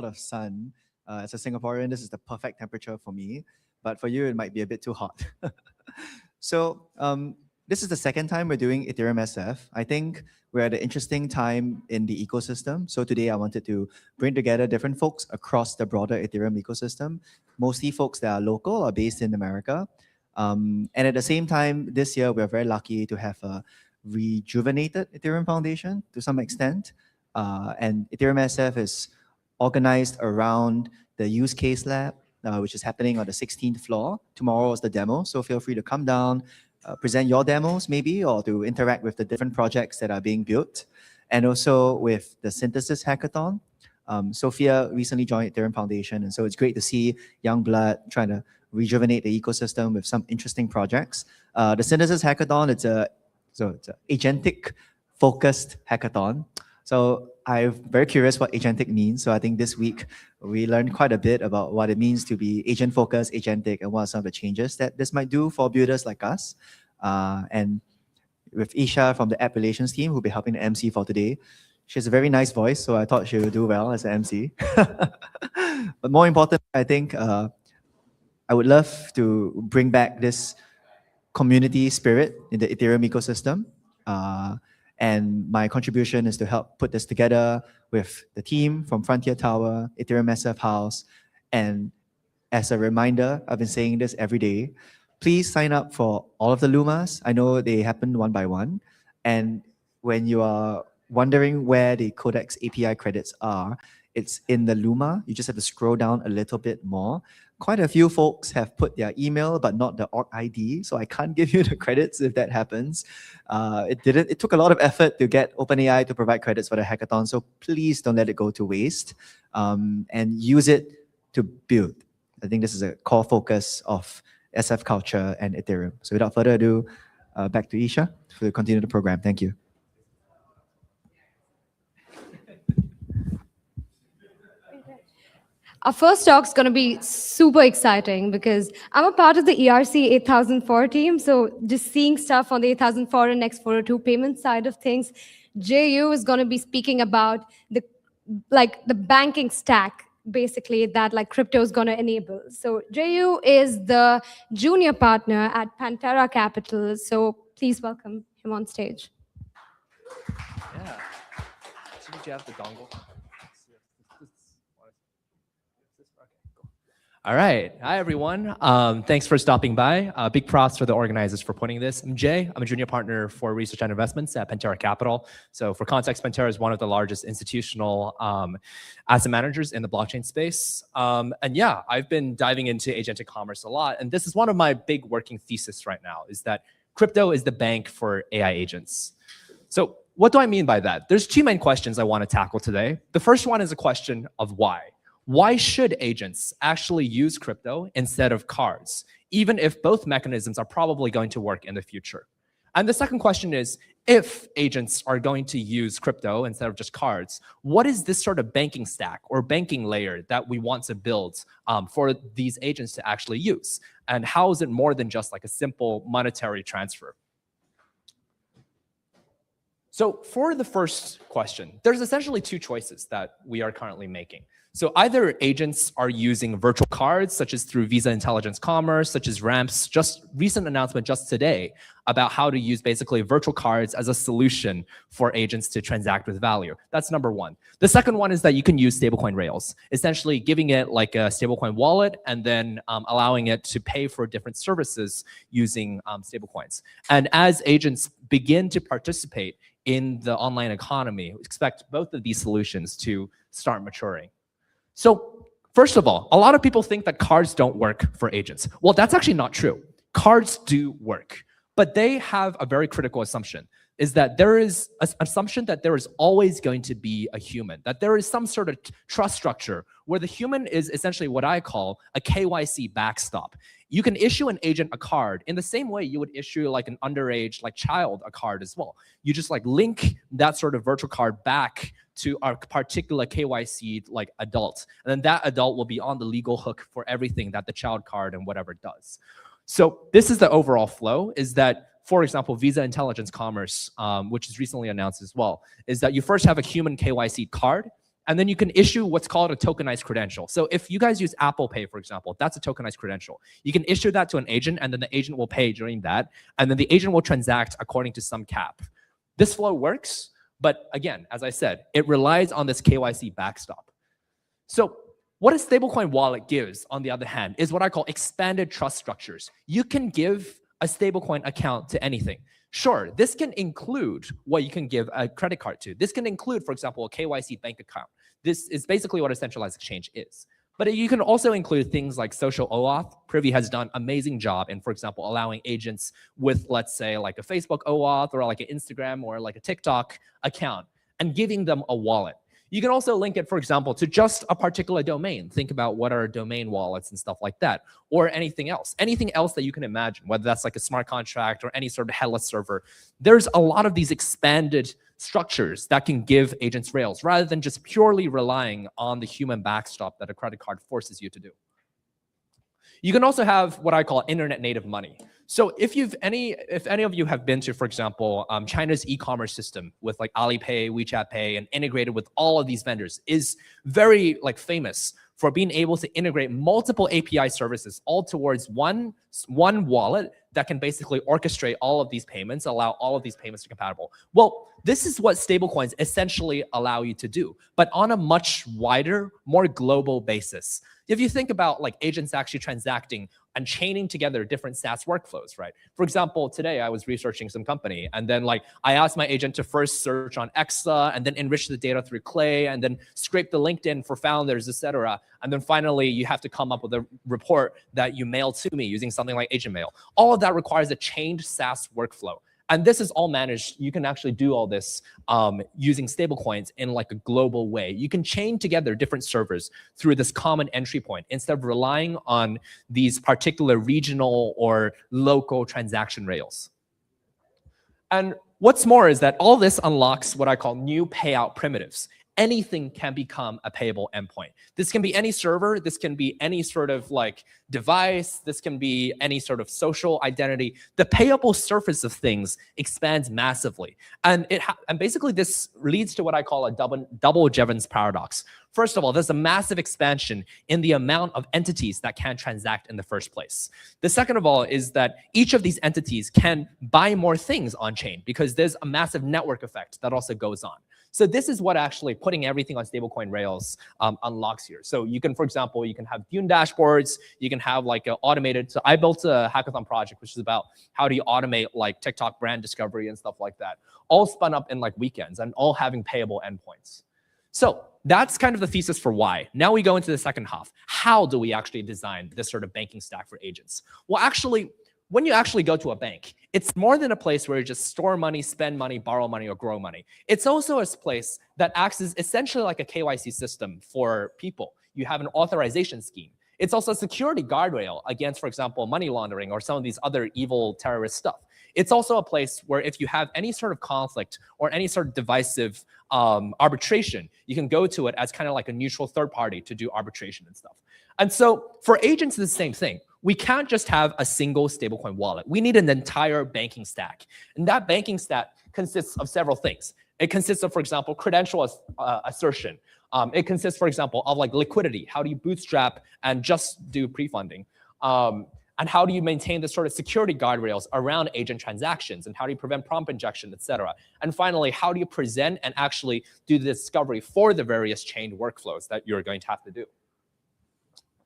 of sun. As a Singaporean, this is the perfect temperature for me, but for you, it might be a bit too hot. So this is the second time we're doing Ethereum SF. I think we're at an interesting time in the ecosystem. So today I wanted to bring together different folks across the broader Ethereum ecosystem, mostly folks that are local or based in America. And at the same time, this year, we're very lucky to have a rejuvenated Ethereum Foundation to some extent. And Ethereum SF is organized around the use case lab, which is happening on the 16th floor. Tomorrow is the demo, so feel free to come down, present your demos maybe, or to interact with the different projects that are being built. And also with the Synthesis Hackathon. Sophia recently joined Ethereum Foundation, and so it's great to see young blood trying to rejuvenate the ecosystem with some interesting projects. The Synthesis Hackathon, it's an agentic focused hackathon. So I'm very curious what agentic means. So I think this week we learned quite a bit about what it means to be agent focused, agentic, and what are some of the changes that this might do for builders like us. And with Isha from the app relations team, who'll be helping the MC for today. She has a very nice voice, so I thought she would do well as an MC. But more important, I think I would love to bring back this community spirit in the Ethereum ecosystem. And my contribution is to help put this together with the team from Frontier Tower, Ethereum SF House. And as a reminder, I've been saying this every day, please sign up for all of the Lumas. I know they happen one by one. And when you are wondering where the Codex API credits are, it's in the Luma. You just have to scroll down a little bit more. Quite a few folks have put their email, but not the org ID, so I can't give you the credits if that happens. It took a lot of effort to get OpenAI to provide credits for the hackathon, so please don't let it go to waste, and use it to build. I think this is a core focus of SF culture and Ethereum. So without further ado, back to Isha to continue the program. Thank you. Our first talk is going to be super exciting because I'm a part of the ERC 8004 team. So just seeing stuff on the 8004 and X402 payment side of things, JU is going to be speaking about the banking stack, basically, that crypto is going to enable. So JU is the junior partner at Pantera Capital. So please welcome him on stage. Yeah. So did you have the dongle? All right. Hi, everyone. Thanks for stopping by. Big props for the organizers for putting this. I'm Jay. I'm a junior partner for research and investments at Pantera Capital. So for context, Pantera is one of the largest institutional asset managers in the blockchain space. And yeah, I've been diving into agentic commerce a lot. And this is one of my big working thesis right now, is that crypto is the bank for AI agents. So what do I mean by that? There's two main questions I want to tackle today. The first one is a question of why. Why should agents actually use crypto instead of cards, even if both mechanisms are probably going to work in the future? And the second question is, if agents are going to use crypto instead of just cards, what is this sort of banking stack or banking layer that we want to build for these agents to actually use? And how is it more than just like a simple monetary transfer? So for the first question, there's essentially two choices that we are currently making. So either agents are using virtual cards, such as through Visa Intelligence Commerce, such as Ramp's just recent announcement just today about how to use basically virtual cards as a solution for agents to transact with value. That's number one. The second one is that you can use stablecoin rails, essentially giving it like a stablecoin wallet and then allowing it to pay for different services using stablecoins. And as agents begin to participate in the online economy, we expect both of these solutions to start maturing. So first of all, a lot of people think that cards don't work for agents. Well, that's actually not true. Cards do work, but they have a very critical assumption, is that there is an assumption that there is always going to be a human, that there is some sort of trust structure where the human is essentially what I call a KYC backstop. You can issue an agent a card in the same way you would issue like an underage child a card as well. You just link that sort of virtual card back to a particular KYC adult. And then that adult will be on the legal hook for everything that the child card and whatever does. So this is the overall flow, is that, for example, Visa Intelligence Commerce, which is recently announced as well, is that you first have a human KYC card, And then you can issue what's called a tokenized credential. So if you guys use Apple Pay, for example, that's a tokenized credential. You can issue that to an agent, and then the agent will pay during that. And then the agent will transact according to some cap. This flow works, but again, as I said, it relies on this KYC backstop. So what a stablecoin wallet gives, on the other hand, is what I call expanded trust structures. You can give a stablecoin account to anything. Sure, this can include what you can give a credit card to. This can include, for example, a KYC bank account. This is basically what a centralized exchange is. But you can also include things like social OAuth. Privy has done an amazing job in, for example, allowing agents with, let's say, like a Facebook OAuth or like an Instagram or like a TikTok account and giving them a wallet. You can also link it, for example, to just a particular domain. Think about what are domain wallets and stuff like that, or anything else that you can imagine, whether that's like a smart contract or any sort of headless server. There's a lot of these expanded structures that can give agents rails rather than just purely relying on the human backstop that a credit card forces you to do. You can also have what I call internet native money. So if any of you have been to, for example, China's e-commerce system with like Alipay, WeChat Pay, and integrated with all of these vendors, is very like famous for being able to integrate multiple API services all towards one wallet that can basically orchestrate all of these payments, allow all of these payments to be compatible. Well, this is what stablecoins essentially allow you to do, but on a much wider, more global basis. If you think about like agents actually transacting and chaining together different SaaS workflows, right? For example, today I was researching some company, and then like I asked my agent to first search on Exa and then enrich the data through Clay and then scrape the LinkedIn for founders, etc. And then finally, you have to come up with a report that you mail to me using something like Agent Mail. All of that requires a chained SaaS workflow. And this is all managed. You can actually do all this using stablecoins in like a global way. You can chain together different servers through this common entry point instead of relying on these particular regional or local transaction rails. And what's more is that all this unlocks what I call new payout primitives. Anything can become a payable endpoint. This can be any server, this can be any sort of like device, this can be any sort of social identity. The payable surface of things expands massively. And basically this leads to what I call a double Jevons paradox. First of all, there's a massive expansion in the amount of entities that can transact in the first place. The second of all is that each of these entities can buy more things on chain because there's a massive network effect that also goes on. So this is what actually putting everything on stablecoin rails unlocks here. So you can, for example, you can have Dune dashboards, you can have like an automated, so I built a hackathon project, which is about how do you automate like TikTok brand discovery and stuff like that, all spun up in like weekends and all having payable endpoints. So that's kind of the thesis for why. Now we go into the second half. How do we actually design this sort of banking stack for agents? Well, actually, when you actually go to a bank, it's more than a place where you just store money, spend money, borrow money, or grow money. It's also a place that acts as essentially like a KYC system for people. You have an authorization scheme. It's also a security guardrail against, for example, money laundering or some of these other evil terrorist stuff. It's also a place where if you have any sort of conflict or any sort of divisive arbitration, you can go to it as kind of like a neutral third party to do arbitration and stuff. And so for agents, it's the same thing. We can't just have a single stablecoin wallet. We need an entire banking stack. And that banking stack consists of several things. It consists of, for example, credential assertion. It consists, for example, of like liquidity. How do you bootstrap and just do pre-funding? And how do you maintain the sort of security guardrails around agent transactions? And how do you prevent prompt injection, et cetera? And finally, how do you present and actually do the discovery for the various chained workflows that you're going to have to do?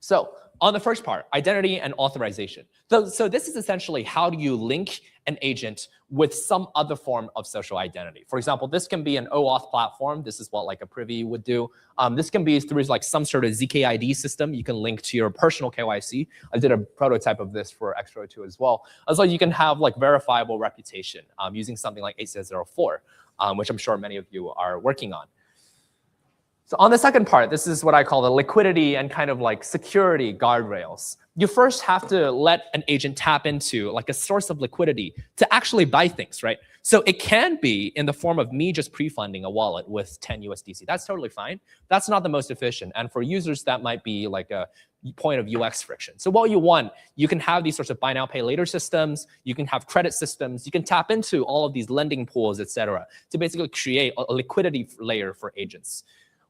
So on the first part, identity and authorization. So this is essentially how do you link an agent with some other form of social identity. For example, this can be an OAuth platform. This is what like a Privy would do. This can be through like some sort of ZKID system. You can link to your personal KYC. I did a prototype of this for X02 as well. Also, you can have like verifiable reputation using something like ETHSF, which I'm sure many of you are working on. So on the second part, this is what I call the liquidity and kind of like security guardrails. You first have to let an agent tap into like a source of liquidity to actually buy things, right? So it can be in the form of me just pre-funding a wallet with 10 USDC. That's totally fine. That's not the most efficient. And for users, that might be like a point of UX friction. So what you want, you can have these sorts of buy now, pay later systems. You can have credit systems. You can tap into all of these lending pools, et cetera, to basically create a liquidity layer for agents.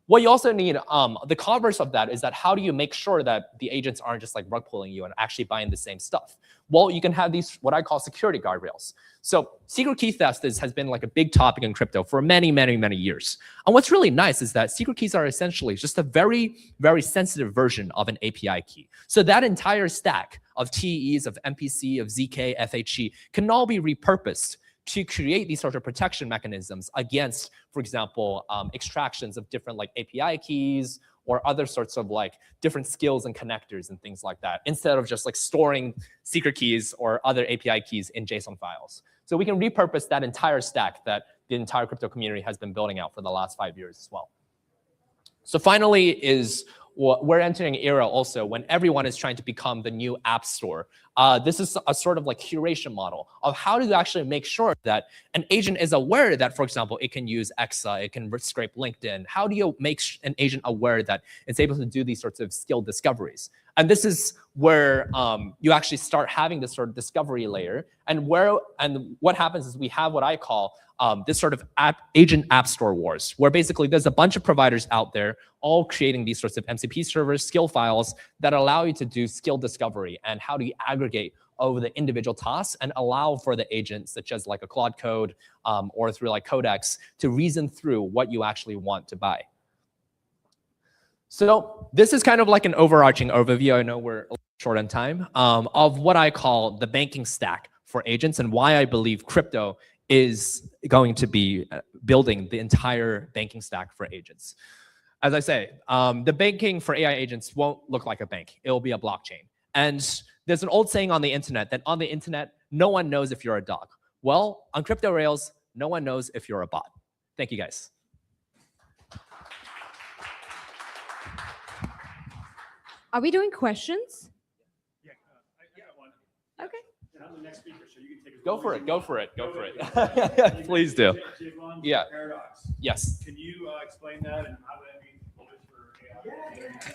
What you also need, the converse of that is that how do you make sure that the agents aren't just like rug pulling you and actually buying the same stuff? Well, you can have these, what I call security guardrails. So secret key theft has been like a big topic in crypto for many, many, many years. And what's really nice is that secret keys are essentially just a very, very sensitive version of an API key. So that entire stack of TEs, of MPC, of ZK, FHE can all be repurposed to create these sort of protection mechanisms against, for example, extractions of different like API keys or other sorts of like different skills and connectors and things like that, instead of just like storing secret keys or other API keys in JSON files. So we can repurpose that entire stack that the entire crypto community has been building out for the last 5 years as well. So finally is, we're entering an era also when everyone is trying to become the new app store. This is a sort of like curation model of how to actually make sure that an agent is aware that, for example, it can use EXA, it can scrape LinkedIn. How do you make an agent aware that it's able to do these sorts of skill discoveries? And this is where you actually start having this sort of discovery layer. And what happens is we have what I call this sort of agent app store wars, where basically there's a bunch of providers out there all creating these sorts of MCP servers, skill files that allow you to do skill discovery and how do you aggregate over the individual tasks and allow for the agents, such as like a Claude Code or through like Codex, to reason through what you actually want to buy. So this is kind of like an overarching overview. I know we're a little short on time of what I call the banking stack for agents and why I believe crypto is going to be building the entire banking stack for agents. As I say, the banking for AI agents won't look like a bank. It will be a blockchain. And there's an old saying on the internet that on the internet, no one knows if you're a dog. Well, on crypto rails, no one knows if you're a bot. Thank you, guys. Are we doing questions? Yeah, I got one. Okay. And I'm the next speaker, so you can take it. Go for it. Go for it. Go for it. Please do. Yeah. Paradox. Yes. Can you explain that and how that means for AI?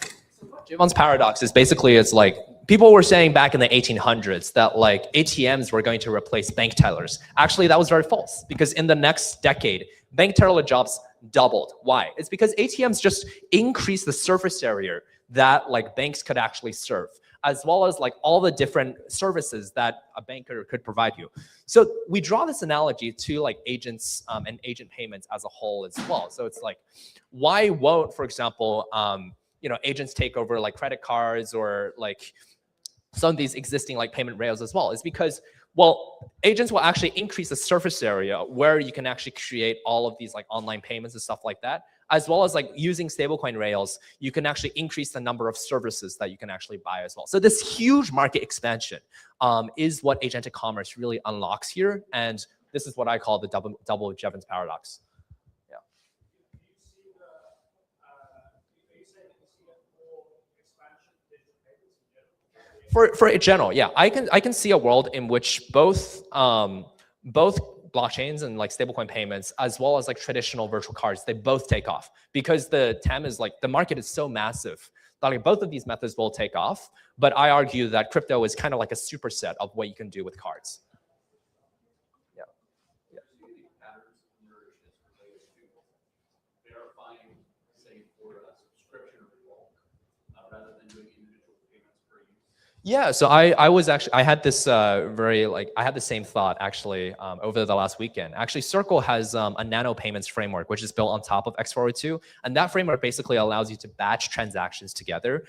Javon's paradox is basically, it's like people were saying back in the 1800s that like ATMs were going to replace bank tellers. Actually, that was very false, because in the next decade, bank teller jobs doubled. Why? It's because ATMs just increased the surface area that like banks could actually serve, as well as like all the different services that a banker could provide you. So we draw this analogy to like agents and agent payments as a whole as well. So it's like, why won't, for example, agents take over like credit cards or like some of these existing like payment rails as well? It's because, well, agents will actually increase the surface area where you can actually create all of these like online payments and stuff like that, as well as like using stablecoin rails, you can actually increase the number of services that you can actually buy as well. So this huge market expansion is what agentic commerce really unlocks here. And this is what I call the double Jevons paradox. Yeah. For a general, yeah, I can see a world in which both blockchains and like stablecoin payments, as well as like traditional virtual cards, they both take off, because the TAM is like, the market is so massive that like both of these methods will take off. But I argue that crypto is kind of like a superset of what you can do with cards. Yeah. Yeah. Yeah, so I had this I had the same thought actually over the last weekend. Actually, Circle has a nano payments framework, which is built on top of X402. And that framework basically allows you to batch transactions together.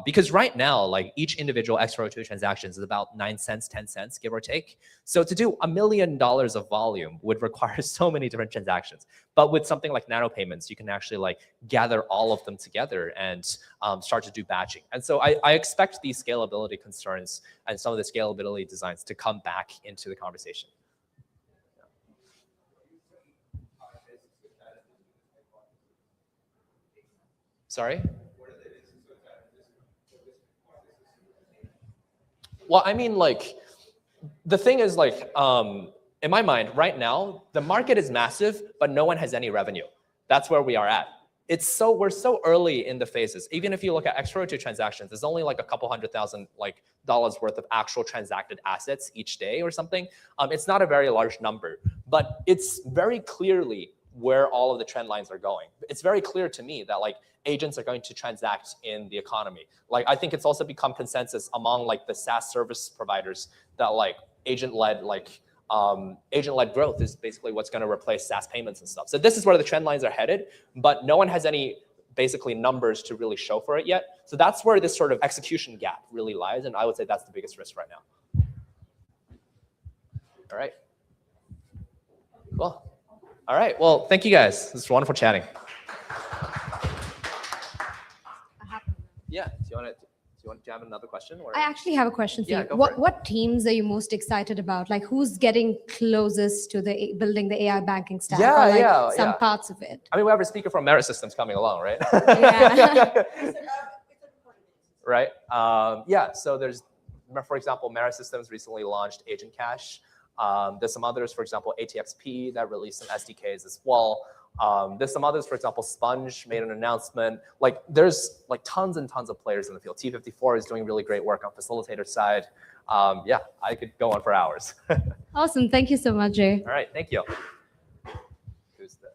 Because right now, like each individual X402 transaction is about 9 cents, 10 cents, give or take. So to do $1 million of volume would require so many different transactions. But with something like nano payments, you can actually like gather all of them together and start to do batching. And so I expect these scalability concerns and some of the scalability designs to come back into the conversation. Sorry? Well, I mean, like, the thing is, like, in my mind, right now, the market is massive, but no one has any revenue. That's where we are at. We're so early in the phases. Even if you look at X402 transactions, there's only like a couple $100,000 dollars worth of actual transacted assets each day or something. It's not a very large number, but it's very clearly where all of the trend lines are going. It's very clear to me that like agents are going to transact in the economy. Like I think it's also become consensus among like the SaaS service providers that like agent-led growth is basically what's going to replace SaaS payments and stuff. So this is where the trend lines are headed, but no one has any basically numbers to really show for it yet. So that's where this sort of execution gap really lies, and I would say that's the biggest risk right now. All right. Cool. All right. Well, thank you guys. This was wonderful chatting. Yeah. Do you have another question? Or? I actually have a question for Yeah, you. go for it. What teams are you most excited about? Like who's getting closest to building the AI banking stack? Yeah, or like yeah, some yeah. parts of it? I mean, we have a speaker from Merit Systems coming along, right? Yeah. Right. Yeah. So there's, for example, Merit Systems recently launched Agent Cache. There's some others, for example, ATXP that released some SDKs as well. There's some others, for example, Sponge made an announcement. Like there's like tons and tons of players in the field. T54 is doing really great work on facilitator side. Yeah, I could go on for hours. Awesome. Thank you so much, Jay. All right, thank you. Who's the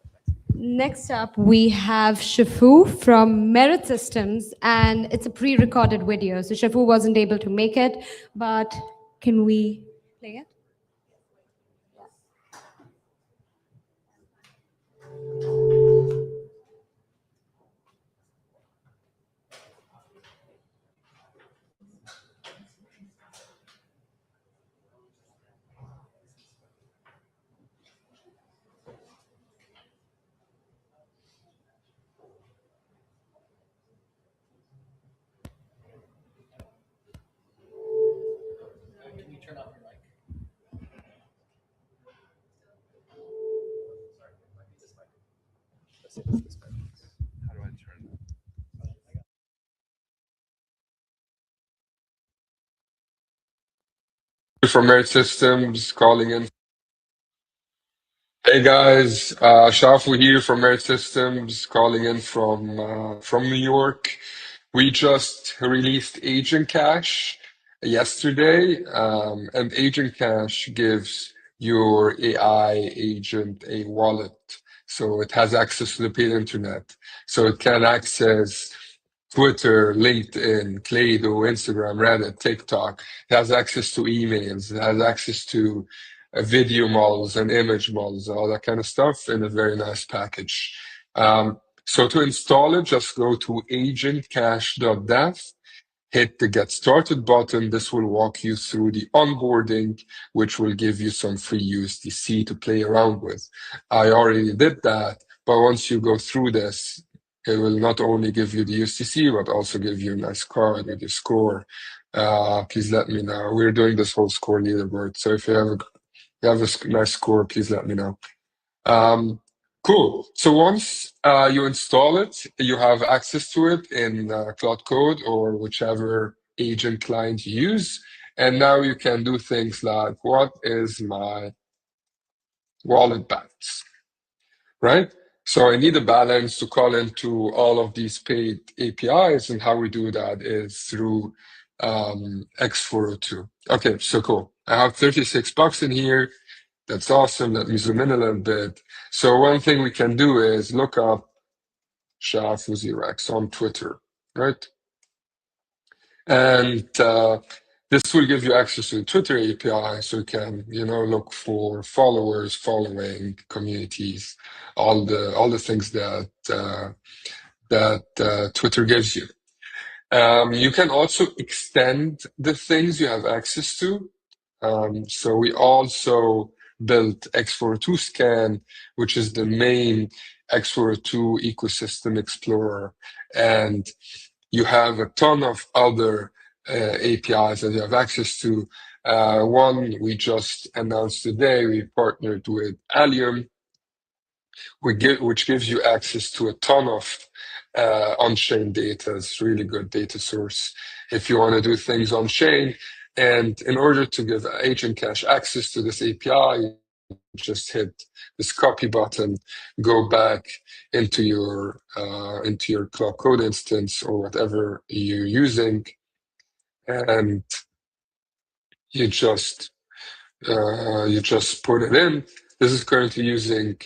Next up, we have Shifu from Merit Systems, and it's a pre-recorded video. So Shifu wasn't able to make it, but can we play it? How do I turn that? From Merit Systems calling in. Hey guys, Shafu here from Merit Systems calling in from New York. We just released Agent Cache yesterday, and Agent Cache gives your AI agent a wallet. So it has access to the paid internet. So it can access Twitter, LinkedIn, Claydo, Instagram, Reddit, TikTok. It has access to emails. It has access to video models and image models, all that kind of stuff in a very nice package. So to install it, just go to agentcache.dev, hit the Get Started button. This will walk you through the onboarding, which will give you some free USDC to play around with. I already did that, but once you go through this, it will not only give you the USDC, but also give you a nice card with your score. Please let me know. We're doing this whole score leaderboard. So if you have a nice score, please let me know. Cool. So once you install it, you have access to it in Cloud Code or whichever agent client you use. And now you can do things like, what is my wallet balance, right? So I need a balance to call into all of these paid APIs. And how we do that is through X402. Okay, so cool. I have $36 in here. That's awesome. Let me zoom in a little bit. So one thing we can do is look up Shafu0x on Twitter, right? And this will give you access to the Twitter API, so you can, look for followers, following, communities, all the things that Twitter gives you. You can also extend the things you have access to. So we also built X402 Scan, which is the main X402 ecosystem explorer. And you have a ton of other APIs that you have access to. One we just announced today, we partnered with Allium, which gives you access to a ton of on-chain data. It's really good data source if you want to do things on-chain. And in order to give Agent Cache access to this API, you just hit this copy button, go back into your Cloud Code instance or whatever you're using, and you just put it in. This is currently using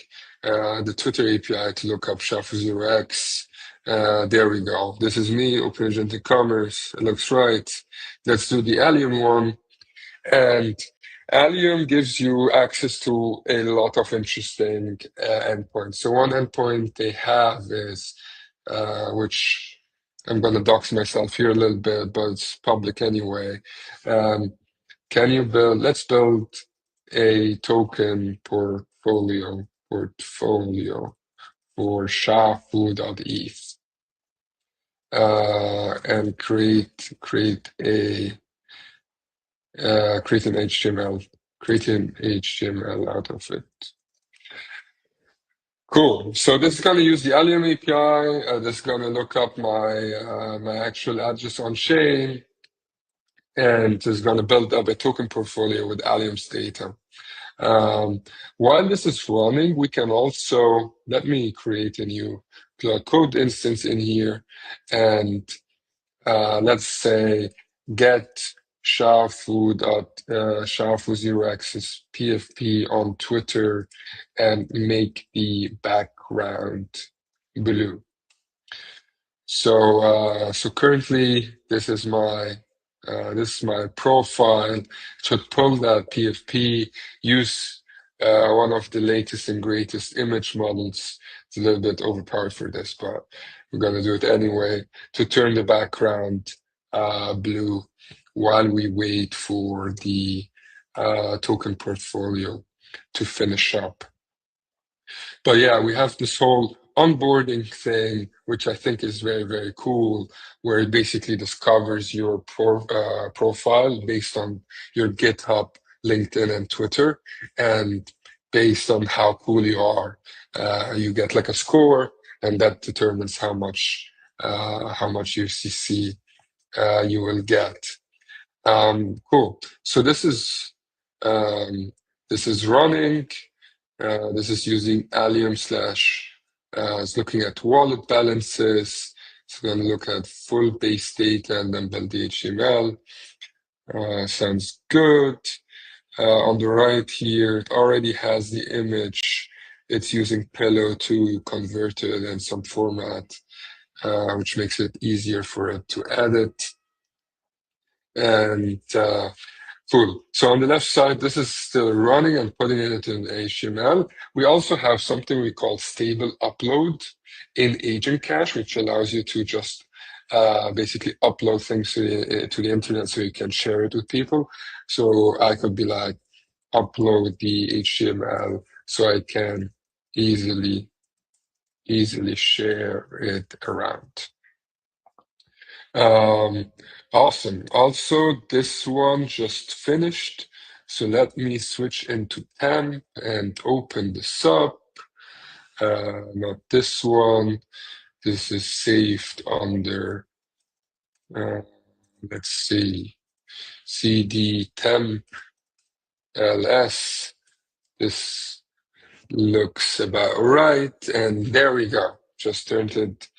the Twitter API to look up SHA-0x. There we go. This is me, Open Agentic Commerce. It looks right. Let's do the Allium one. And Allium gives you access to a lot of interesting endpoints. So one endpoint they have is, which I'm going to dox myself here a little bit, but it's public anyway. Can you build, let's build a token portfolio for SHA-Fu.eth and create an HTML out of it. Cool. So this is going to use the Allium API. This is going to look up my my actual address on chain, and it's going to build up a token portfolio with Allium's data. While this is running, we can also, let me create a new code instance in here, and let's say get SHA-Fu0x's PFP on Twitter and make the background blue. So so currently this is my profile. Should pull that PFP, use one of the latest and greatest image models. It's a little bit overpowered for this, but we're gonna do it anyway to turn the background blue while we wait for the token portfolio to finish up. But yeah, we have this whole onboarding thing, which I think is very, very cool, where it basically discovers your profile based on your GitHub, LinkedIn, and Twitter. And based on how cool you are, you get like a score, and that determines how much UCC you will get. Cool. So this is running. This is using Allium / it's looking at wallet balances. It's going to look at full base data and then build the HTML. Sounds good. On the right here, it already has the image. It's using Pillow to convert it in some format, which makes it easier for it to edit. And cool. So on the left side, this is still running and putting it into an HTML. We also have something we call stable upload in Agent Cache, which allows you to just basically upload things to the internet so you can share it with people. So I could be like, upload the HTML so I can easily share it around. Awesome. Also, this one just finished. So let me switch into temp and open this up. Not this one. This is saved under, let's see, CD temp ls. This looks about right. And there we go. Just turned it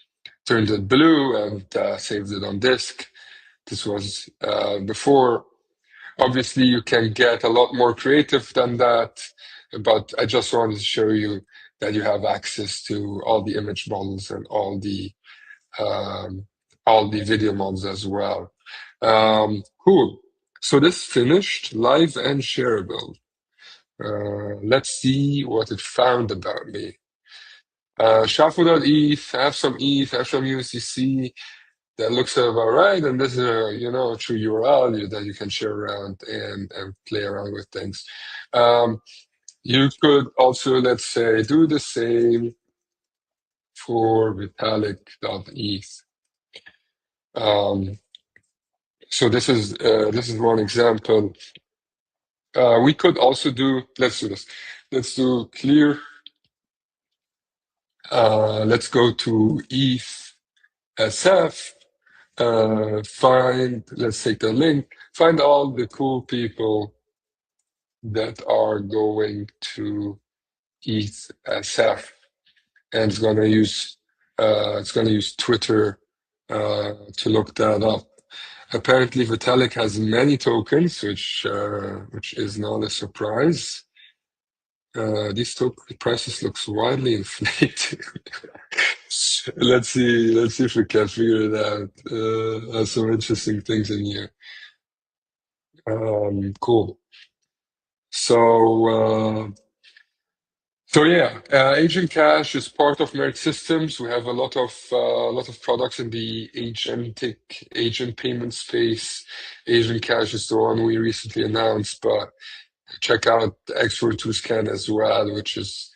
blue and saved it on disk. This was before. Obviously, you can get a lot more creative than that, but I just wanted to show you that you have access to all the image models and all the video models as well. Cool. So this finished live and shareable. Let's see what it found about me. SHA-Fu.eth, have some ETH, have some USDC. That looks about right, and this is a true URL that you can share around and play around with things. You could also, let's say, do the same for Vitalik.eth. So this is one example. We could also do. Let's do this. Let's do clear. Let's go to ETHSF. Let's take the link, find all the cool people that are going to ETHSF, and it's gonna use Twitter to look that up. Apparently Vitalik has many tokens, which is not a surprise. these token prices looks wildly inflated. Let's see if we can figure it out. There's some interesting things in here. Cool. So yeah, Agent Cash is part of Merit Systems. We have a lot of products in the agent payment space. Agent Cash is the one we recently announced, but check out X42Scan as well, which is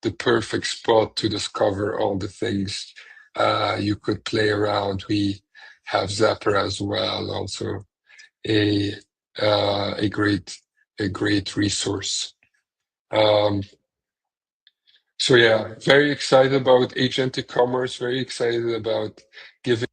the perfect spot to discover all the things you could play around. We have Zapper as well, also a great resource. So yeah, very excited about agentic commerce, very excited about giving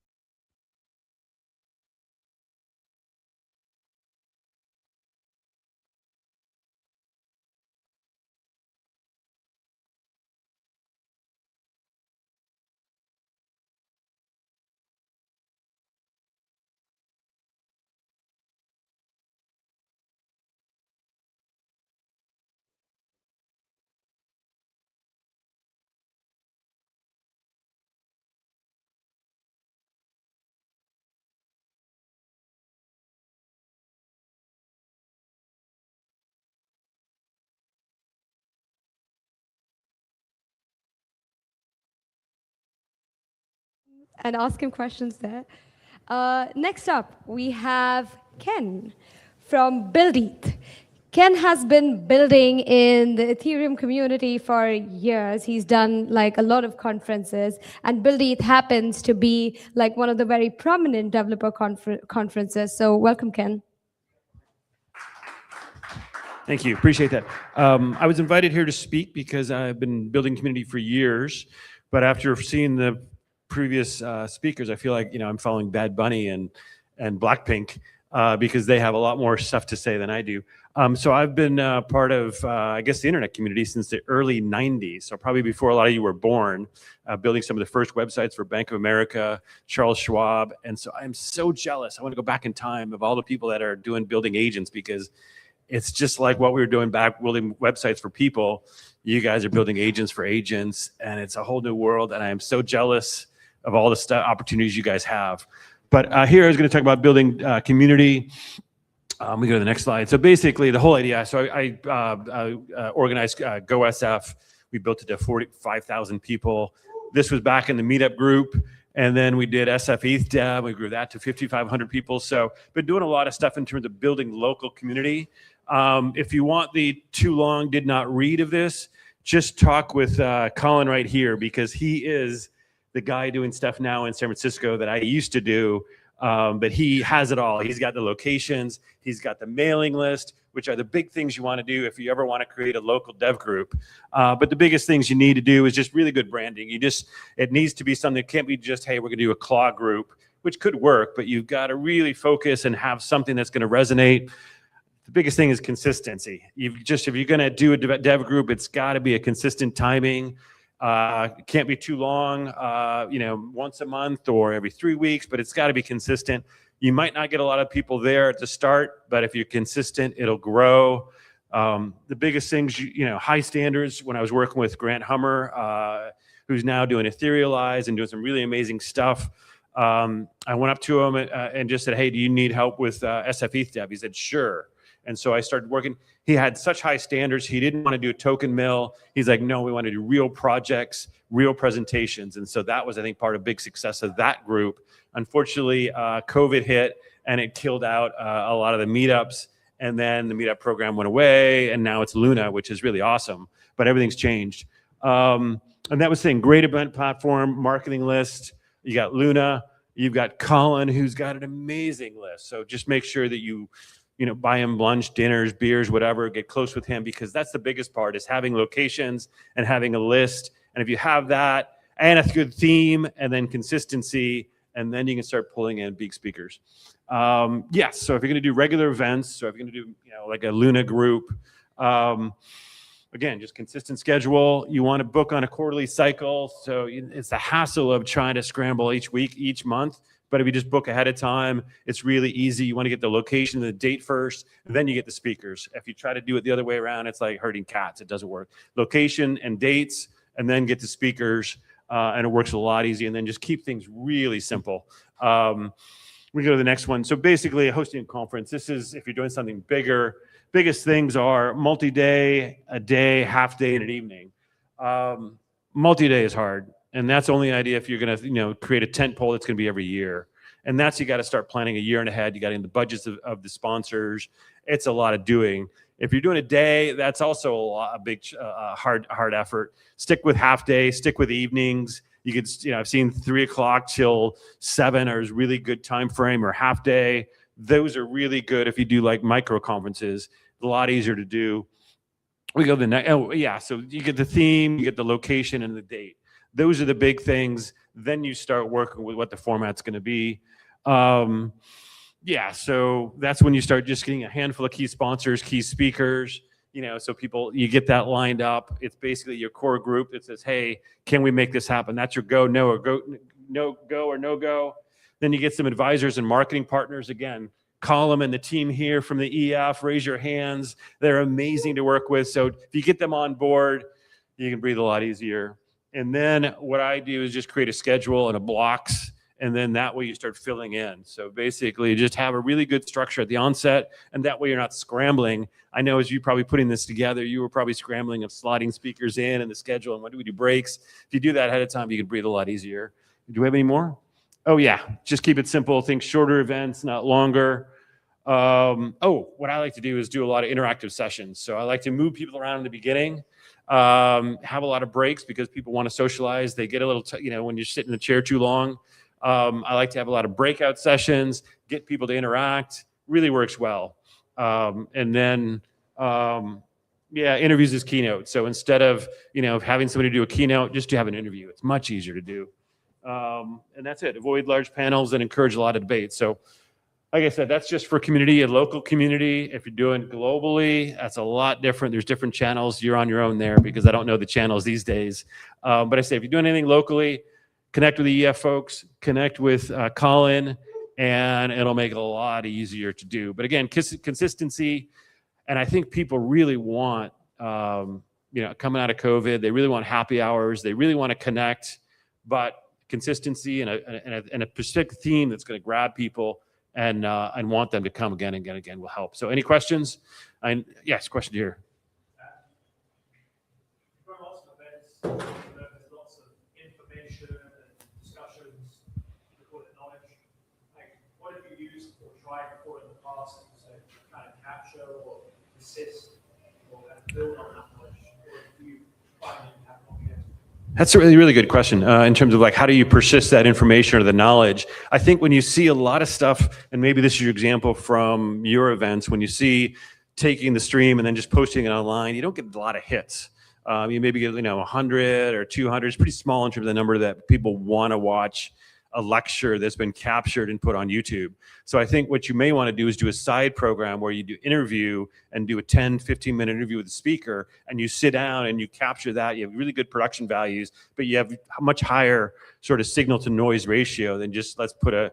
and ask him questions there. Next up, we have Ken from BuildETH. Ken has been building in the Ethereum community for years. He's done like a lot of conferences, and BuildETH happens to be like one of the very prominent developer conferences. So welcome, Ken. Thank you, appreciate that. I was invited here to speak because I've been building community for years, but after seeing the previous speakers, I feel like I'm following Bad Bunny and Blackpink because they have a lot more stuff to say than I do. So I've been part of, I guess, the internet community since the early 90s, so probably before a lot of you were born, building some of the first websites for Bank of America, Charles Schwab, and so I'm so jealous. I want to go back in time of all the people that are building agents, because it's just like what we were doing back, building websites for people. You guys are building agents for agents, and it's a whole new world, and I am so jealous of all the opportunities you guys have. But here I was going to talk about building community. We go to the next slide. So basically the whole idea, so I organized GoSF. We built it to 45,000 people. This was back in the meetup group. And then we did SF ETH Dev. We grew that to 5,500 people. So been doing a lot of stuff in terms of building local community. If you want the too long did not read of this, just talk with Colin right here, because he is the guy doing stuff now in San Francisco that I used to do, but he has it all. He's got the locations, he's got the mailing list, which are the big things you want to do if you ever want to create a local dev group. But the biggest things you need to do is just really good branding. It needs to be something that can't be just, hey, we're going to do a claw group, which could work, but you've got to really focus and have something that's going to resonate. The biggest thing is consistency. If you're going to do a dev group, it's got to be a consistent timing. It can't be too long, once a month or every 3 weeks, but it's got to be consistent. You might not get a lot of people there at the start, but if you're consistent, it'll grow. The biggest things, high standards. When I was working with Grant Hummer, who's now doing Etherealize and doing some really amazing stuff, I went up to him and just said, hey, do you need help with SF ETH Dev? He said, sure. And so I started working. He had such high standards. He didn't want to do a token mill. He's like, no, we want to do real projects, real presentations. And so that was, I think, part of big success of that group. Unfortunately, COVID hit and it killed out a lot of the meetups. And then the meetup program went away. And now it's Luna, which is really awesome. But everything's changed. And that was saying great event platform, marketing list. You got Luna. You've got Colin, who's got an amazing list. So just make sure that you buy him lunch, dinners, beers, whatever, get close with him, because that's the biggest part, is having locations and having a list. And if you have that and a good theme and then consistency, and then you can start pulling in big speakers. Yes, so if you're going to do regular events, so if you're going to do like a Luna group, again, just consistent schedule. You want to book on a quarterly cycle, so it's the hassle of trying to scramble each week, each month. But if you just book ahead of time, it's really easy. You want to get the location and the date first, and then you get the speakers. If you try to do it the other way around, it's like herding cats. It doesn't work. Location and dates, and then get the speakers, and it works a lot easier. And then just keep things really simple. We go to the next one. So basically, hosting a conference, this is if you're doing something bigger. Biggest things are multi-day, a day, half day, and an evening. Multi-day is hard, and that's only an idea if you're going to, create a tent pole that's going to be every year. And that's you got to start planning a year and ahead. You got to in the budgets of the sponsors. It's a lot of doing. If you're doing a day, that's also a big, hard effort. Stick with half day. Stick with evenings. You could, I've seen 3 o'clock till 7 is really good time frame, or half day. Those are really good if you do like micro conferences. A lot easier to do. We go to the next. Oh yeah, so you get the theme, you get the location, and the date. Those are the big things. Then you start working with what the format's going to be. Yeah, so that's when you start just getting a handful of key sponsors, key speakers. So you get that lined up. It's basically your core group that says, "Hey, can we make this happen?" That's your go, no, or no go. Then you get some advisors and marketing partners. Again, Colin and the team here from the EF, raise your hands. They're amazing to work with. So if you get them on board, you can breathe a lot easier. And then what I do is just create a schedule and a blocks, and then that way you start filling in. So basically just have a really good structure at the onset, and that way you're not scrambling. I know as you probably putting this together, you were probably scrambling of slotting speakers in and the schedule and when do we do breaks. If you do that ahead of time, you can breathe a lot easier. Do we have any more? Oh yeah, just keep it simple. Think shorter events, not longer. What I like to do is do a lot of interactive sessions. So I like to move people around in the beginning, have a lot of breaks because people want to socialize. They get a little, when you sit in the chair too long. I like to have a lot of breakout sessions, get people to interact. Really works well. And then, interviews is keynote. So instead of, having somebody do a keynote, just to have an interview. It's much easier to do. And that's it. Avoid large panels and encourage a lot of debate. So like I said, that's just for community and local community. If you're doing globally, that's a lot different. There's different channels. You're on your own there because I don't know the channels these days. But I say, if you're doing anything locally, connect with the EF folks, connect with Colin, and it'll make it a lot easier to do. But again, consistency. And I think people really want, coming out of COVID, they really want happy hours. They really want to connect, but consistency and a specific theme that's going to grab people and want them to come again and again will help. So any questions? Yes, question here. From lots of events, there's lots of information and discussions, recorded knowledge. Like, what have you used or tried before in the past to kind of capture or assist or build on that knowledge? Or do you find that you have not yet? That's a really good question in terms of like, how do you persist that information or the knowledge? I think when you see a lot of stuff, and maybe this is your example from your events, when you see taking the stream and then just posting it online, you don't get a lot of hits. You maybe get 100 or 200. It's pretty small in terms of the number that people want to watch a lecture that's been captured and put on YouTube. So I think what you may want to do is do a side program where you do interview and do a 10, 15-minute interview with the speaker, and you sit down and you capture that. You have really good production values, but you have a much higher sort of signal to noise ratio than just let's put a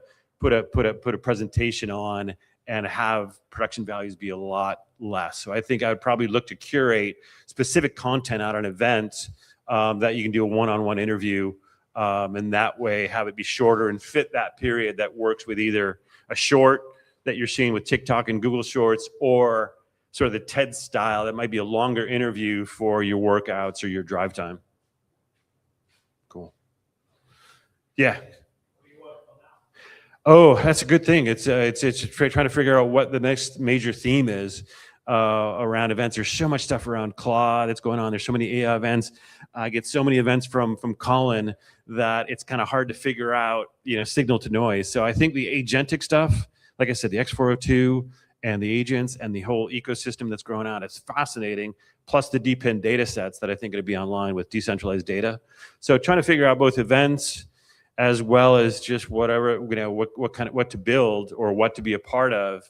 presentation on and have production values be a lot less. So I think I would probably look to curate specific content at an event that you can do a one-on-one interview. And that way have it be shorter and fit that period that works with either a short that you're seeing with TikTok and Google Shorts, or sort of the TED style that might be a longer interview for your workouts or your drive time. Cool. Yeah. Oh, that's a good thing. It's trying to figure out what the next major theme is around events. There's so much stuff around Claude that's going on. There's so many AI events. I get so many events from Colin that it's kind of hard to figure out, signal to noise. So I think the agentic stuff, like I said, the X402 and the agents and the whole ecosystem that's growing out, it's fascinating. Plus the depend data sets that I think are going to be online with decentralized data. So trying to figure out both events as well as just whatever, what to build or what to be a part of.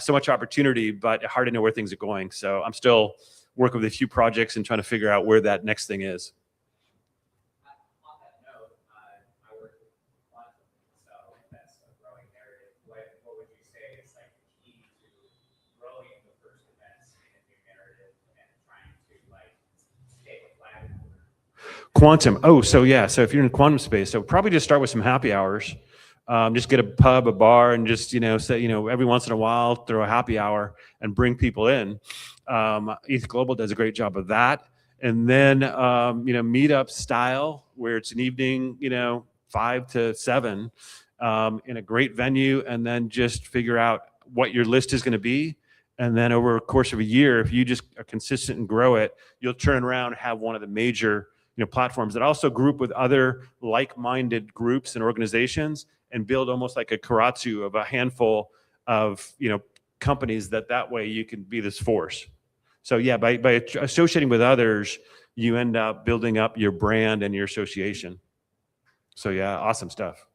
So much opportunity, but hard to know where things are going. So I'm still working with a few projects and trying to figure out where that next thing is. On that note, I work with a lot of them, so that's Quantum. Oh, so yeah. So if you're in quantum space, so probably just start with some happy hours. Just get a pub, a bar, and just, say, every once in a while, throw a happy hour and bring people in. ETH Global does a great job of that. And then, meetup style, where it's an evening, 5 to 7, in a great venue, and then just figure out what your list is going to be. And then over a course of a year, if you just are consistent and grow it, you'll turn around and have one of the major platforms that also group with other like-minded groups and organizations and build almost like a karatsu of a handful of companies that way you can be this force. So yeah, by associating with others, you end up building up your brand and your association. So yeah, awesome stuff.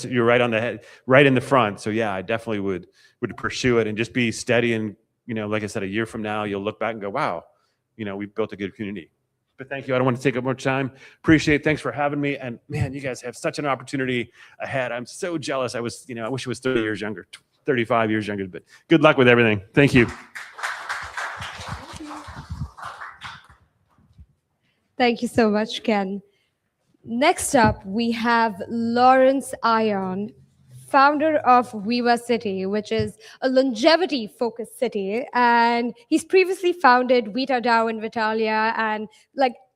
You're right on the head, right in the front. So yeah, I definitely would pursue it and just be steady. And like I said, a year from now, you'll look back and go, wow, we've built a good community. But thank you. I don't want to take up more time. Appreciate it. Thanks for having me. And man, you guys have such an opportunity ahead. I'm so jealous. I wish I was 30 years younger, 35 years younger, but good luck with everything. Thank you. Thank you so much, Ken. Next up, we have Lawrence Ion, founder of Viva City, which is a longevity-focused city. And he's previously founded Vita DAO in Vitalia and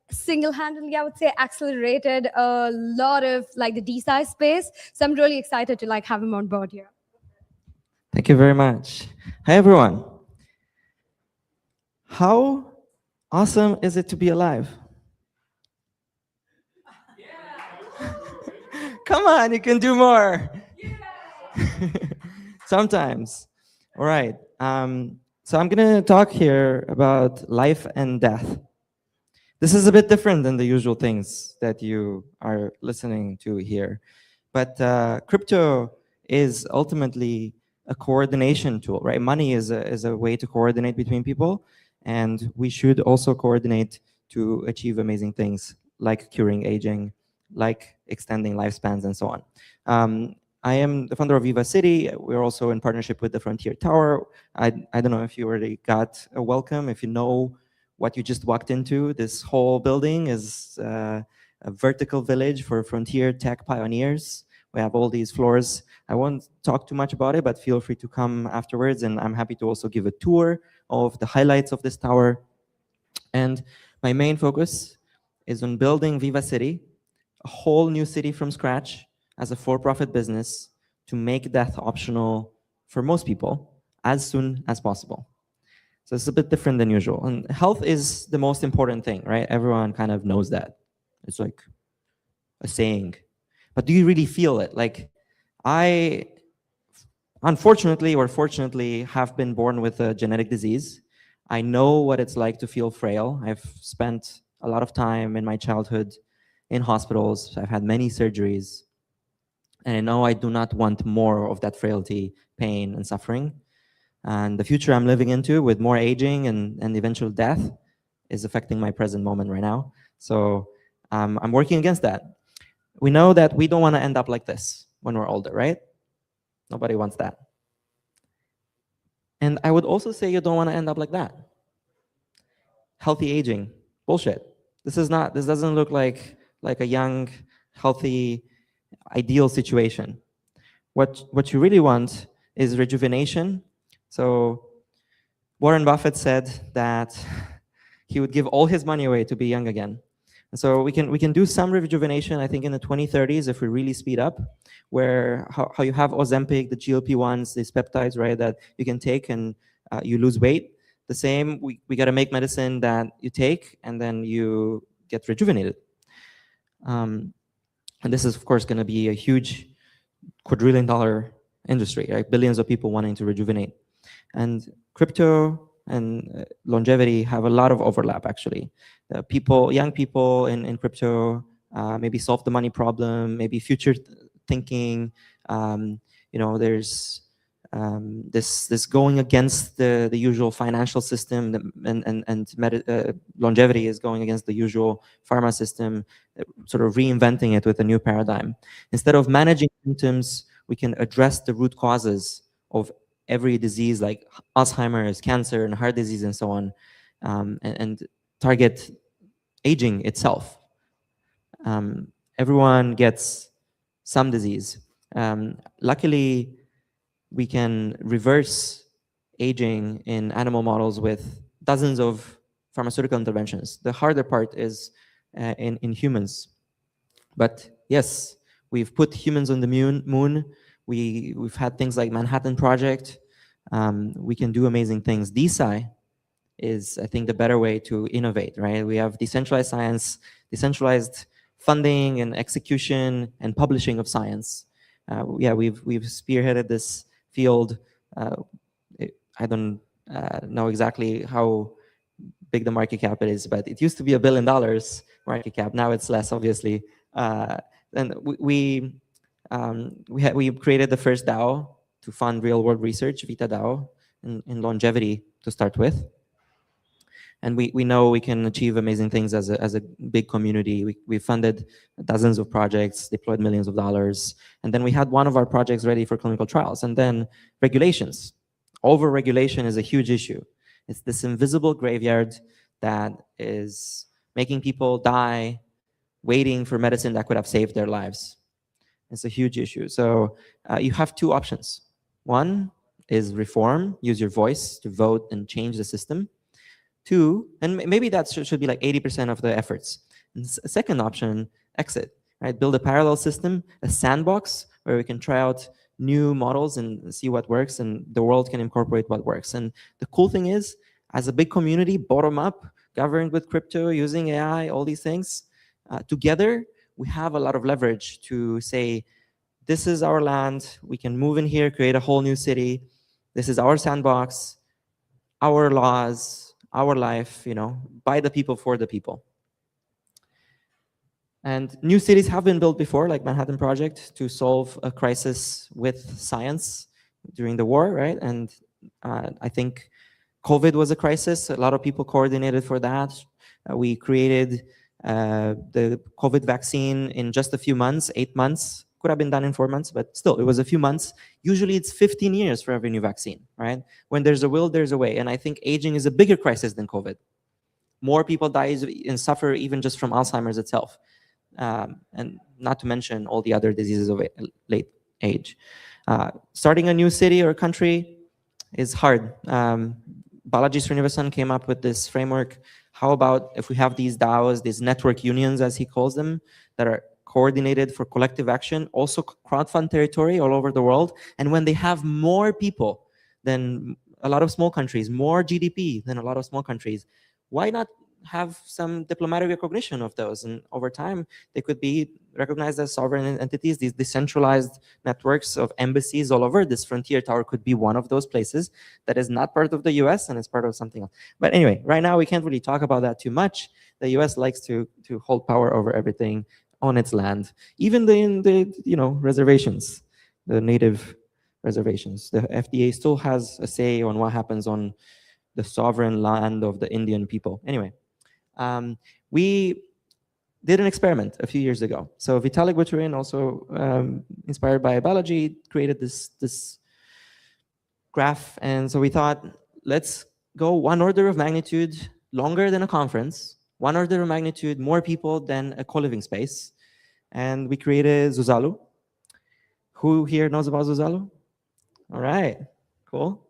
single-handedly, I would say, accelerated a lot of the DeSci space. So I'm really excited to have him on board here. Thank you very much. Hi, everyone. How awesome is it to be alive? Come on, you can do more. Sometimes. All right. So I'm going to talk here about life and death. This is a bit different than the usual things that you are listening to here. But crypto is ultimately a coordination tool, right? Money is a way to coordinate between people. And we should also coordinate to achieve amazing things like curing aging, like extending lifespans, and so on. I am the founder of Viva City. We're also in partnership with the Frontier Tower. I don't know if you already got a welcome, if you know what you just walked into. This whole building is a vertical village for frontier tech pioneers. We have all these floors. I won't talk too much about it, but feel free to come afterwards, and I'm happy to also give a tour of the highlights of this tower. And my main focus is on building Viva City, a whole new city from scratch as a for-profit business to make death optional for most people as soon as possible. So it's a bit different than usual. And health is the most important thing, right? Everyone kind of knows that. It's like a saying. But do you really feel it? I, unfortunately or fortunately, have been born with a genetic disease. I know what it's like to feel frail. I've spent a lot of time in my childhood in hospitals. I've had many surgeries. And I know I do not want more of that frailty, pain, and suffering. And the future I'm living into with more aging and eventual death is affecting my present moment right now. So I'm working against that. We know that we don't want to end up like this when we're older, right? Nobody wants that. And I would also say you don't want to end up like that. Healthy aging, bullshit. This doesn't look like a young, healthy, ideal situation. What you really want is rejuvenation. So Warren Buffett said that he would give all his money away to be young again. And so we can do some rejuvenation, I think, in the 2030s if we really speed up, where how you have Ozempic, the GLP-1s, these peptides, right, that you can take and you lose weight. The same, we got to make medicine that you take and then you get rejuvenated. And this is, of course, going to be a huge quadrillion-dollar industry, right? Billions of people wanting to rejuvenate. And crypto and longevity have a lot of overlap, actually. Young people in crypto maybe solve the money problem, maybe future thinking. There's this going against the usual financial system, and longevity is going against the usual pharma system, sort of reinventing it with a new paradigm. Instead of managing symptoms, we can address the root causes of every disease like Alzheimer's, cancer, and heart disease, and so on, and target aging itself. everyone gets some disease. Luckily, we can reverse aging in animal models with dozens of pharmaceutical interventions. The harder part is in humans. But yes, we've put humans on the moon. We've had things like Manhattan Project. We can do amazing things. DeSci is, I think, the better way to innovate, right? We have decentralized science, decentralized funding and execution and publishing of science. Yeah, we've spearheaded this field. I don't know exactly how big the market cap is, but it used to be $1 billion market cap. Now it's less, obviously. And we created the first DAO to fund real world research, Vita DAO, in longevity to start with. And we know we can achieve amazing things as a big community. We funded dozens of projects, deployed millions of dollars. And then we had one of our projects ready for clinical trials. And then regulations. Over-regulation is a huge issue. It's this invisible graveyard that is making people die waiting for medicine that could have saved their lives. It's a huge issue. So you have two options. One is reform, use your voice to vote and change the system. Two, and maybe that should be like 80% of the efforts. And second option, exit, right? Build a parallel system, a sandbox where we can try out new models and see what works, and the world can incorporate what works. And the cool thing is, as a big community, bottom up, governed with crypto, using AI, all these things, together, we have a lot of leverage to say, this is our land, we can move in here, create a whole new city, this is our sandbox, our laws, our life, you know, by the people, for the people. And new cities have been built before, like Manhattan Project, to solve a crisis with science during the war, right? And I think COVID was a crisis. A lot of people coordinated for that. We created the COVID vaccine in just a few months, 8 months. Could have been done in 4 months, but still, it was a few months. Usually it's 15 years for every new vaccine, right? When there's a will, there's a way. And I think aging is a bigger crisis than COVID. More people die and suffer even just from Alzheimer's itself. And not to mention all the other diseases of late age. Starting a new city or country is hard. Balaji Srinivasan came up with this framework. How about if we have these DAOs, these network unions, as he calls them, that are coordinated for collective action, also crowdfund territory all over the world. And when they have more people than a lot of small countries, more GDP than a lot of small countries, why not have some diplomatic recognition of those? And over time, they could be recognized as sovereign entities, these decentralized networks of embassies all over. This Frontier Tower could be one of those places that is not part of the US and is part of something else. But anyway, right now we can't really talk about that too much. The US likes to hold power over everything on its land, even in the reservations, the native reservations. The FDA still has a say on what happens on the sovereign land of the Indian people. Anyway, we did an experiment a few years ago. So Vitalik Buterin, also inspired by Balaji, created this graph. And so we thought, let's go one order of magnitude longer than a conference, one order of magnitude more people than a co-living space. And we created Zuzalu. Who here knows about Zuzalu? All right, cool.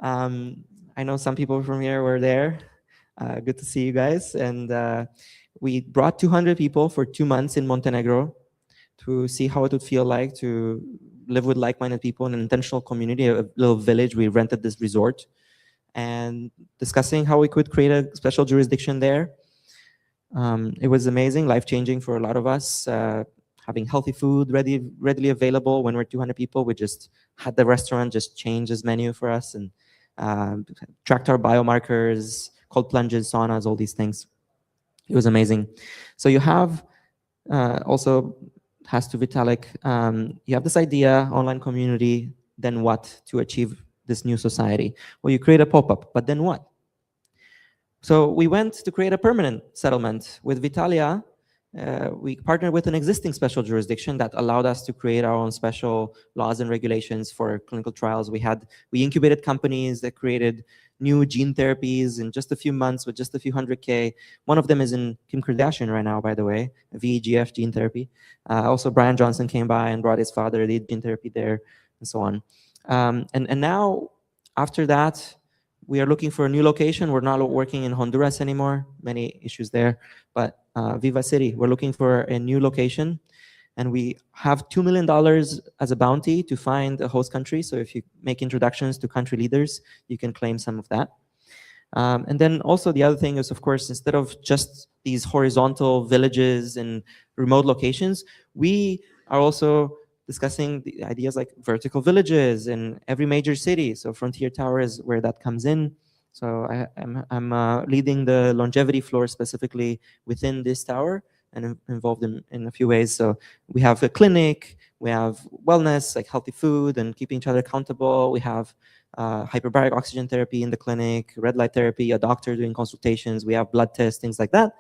I know some people from here were there. Good to see you guys. And we brought 200 people for 2 months in Montenegro to see how it would feel like to live with like-minded people in an intentional community, a little village. We rented this resort and discussing how we could create a special jurisdiction there. It was amazing, life-changing for a lot of us. Having healthy food readily available when we're 200 people. We just had the restaurant just change its menu for us and tracked our biomarkers, cold plunges, saunas, all these things. It was amazing. So you have also, has to Vitalik, you have this idea, online community, then what to achieve this new society? Well, you create a pop-up, but then what? So we went to create a permanent settlement with Vitalia we partnered with an existing special jurisdiction that allowed us to create our own special laws and regulations for clinical trials. We incubated companies that created new gene therapies in just a few months with just a few $100K. One of them is in Kim Kardashian right now, by the way, VEGF gene therapy. Also, Brian Johnson came by and brought his father, did gene therapy there, and so on. And now, after that, we are looking for a new location. We're not working in Honduras anymore, many issues there, but Viva City, we're looking for a new location. And we have $2 million as a bounty to find a host country. So if you make introductions to country leaders, you can claim some of that. And then also the other thing is, of course, instead of just these horizontal villages and remote locations, we are also discussing the ideas like vertical villages in every major city. So Frontier Tower is where that comes in. So I'm leading the longevity floor specifically within this tower and involved in a few ways. So we have a clinic, we have wellness, like healthy food and keeping each other accountable. We have hyperbaric oxygen therapy in the clinic, red light therapy, a doctor doing consultations. We have blood tests, things like that.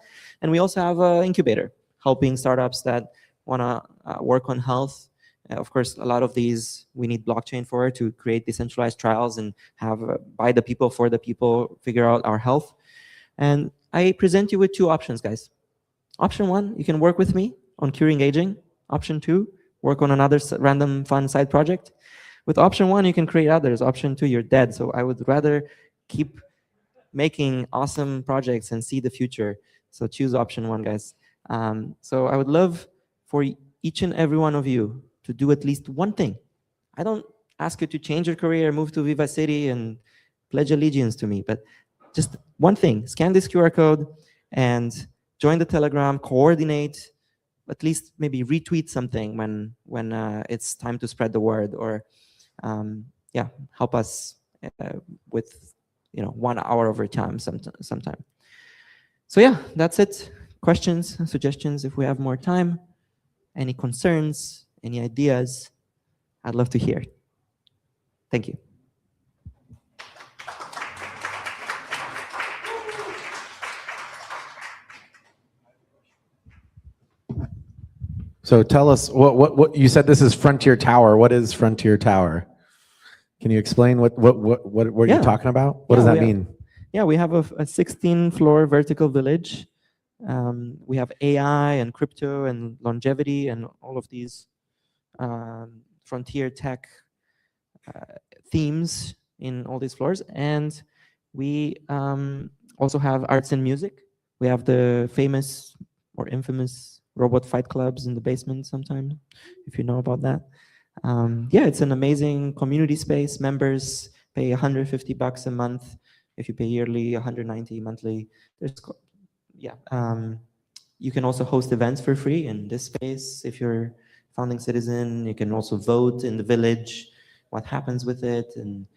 And we also have an incubator helping startups that want to work on health. Of course, a lot of these we need blockchain for to create decentralized trials and have by the people, for the people, figure out our health. And I present you with two options, guys. Option one, you can work with me on curing aging. Option two, work on another random fun side project. With option one, you can create others. Option two, you're dead. So I would rather keep making awesome projects and see the future. So choose option one, guys. So I would love for each and every one of you to do at least one thing. I don't ask you to change your career, move to Viva City and pledge allegiance to me, but just one thing, scan this QR code and join the Telegram, coordinate, at least maybe retweet something when it's time to spread the word, or yeah, help us with 1 hour of your time sometime. So yeah, that's it. Questions, suggestions if we have more time. Any concerns, any ideas, I'd love to hear. Thank you. So tell us what you said. This is Frontier Tower. What is Frontier Tower? Can you explain what you're talking about? What does that mean? Yeah, we have a 16-floor vertical village. We have AI and crypto and longevity and all of these frontier tech themes in all these floors. And we also have arts and music. We have the famous or infamous robot fight clubs in the basement sometimes, if you know about that. Yeah, it's an amazing community space. Members pay $150 a month. If you pay yearly, $190 monthly. You can also host events for free in this space. If you're a founding citizen, you can also vote in the village, what happens with it, and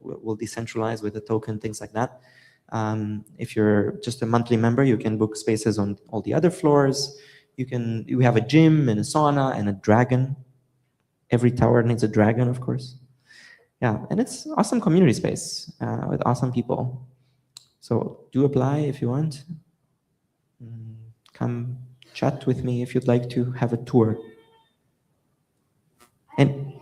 we'll decentralize with a token, things like that. If you're just a monthly member, you can book spaces on all the other floors. We have a gym and a sauna and a dragon. Every tower needs a dragon, of course. Yeah, and it's awesome community space with awesome people. So do apply if you want. Come chat with me if you'd like to have a tour. And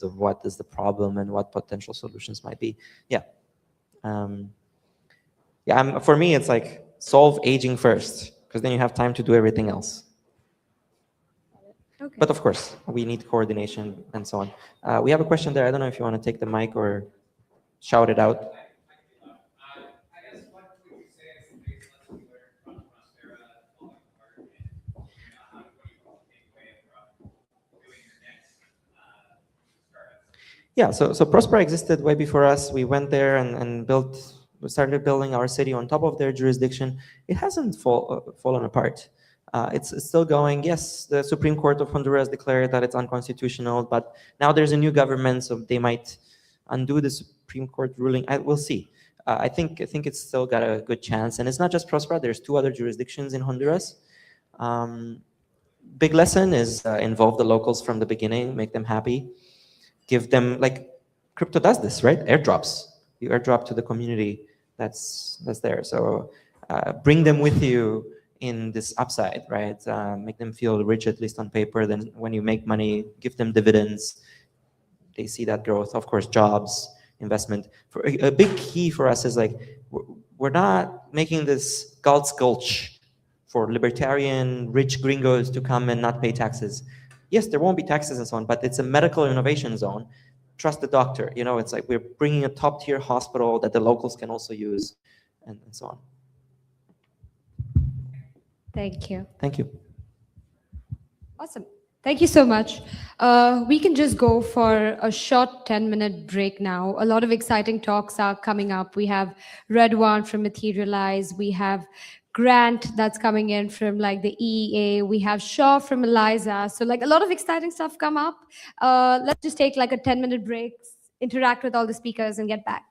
of what is the problem and what potential solutions might be. Yeah. For me, it's like solve aging first, because then you have time to do everything else. Okay. But of course, we need coordination and so on. We have a question there. I don't know if you want to take the mic or shout it out. Yeah, so Prospera existed way before us. We went there and we started building our city on top of their jurisdiction. It hasn't fallen apart. It's still going. Yes, the Supreme Court of Honduras declared that it's unconstitutional, but now there's a new government, so they might undo the Supreme Court ruling. We'll see. I think it's still got a good chance, and it's not just Prospera. There's 2 other jurisdictions in Honduras. Big lesson is involve the locals from the beginning, make them happy, give them, like crypto does this, right? Airdrops. You airdrop to the community that's there. So bring them with you in this upside, right? Make them feel rich, at least on paper. Then when you make money, give them dividends. They see that growth, of course, jobs, investment. A big key for us is like, we're not making this Galt's Gulch for libertarian rich gringos to come and not pay taxes. Yes, there won't be taxes and so on, but it's a medical innovation zone. Trust the doctor. You know, it's like we're bringing a top tier hospital that the locals can also use, and so on. Thank you. Thank you. Awesome. Thank you so much. We can just go for a short 10-minute break now. A lot of exciting talks are coming up. We have Redwan from Materialize. We have Grant that's coming in from like the EEA. We have Shaw from Eliza. So like a lot of exciting stuff come up. Let's just take like a 10-minute break, interact with all the speakers and get back.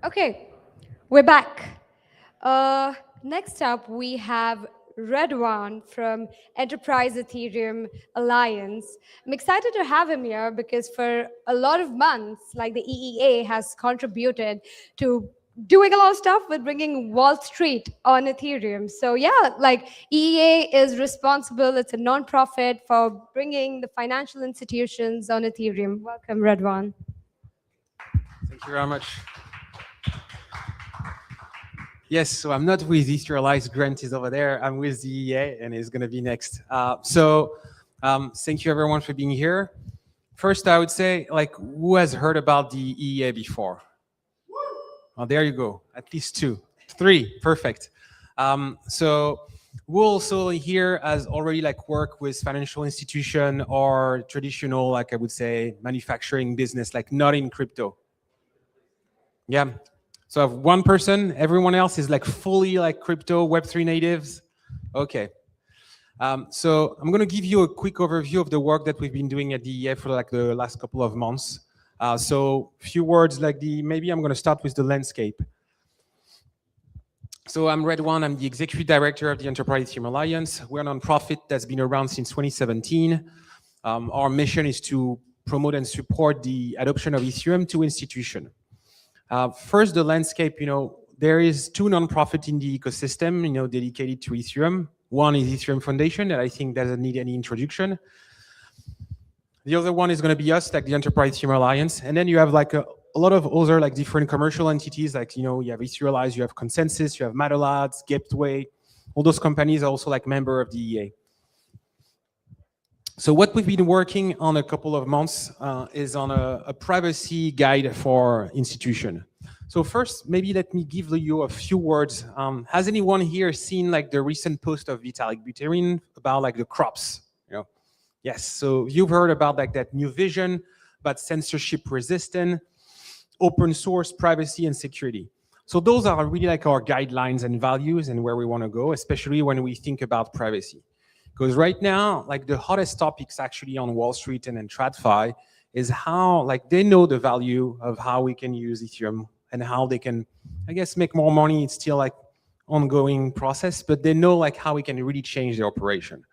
Okay, we're back. Next up, we have Redwan from Enterprise Ethereum Alliance. I'm excited to have him here because for a lot of months, like the EEA has contributed to doing a lot of stuff with bringing Wall Street on Ethereum. So yeah, like EEA is responsible. It's a nonprofit for bringing the financial institutions on Ethereum. Welcome, Redwan. Thank you very much. Yes, so I'm not with Etherealize. Grant is over there. I'm with the EEA, and he's going to be next. Thank you everyone for being here. First, I would say, like, who has heard about the EEA before? Oh, there you go. At least 2, 3, perfect. We'll also here has already like work with financial institution or traditional, like I would say, manufacturing business, like not in crypto. Yeah. So I have one person, everyone else is like fully like crypto Web3 natives. Okay. So I'm going to give you a quick overview of the work that we've been doing at the EA for like the last couple of months. So few words like maybe I'm going to start with the landscape. So I'm Redwan, I'm the executive director of the Enterprise Ethereum Alliance. We're a nonprofit that's been around since 2017. Our mission is to promote and support the adoption of Ethereum to institutions. First, the landscape, there is 2 nonprofits in the ecosystem, dedicated to Ethereum. One is Ethereum Foundation that I think doesn't need any introduction. The other one is going to be us, like the Enterprise Ethereum Alliance. And then you have like a lot of other like different commercial entities, like, you have Etherealize, you have Consensus, you have Matterlabs, Gateway. All those companies are also like member of the EA. So what we've been working on a couple of months is on a privacy guide for institution. So first, maybe let me give you a few words. Has anyone here seen like the recent post of Vitalik Buterin about like the crops? Yes, so you've heard about like that new vision about censorship resistant, open source, privacy and security. So those are really like our guidelines and values and where we want to go, especially when we think about privacy. Because right now, like the hottest topics actually on Wall Street and in TradFi is how like they know the value of how we can use Ethereum and how they can, I guess, make more money. It's still like ongoing process, but they know like how we can really change their operation.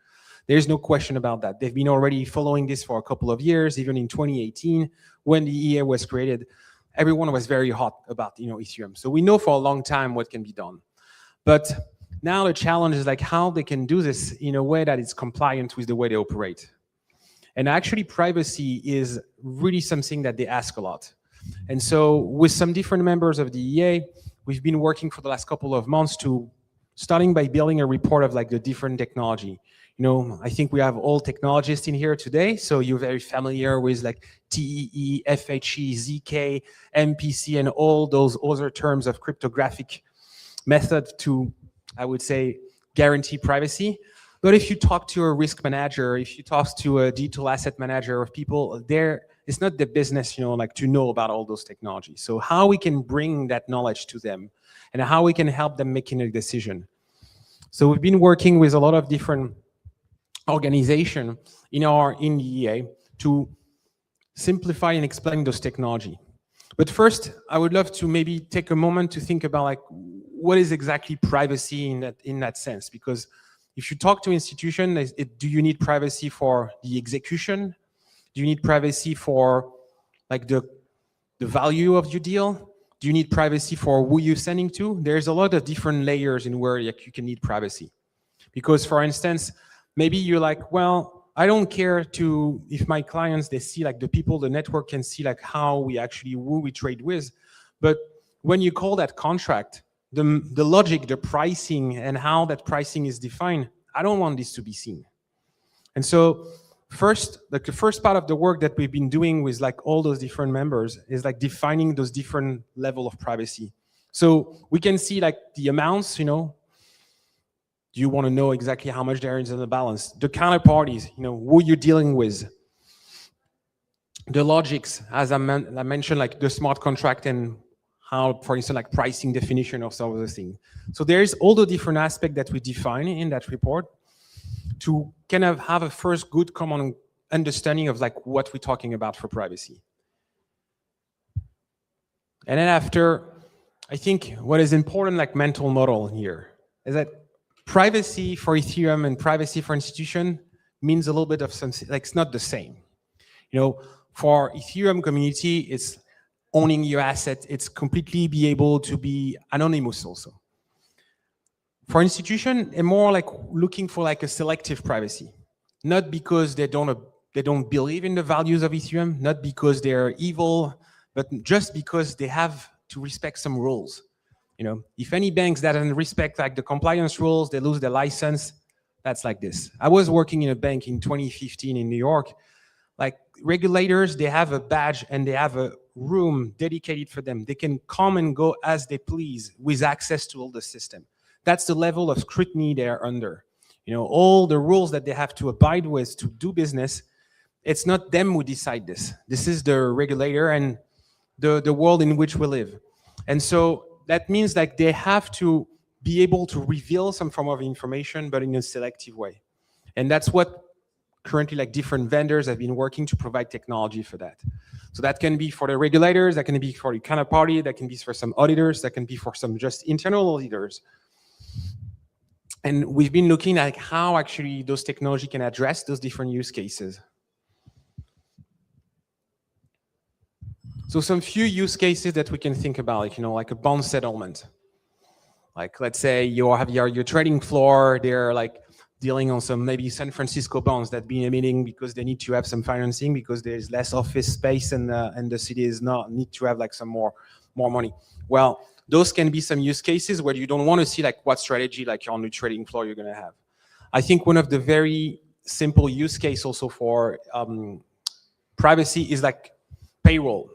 There's no question about that. They've been already following this for a couple of years, even in 2018, when the EA was created, everyone was very hot about, Ethereum. So we know for a long time what can be done. But now the challenge is like how they can do this in a way that is compliant with the way they operate. And actually privacy is really something that they ask a lot. And so with some different members of the EA, we've been working for the last couple of months to starting by building a report of like the different technology. I think we have all technologists in here today, so you're very familiar with like TEE, FHE, ZK, MPC, and all those other terms of cryptographic method to, I would say, guarantee privacy. But if you talk to a risk manager, if you talk to a digital asset manager of people, it's not the business, like to know about all those technologies. So how we can bring that knowledge to them and how we can help them making a decision. So we've been working with a lot of different organization in the EA to simplify and explain those technology. But first, I would love to maybe take a moment to think about like what is exactly privacy in that sense, because if you talk to institutions, do you need privacy for the execution? Do you need privacy for like the value of your deal? Do you need privacy for who you're sending to? There's a lot of different layers in where like, you can need privacy. Because for instance, maybe you're like, well, I don't care if my clients, they see like the people, the network can see like who we trade with. But when you call that contract, the logic, the pricing and how that pricing is defined, I don't want this to be seen. And so first, like the first part of the work that we've been doing with like all those different members is like defining those different level of privacy. So we can see like the amounts, do you want to know exactly how much there is in the balance? The counterparties, who you're dealing with. The logics, as I mentioned, like the smart contract and how, for instance, like pricing definition of some of the things. So there's all the different aspects that we define in that report to kind of have a first good common understanding of like what we're talking about for privacy. And then after, I think what is important, like mental model here, is that privacy for Ethereum and privacy for institution means a little bit of something, like it's not the same. You know, for Ethereum community, it's owning your asset. It's completely be able to be anonymous also. For institution, they're more like looking for like a selective privacy, not because they don't believe in the values of Ethereum, not because they're evil, but just because they have to respect some rules. You know, if any banks that don't respect like the compliance rules, they lose their license. That's like this. I was working in a bank in 2015 in New York. Like regulators, they have a badge and they have a room dedicated for them. They can come and go as they please with access to all the system. That's the level of scrutiny they're under. You know, all the rules that they have to abide with to do business, it's not them who decide this. This is the regulator and the world in which we live. And so that means like they have to be able to reveal some form of information, but in a selective way. And that's what currently like different vendors have been working to provide technology for that. So that can be for the regulators, that can be for the counterparty, that can be for some auditors, that can be for some just internal auditors. And we've been looking at how actually those technology can address those different use cases. So some few use cases that we can think about, like, you know, like a bond settlement. Like, let's say you have your trading floor, they're like dealing on some maybe San Francisco bonds that been emitting because they need to have some financing because there's less office space and the city is not need to have like some more money. Well, those can be some use cases where you don't want to see like what strategy like on the trading floor you're going to have. I think one of the very simple use case also for privacy is like payroll.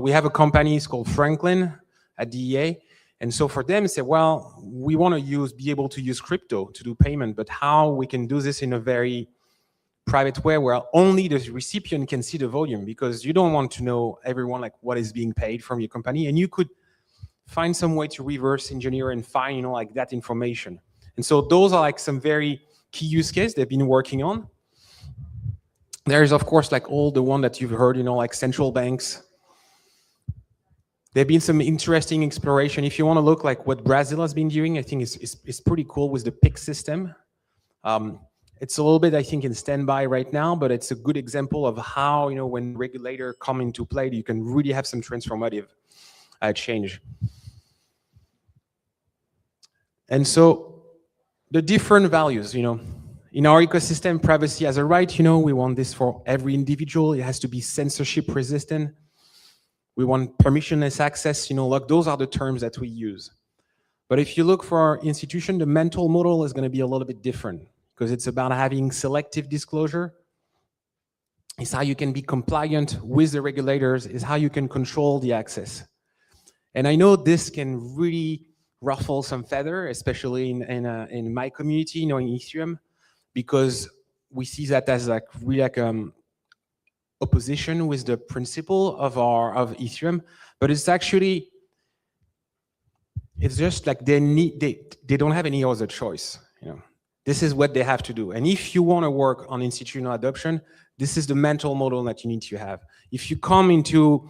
We have a company, it's called Franklin at DEA. And so for them, say, well, we want to be able to use crypto to do payment, but how we can do this in a very private way where only the recipient can see the volume, because you don't want to know everyone like what is being paid from your company. And you could find some way to reverse engineer and find, you know, like that information. And so those are like some very key use cases they've been working on. There is, of course, like all the one that you've heard, you know, like central banks. There have been some interesting exploration. If you want to look like what Brazil has been doing, I think it's pretty cool with the PIC system. It's a little bit, I think, in standby right now, but it's a good example of how, you know, when regulator come into play, you can really have some transformative change. And so the different values, you know, in our ecosystem, privacy has a right, you know, we want this for every individual. It has to be censorship resistant. We want permissionless access, you know, like those are the terms that we use. But if you look for our institution, the mental model is going to be a little bit different because it's about having selective disclosure. It's how you can be compliant with the regulators, is how you can control the access. And I know this can really ruffle some feather, especially in my community, you know, in Ethereum, because we see that as like really like opposition with the principle of Ethereum, but it's actually, it's just like they don't have any other choice. You know, this is what they have to do. And if you want to work on institutional adoption, this is the mental model that you need to have. If you come into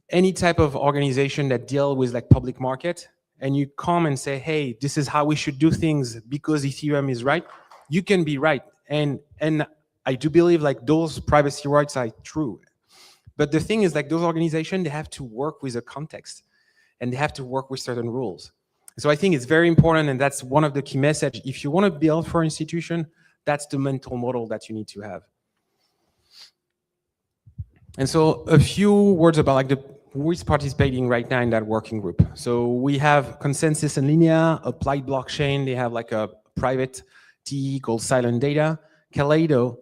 any type of organization that deal with like public market and you come and say, hey, this is how we should do things because Ethereum is right, you can be right. And I do believe like those privacy rights are true. But the thing is like those organizations, they have to work with a context and they have to work with certain rules. So I think it's very important, and that's one of the key messages. If you want to build for an institution, that's the mental model that you need to have. And so a few words about like who is participating right now in that working group. So we have Consensus and Linea, Applied Blockchain. They have like a private TE called Silent Data. Kaleido.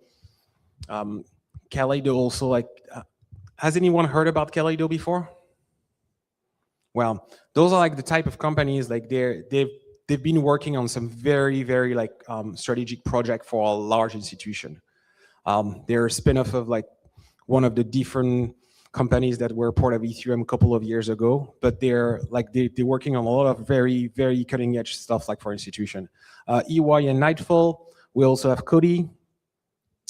Kaleido also like, has anyone heard about Kaleido before? Well, those are like the type of companies like they've been working on some very, very like strategic project for a large institution. They're a spin-off of like one of the different companies that were part of Ethereum a couple of years ago, but they're working on a lot of very, very cutting edge stuff like for institution. EY and Nightfall. We also have Cody.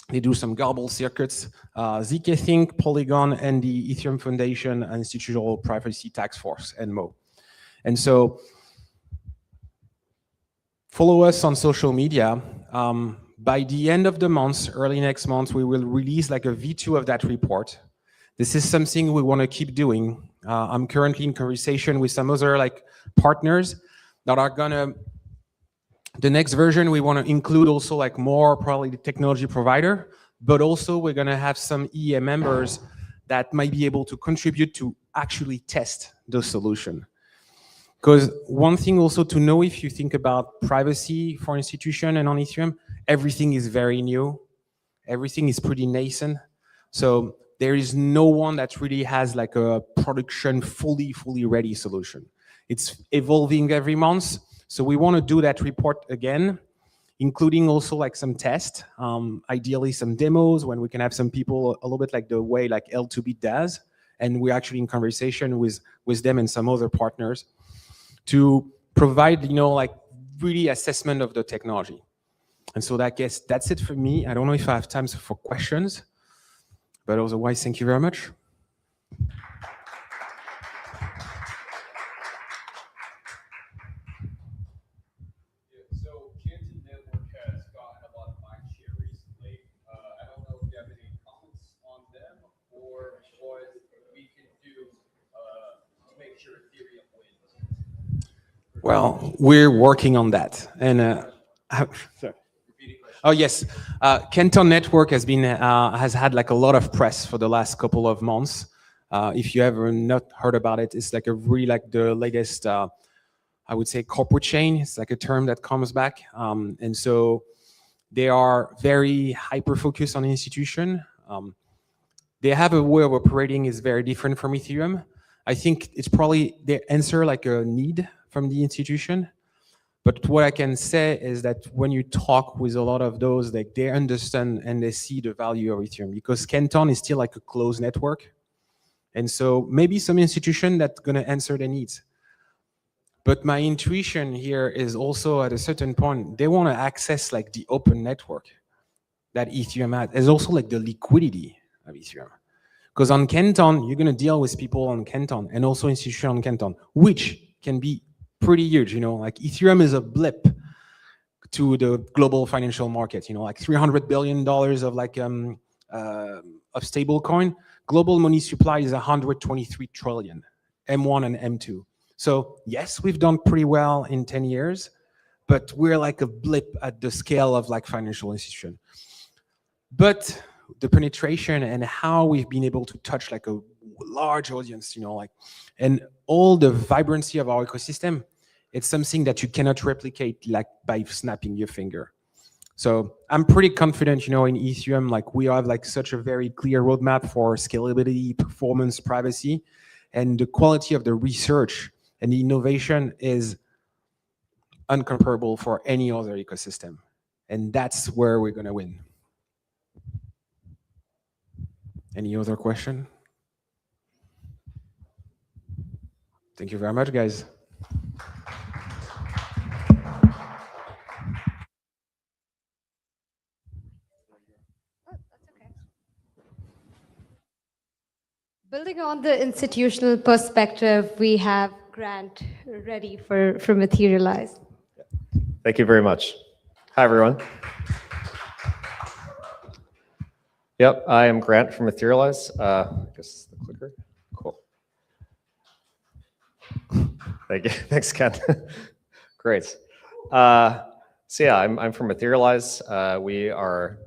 They do some garble circuits. ZK Think, Polygon, and the Ethereum Foundation and Institutional Privacy Task Force, and Mo. And so follow us on social media. By the end of the month, early next month, we will release like a V2 of that report. This is something we want to keep doing. I'm currently in conversation with some other like partners that are gonna, the next version, we want to include also like more probably the technology provider, but also we're gonna have some EA members that might be able to contribute to actually test the solution. Because one thing also to know, if you think about privacy for institution and on Ethereum, everything is very new. Everything is pretty nascent. So there is no one that really has like a production fully ready solution. It's evolving every month. So we want to do that report again, including also like some tests, ideally some demos when we can have some people a little bit like the way like L2B does. And we're actually in conversation with them and some other partners to provide, you know, like really assessment of the technology. And so I guess that's it for me. I don't know if I have time for questions, but otherwise, thank you very much. So Canton Network has gotten a lot of mind share recently. I don't know if you have any comments on them or what we can do to make sure Ethereum wins. Well, we're working on that. And sorry. Oh yes, Canton Network has been has had like a lot of press for the last couple of months. If you ever not heard about it, it's like a really like the latest, I would say, corporate chain. It's like a term that comes back, and so they are very hyper focused on institution. They have a way of operating is very different from Ethereum. I think it's probably they answer like a need from the institution. But what I can say is that when you talk with a lot of those, like they understand and they see the value of Ethereum, because Canton is still like a closed network. And so maybe some institution that's going to answer their needs. But my intuition here is also at a certain point, they want to access like the open network that Ethereum has. There's also like the liquidity of Ethereum. Because on Canton, you're going to deal with people on Canton and also institution on Canton, which can be pretty huge, you know, like Ethereum is a blip to the global financial market, you know, like $300 billion of like of stable coin. Global money supply is 123 trillion, M1 and M2. So yes, we've done pretty well in 10 years, but we're like a blip at the scale of like financial institution. But the penetration and how we've been able to touch like a large audience, you know, like, and all the vibrancy of our ecosystem, it's something that you cannot replicate like by snapping your finger. So I'm pretty confident, you know, in Ethereum, like we have like such a very clear roadmap for scalability, performance, privacy, and the quality of the research and the innovation is uncomparable for any other ecosystem. And that's where we're going to win. Any other question? Thank you very much, guys. Building on the institutional perspective, we have Grant ready for Materialize. Thank you very much. Hi, everyone. Yep, I am Grant from Materialize. I guess the clicker. Cool. Thank you. Thanks, Ken. Great. So yeah, I'm from Materialize. We are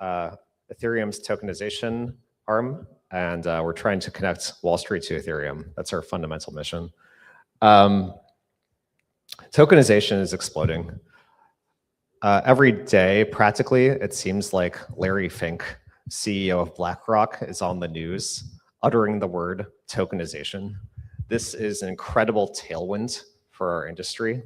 Ethereum's tokenization arm, and we're trying to connect Wall Street to Ethereum. That's our fundamental mission. Tokenization is exploding. Every day, practically, it seems like Larry Fink, CEO of BlackRock, is on the news uttering the word tokenization. This is an incredible tailwind for our industry.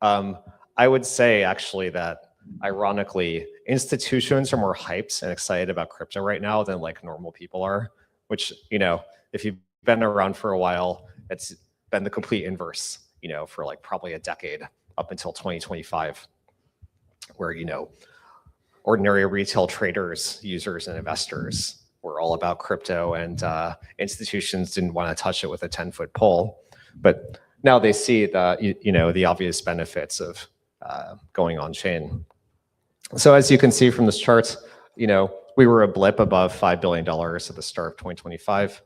I would say, actually, that ironically, institutions are more hyped and excited about crypto right now than like normal people are, which, you know, if you've been around for a while, it's been the complete inverse, you know, for like probably a decade up until 2025. Where, you know, ordinary retail traders, users, and investors were all about crypto, and institutions didn't want to touch it with a 10-foot pole. But now they see the obvious benefits of going on chain. So as you can see from this chart, we were a blip above $5 billion at the start of 2025.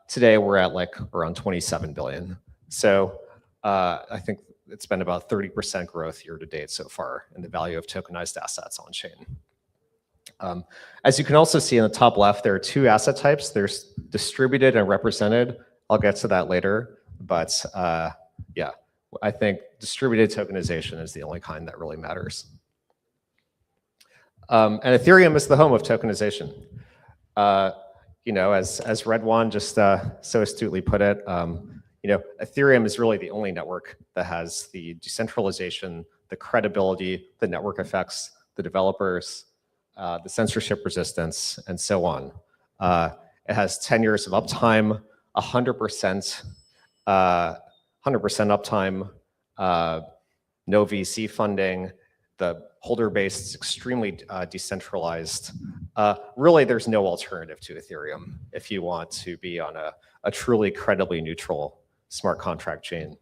Today we're at like around 27 billion. So I think it's been about 30% growth year to date so far in the value of tokenized assets on chain. As you can also see in the top left, there are two asset types. There's distributed and represented. I'll get to that later, but yeah, I think distributed tokenization is the only kind that really matters. And Ethereum is the home of tokenization. As Redwan just so astutely put it, Ethereum is really the only network that has the decentralization, the credibility, the network effects, the developers, the censorship resistance, and so on. It has 10 years of uptime, 100% uptime, no VC funding. The holder base is extremely decentralized. Really, there's no alternative to Ethereum if you want to be on a truly credibly neutral smart contract chain.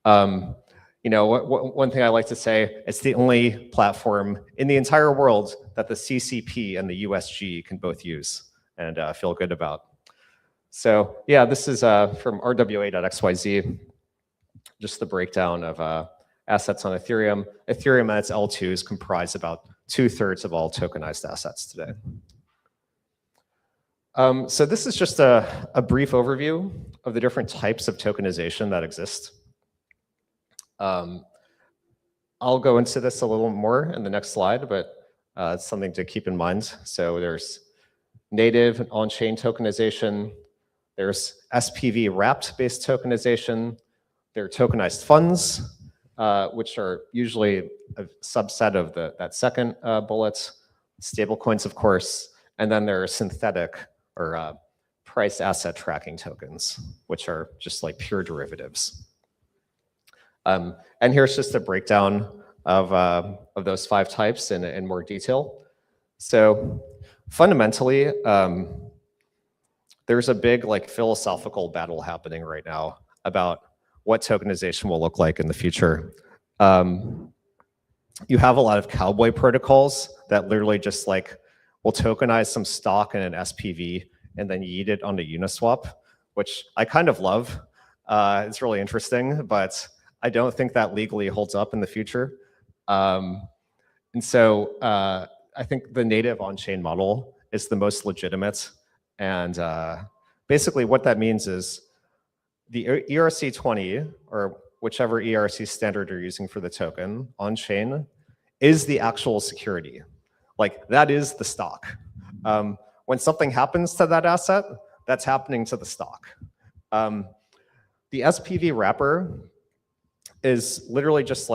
One thing I like to say, it's the only platform in the entire world that the CCP and the USG can both use and feel good about. So yeah, this is from rwa.xyz, just the breakdown of assets on Ethereum. Ethereum and its L2s comprise about 2/3 of all tokenized assets today. So this is just a brief overview of the different types of tokenization that exist. I'll go into this a little more in the next slide, but it's something to keep in mind. So there's native and on-chain tokenization. There's SPV wrapped based tokenization. There are tokenized funds, which are usually a subset of that second bullet. Stable coins, of course. And then there are synthetic or price asset tracking tokens, which are just like pure derivatives. And here's just a breakdown of those 5 types in more detail. So fundamentally, there's a big philosophical battle happening right now about what tokenization will look like in the future. You have a lot of cowboy protocols that literally just will tokenize some stock in an SPV and then yeet it onto Uniswap, which I kind of love. It's really interesting, but I don't think that legally holds up in the future. And so I think the native on-chain model is the most legitimate. And basically what that means is the ERC20, or whichever ERC standard you're using for the token on-chain, is the actual security. That is the stock. When something happens to that asset, that's happening to the stock. The SPV wrapper is literally just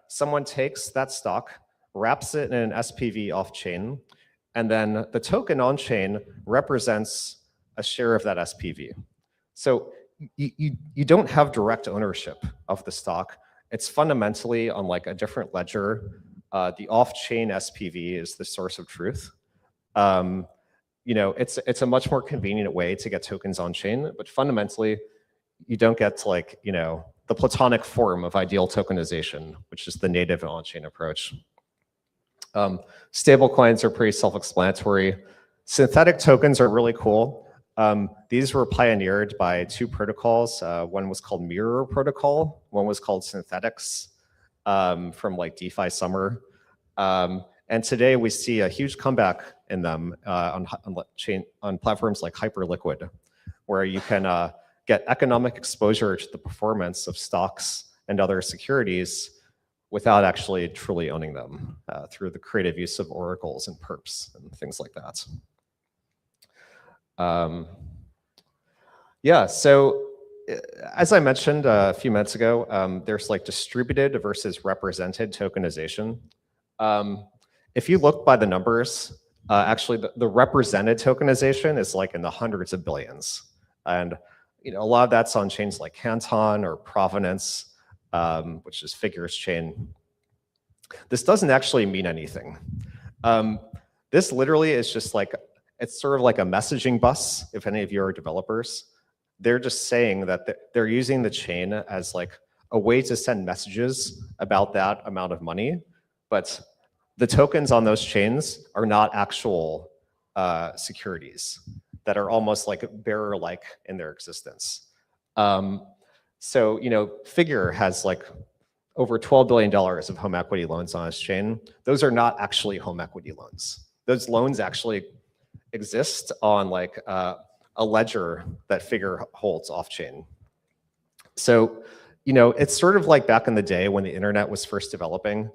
someone takes that stock, wraps it in an SPV off-chain, and then the token on-chain represents a share of that SPV. So you don't have direct ownership of the stock. It's fundamentally on a different ledger. The off-chain SPV is the source of truth. It's a much more convenient way to get tokens on-chain, but fundamentally, you don't get to the platonic form of ideal tokenization, which is the native and on-chain approach. Stable coins are pretty self-explanatory. Synthetic tokens are really cool. These were pioneered by 2 protocols. One was called Mirror Protocol. One was called Synthetics from DeFi Summer. And today we see a huge comeback in them on platforms like Hyperliquid, where you can get economic exposure to the performance of stocks and other securities without actually truly owning them through the creative use of oracles and perps and things like that. Yeah, so as I mentioned a few minutes ago, there's distributed versus represented tokenization. If you look by the numbers, actually the represented tokenization is in the hundreds of billions. And a lot of that's on chains like Canton or Provenance, which is Figure's chain. This doesn't actually mean anything. This literally is just it's sort of like a messaging bus, if any of you are developers. they're just saying that they're using the chain as like a way to send messages about that amount of money, but the tokens on those chains are not actual securities that are almost like bearer-like in their existence. So, you know, Figure has like over $12 billion of home equity loans on its chain. Those are not actually home equity loans. Those loans actually exist on like a ledger that Figure holds off-chain. So, you know, it's sort of like back in the day when the internet was first developing.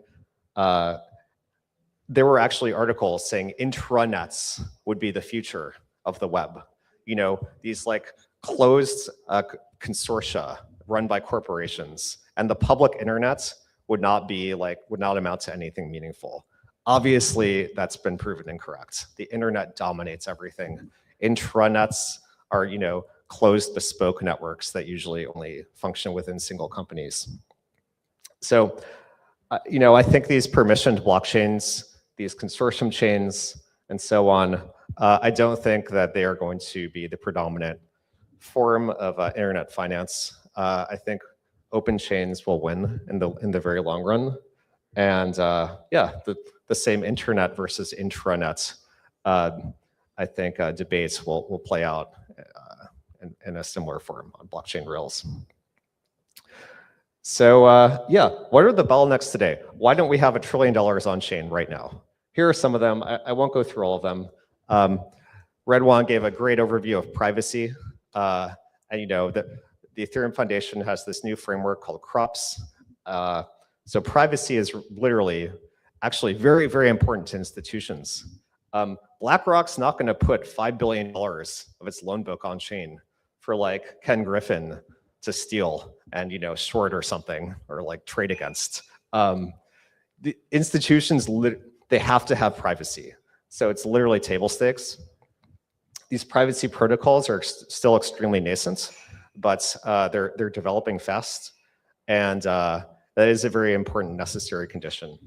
There were actually articles saying intranets would be the future of the web. You know, these like closed consortia run by corporations, and the public internet would not amount to anything meaningful. Obviously, that's been proven incorrect. The internet dominates everything. Intranets are, you know, closed bespoke networks that usually only function within single companies. So, you know, I think these permissioned blockchains, these consortium chains, and so on, I don't think that they are going to be the predominant form of internet finance. I think open chains will win in the very long run. And yeah, the same internet versus intranet, I think debates will play out in a similar form on blockchain rails. So yeah, what are the bottlenecks today? Why don't we have $1 trillion on chain right now? Here are some of them. I won't go through all of them. Redwan gave a great overview of privacy. And you know, the Ethereum Foundation has this new framework called CROPS. So privacy is literally actually very, very important to institutions. BlackRock's not going to put $5 billion of its loan book on chain for like Ken Griffin to steal and, you know, short or something, or like trade against. The institutions, they have to have privacy. So it's literally table stakes. These privacy protocols are still extremely nascent, but they're developing fast. And that is a very important necessary condition.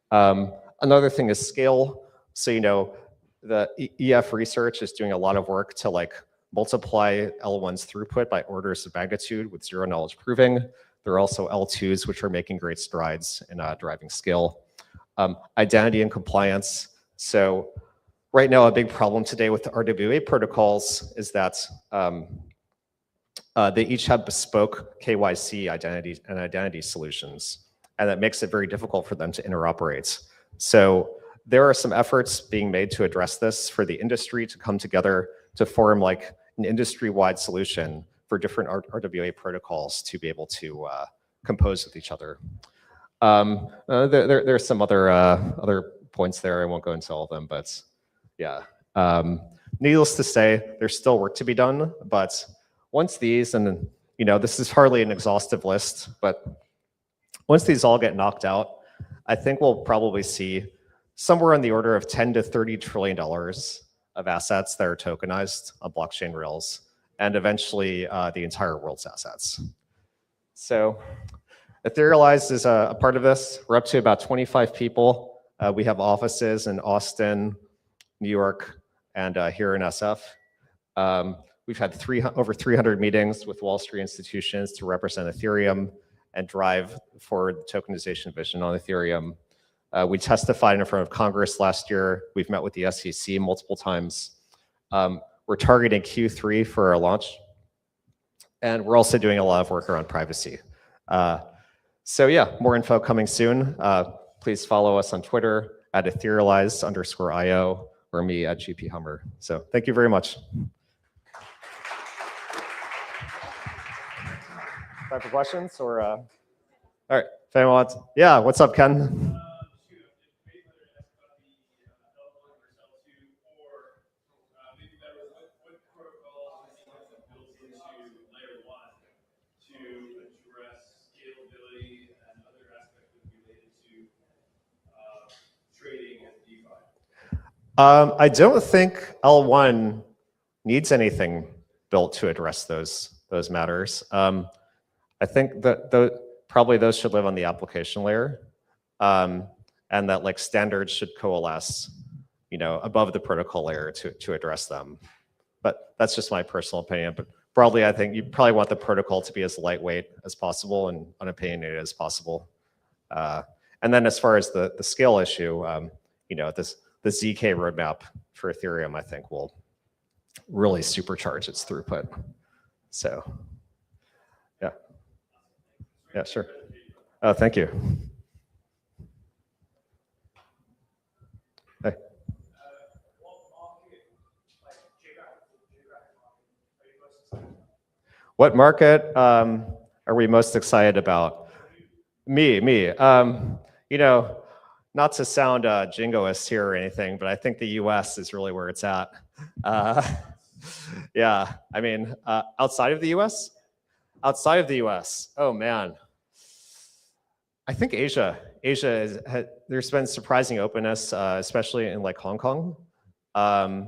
Another thing is scale. So, you know, the EF research is doing a lot of work to like multiply L1's throughput by orders of magnitude with zero knowledge proving. There are also L2s, which are making great strides in driving scale. Identity and compliance. So right now, a big problem today with the RWA protocols is that they each have bespoke KYC identity solutions, and that makes it very difficult for them to interoperate. So there are some efforts being made to address this for the industry to come together to form like an industry-wide solution for different RWA protocols to be able to compose with each other. There's some other points there. I won't go into all of them, but yeah. Needless to say, there's still work to be done, but once these, and you know, this is hardly an exhaustive list, but once these all get knocked out, I think we'll probably see somewhere on the order of $10 to $30 trillion of assets that are tokenized on blockchain rails, and eventually the entire world's assets. So Etherealize is a part of this. We're up to about 25 people. We have offices in Austin, New York, and here in SF. We've had over 300 meetings with Wall Street institutions to represent Ethereum and drive forward the tokenization vision on Ethereum. We testified in front of Congress last year. We've met with the SEC multiple times. We're targeting Q3 for our launch. And we're also doing a lot of work around privacy. So yeah, more info coming soon. Please follow us on Twitter at Etherealize_IO or me at GP Hummer. So thank you very much. Time for questions or, all right, if anyone wants, yeah, what's up, Ken? I don't think L1 needs anything built to address those matters. I think that probably those should live on the application layer, and that like standards should coalesce, you know, above the protocol layer to address them. But that's just my personal opinion. But broadly, I think you probably want the protocol to be as lightweight as possible and unopinionated as possible. And then as far as the scale issue, you know, the ZK roadmap for Ethereum, I think, will really supercharge its throughput. So, yeah. Yeah, sure. Oh, thank you. Hey. What market are we most excited about? Me. You know, not to sound jingoist here or anything, but I think the US is really where it's at. Yeah, I mean, outside of the US? Outside of the US, oh man. I think Asia. There's been surprising openness, especially in like Hong Kong, to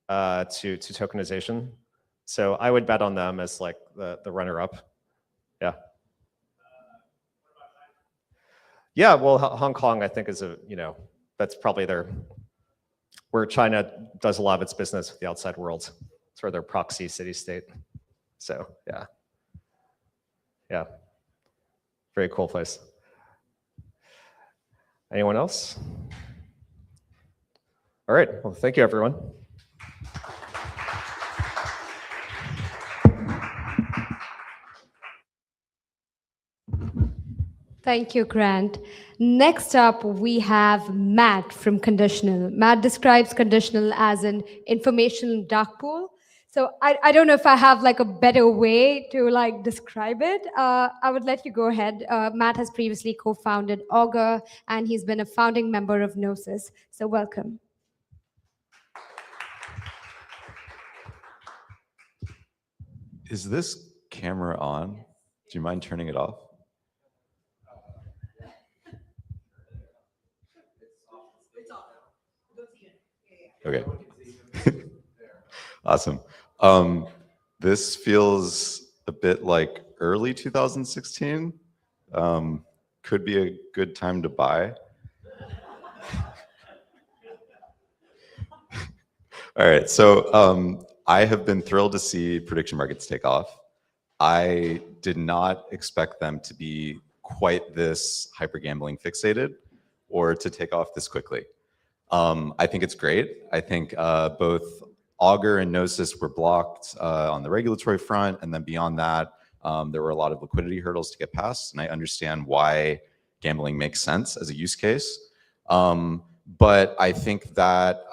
tokenization. So I would bet on them as like the runner-up. Yeah. Yeah, well, Hong Kong, I think, is that's probably where China does a lot of its business with the outside world. It's where their proxy city-state. So yeah. Yeah. Very cool place. Anyone else? All right, well, thank you, everyone. Thank you, Grant. Next up, we have Matt from Conditional. Matt describes Conditional as an information dark pool. So I don't know if I have like a better way to like describe it. I would let you go ahead. Matt has previously co-founded Augur, and he's been a founding member of Gnosis. So welcome. Is this camera on? Do you mind turning it off? Okay. Awesome. This feels a bit like early 2016. Could be a good time to buy. All right, so I have been thrilled to see prediction markets take off. I did not expect them to be quite this hyper-gambling fixated or to take off this quickly. I think it's great. I think both Augur and Gnosis were blocked on the regulatory front, and then beyond that, there were a lot of liquidity hurdles to get past, and I understand why gambling makes sense as a use case. But I think that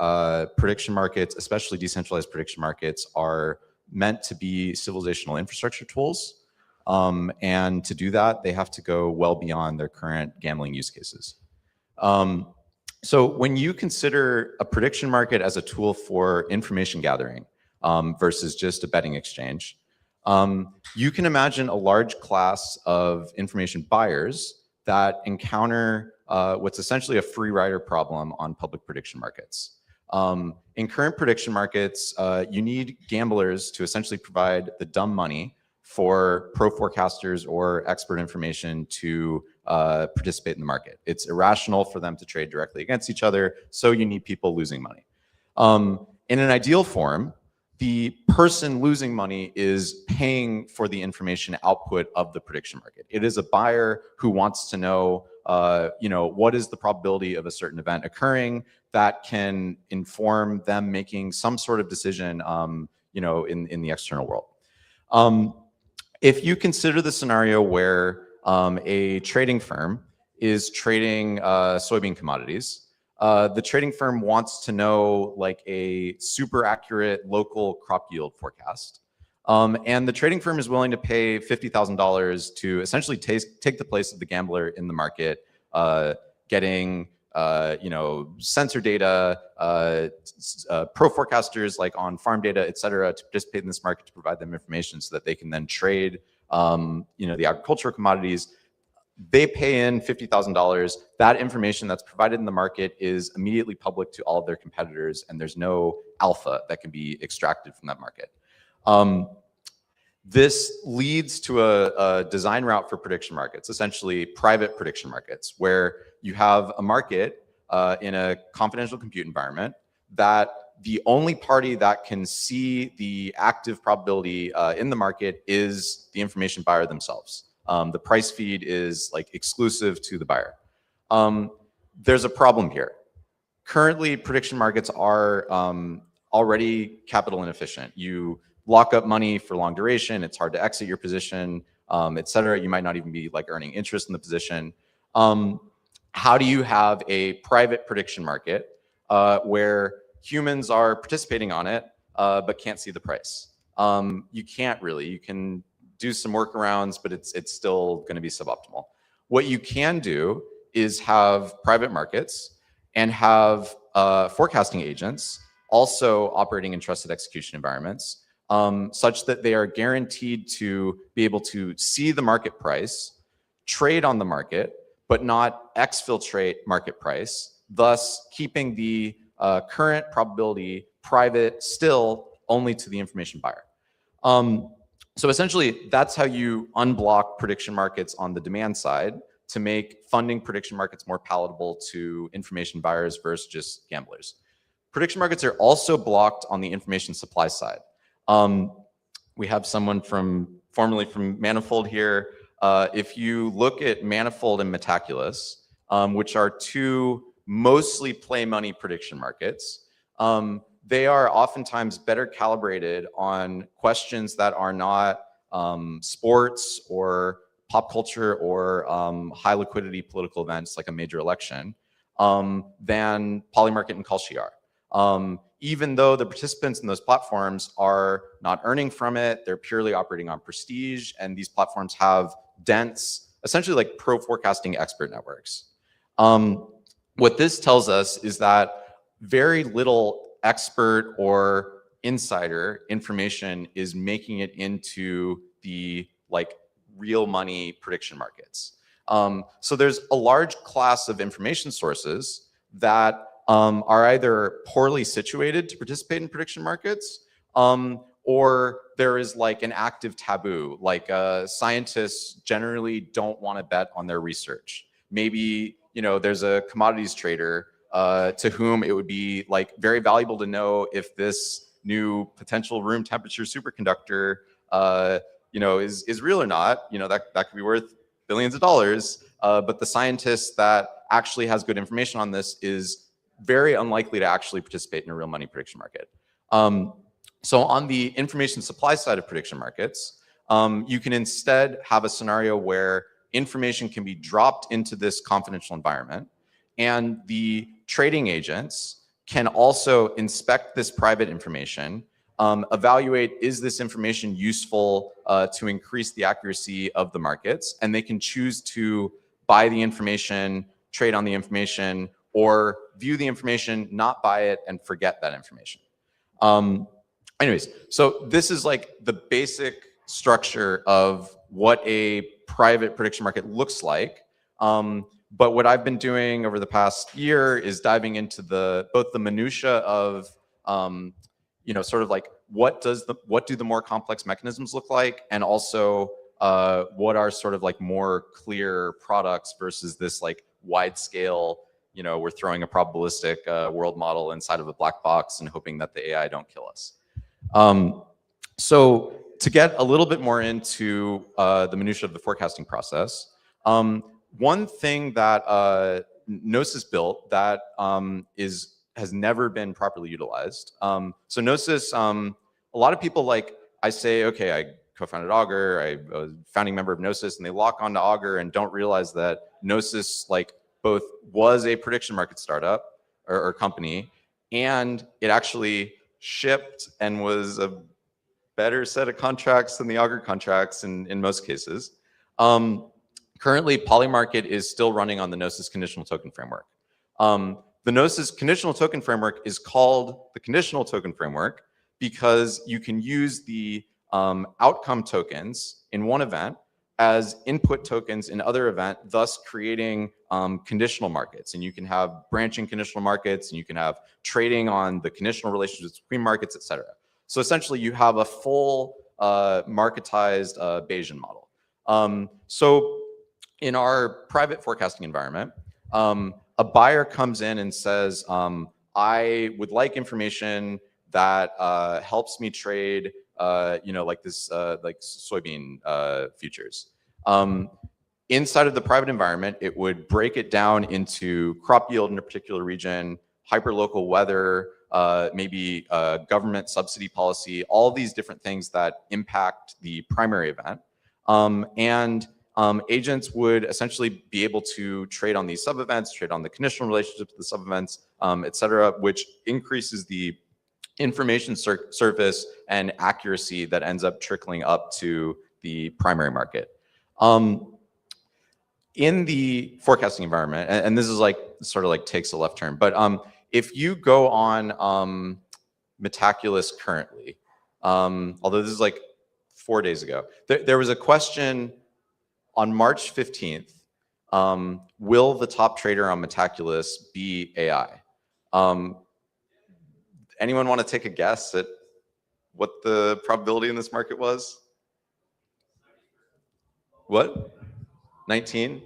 prediction markets, especially decentralized prediction markets, are meant to be civilizational infrastructure tools. And to do that, they have to go well beyond their current gambling use cases. So when you consider a prediction market as a tool for information gathering versus just a betting exchange, you can imagine a large class of information buyers that encounter what's essentially a free rider problem on public prediction markets. In current prediction markets, you need gamblers to essentially provide the dumb money for pro forecasters or expert information to participate in the market. It's irrational for them to trade directly against each other, so you need people losing money. In an ideal form, the person losing money is paying for the information output of the prediction market. It is a buyer who wants to know, what is the probability of a certain event occurring that can inform them making some sort of decision, in the external world. If you consider the scenario where a trading firm is trading soybean commodities, the trading firm wants to know like a super accurate local crop yield forecast. And the trading firm is willing to pay $50,000 to essentially take the place of the gambler in the market, getting sensor data, pro forecasters like on farm data, et cetera, to participate in this market to provide them information so that they can then trade the agricultural commodities. They pay in $50,000. That information that's provided in the market is immediately public to all of their competitors, and there's no alpha that can be extracted from that market. This leads to a design route for prediction markets, essentially private prediction markets, where you have a market in a confidential compute environment that the only party that can see the active probability in the market is the information buyer themselves. The price feed is like exclusive to the buyer. There's a problem here. Currently, prediction markets are already capital inefficient. You lock up money for long duration. It's hard to exit your position, et cetera. You might not even be like earning interest in the position. How do you have a private prediction market where humans are participating on it but can't see the price? You can't really. You can do some workarounds, but it's still going to be suboptimal. What you can do is have private markets and have forecasting agents also operating in trusted execution environments, such that they are guaranteed to be able to see the market price, trade on the market, but not exfiltrate market price, thus keeping the current probability private still only to the information buyer. So essentially, that's how you unblock prediction markets on the demand side to make funding prediction markets more palatable to information buyers versus just gamblers. Prediction markets are also blocked on the information supply side. We have someone formerly from Manifold here. If you look at Manifold and Metaculus, which are two mostly play money prediction markets, they are oftentimes better calibrated on questions that are not sports or pop culture or high liquidity political events like a major election than Polymarket and Kalshi are. Even though the participants in those platforms are not earning from it, they're purely operating on prestige, and these platforms have dense, essentially like pro forecasting expert networks. What this tells us is that very little expert or insider information is making it into the like real money prediction markets. So there's a large class of information sources that are either poorly situated to participate in prediction markets, or there is like an active taboo, like scientists generally don't want to bet on their research. Maybe, you know, there's a commodities trader to whom it would be like very valuable to know if this new potential room temperature superconductor, you know, is real or not. You know, that could be worth billions of dollars. But the scientist that actually has good information on this is very unlikely to actually participate in a real money prediction market. So on the information supply side of prediction markets, you can instead have a scenario where information can be dropped into this confidential environment, and the trading agents can also inspect this private information, evaluate, is this information useful to increase the accuracy of the markets, and they can choose to buy the information, trade on the information, or view the information, not buy it, and forget that information. Anyways, so this is like the basic structure of what a private prediction market looks like. But what I've been doing over the past year is diving into both the minutia of, you know, sort of like what do the more complex mechanisms look like, and also what are sort of like more clear products versus this like wide scale, you know, we're throwing a probabilistic world model inside of a black box and hoping that the AI don't kill us. So to get a little bit more into the minutia of the forecasting process, one thing that Gnosis built that has never been properly utilized. So Gnosis, a lot of people, like, I say, okay, I co-founded Augur, I was a founding member of Gnosis, and they lock onto Augur and don't realize that Gnosis like both was a prediction market startup or company, and it actually shipped and was a better set of contracts than the Augur contracts in most cases. Currently, Polymarket is still running on the Gnosis conditional token framework. The Gnosis conditional token framework is called the conditional token framework because you can use the outcome tokens in one event as input tokens in other event, thus creating conditional markets. And you can have branching conditional markets, and you can have trading on the conditional relationships between markets, et cetera. So essentially, you have a full marketized Bayesian model. So in our private forecasting environment, a buyer comes in and says, I would like information that helps me trade, like this, like soybean futures. Inside of the private environment, it would break it down into crop yield in a particular region, hyperlocal weather, maybe government subsidy policy, all these different things that impact the primary event. Agents would essentially be able to trade on these sub-events, trade on the conditional relationships to the sub-events, et cetera, which increases the information surface and accuracy that ends up trickling up to the primary market. In the forecasting environment, and this is like sort of like takes a left turn, but if you go on Metaculus currently, although this is like 4 days ago, there was a question on March 15th, will the top trader on Metaculus be AI? Anyone want to take a guess at what the probability in this market was? What? 19?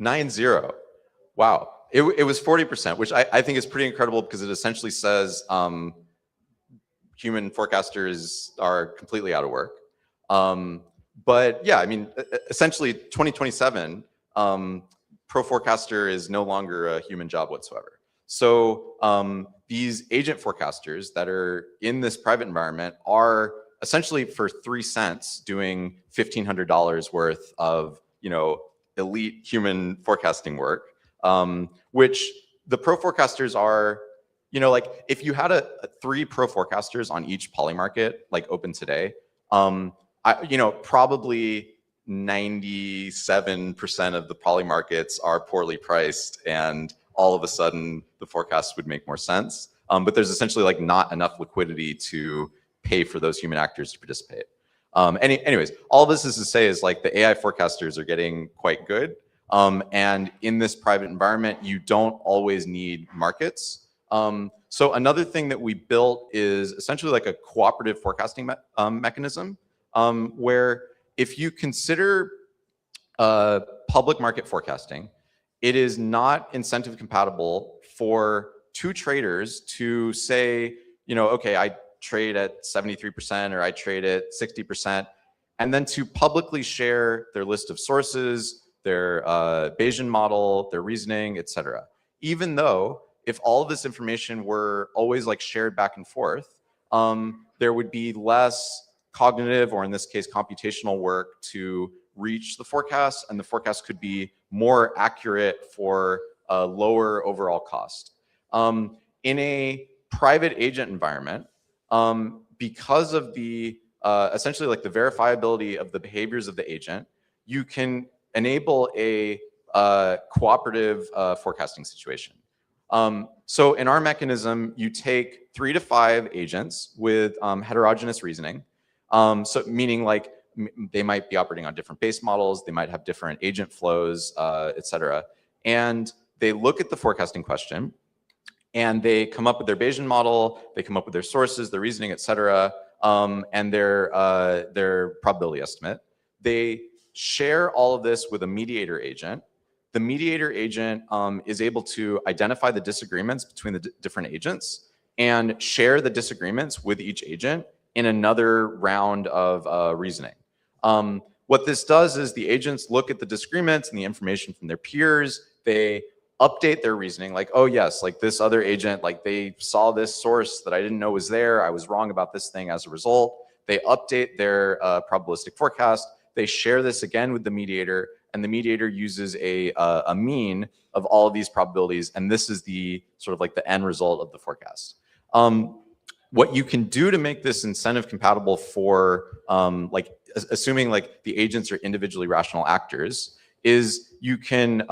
9-0. Wow. It was 40%, which I think is pretty incredible because it essentially says human forecasters are completely out of work. But yeah, I mean, essentially 2027, pro forecaster is no longer a human job whatsoever. So these agent forecasters that are in this private environment are essentially for 3 cents doing $1,500 worth of, elite human forecasting work, which the pro forecasters are, like if you had 3 pro forecasters on each poly market, like open today, probably 97% of the poly markets are poorly priced, and all of a sudden the forecast would make more sense. But there's essentially like not enough liquidity to pay for those human actors to participate. Anyways, all this is to say is like the AI forecasters are getting quite good. And in this private environment, you don't always need markets. So another thing that we built is essentially like a cooperative forecasting mechanism, where if you consider public market forecasting, it is not incentive compatible for 2 traders to say, okay, I trade at 73% or I trade at 60%, and then to publicly share their list of sources, their Bayesian model, their reasoning, et cetera. Even though if all of this information were always like shared back and forth, there would be less cognitive, or in this case, computational work to reach the forecast, and the forecast could be more accurate for a lower overall cost. In a private agent environment, because of the essentially like the verifiability of the behaviors of the agent, you can enable a cooperative forecasting situation. So in our mechanism, you take 3 to 5 agents with heterogeneous reasoning. So meaning like they might be operating on different base models, they might have different agent flows, et cetera. And they look at the forecasting question, and they come up with their Bayesian model, they come up with their sources, their reasoning, et cetera, and their probability estimate. They share all of this with a mediator agent. The mediator agent is able to identify the disagreements between the different agents and share the disagreements with each agent in another round of reasoning. What this does is the agents look at the disagreements and the information from their peers. They update their reasoning, like, oh yes, like this other agent, like they saw this source that I didn't know was there. I was wrong about this thing as a result. They update their probabilistic forecast. They share this again with the mediator, and the mediator uses a mean of all of these probabilities, and this is the sort of like the end result of the forecast. What you can do to make this incentive compatible for like assuming like the agents are individually rational actors is you can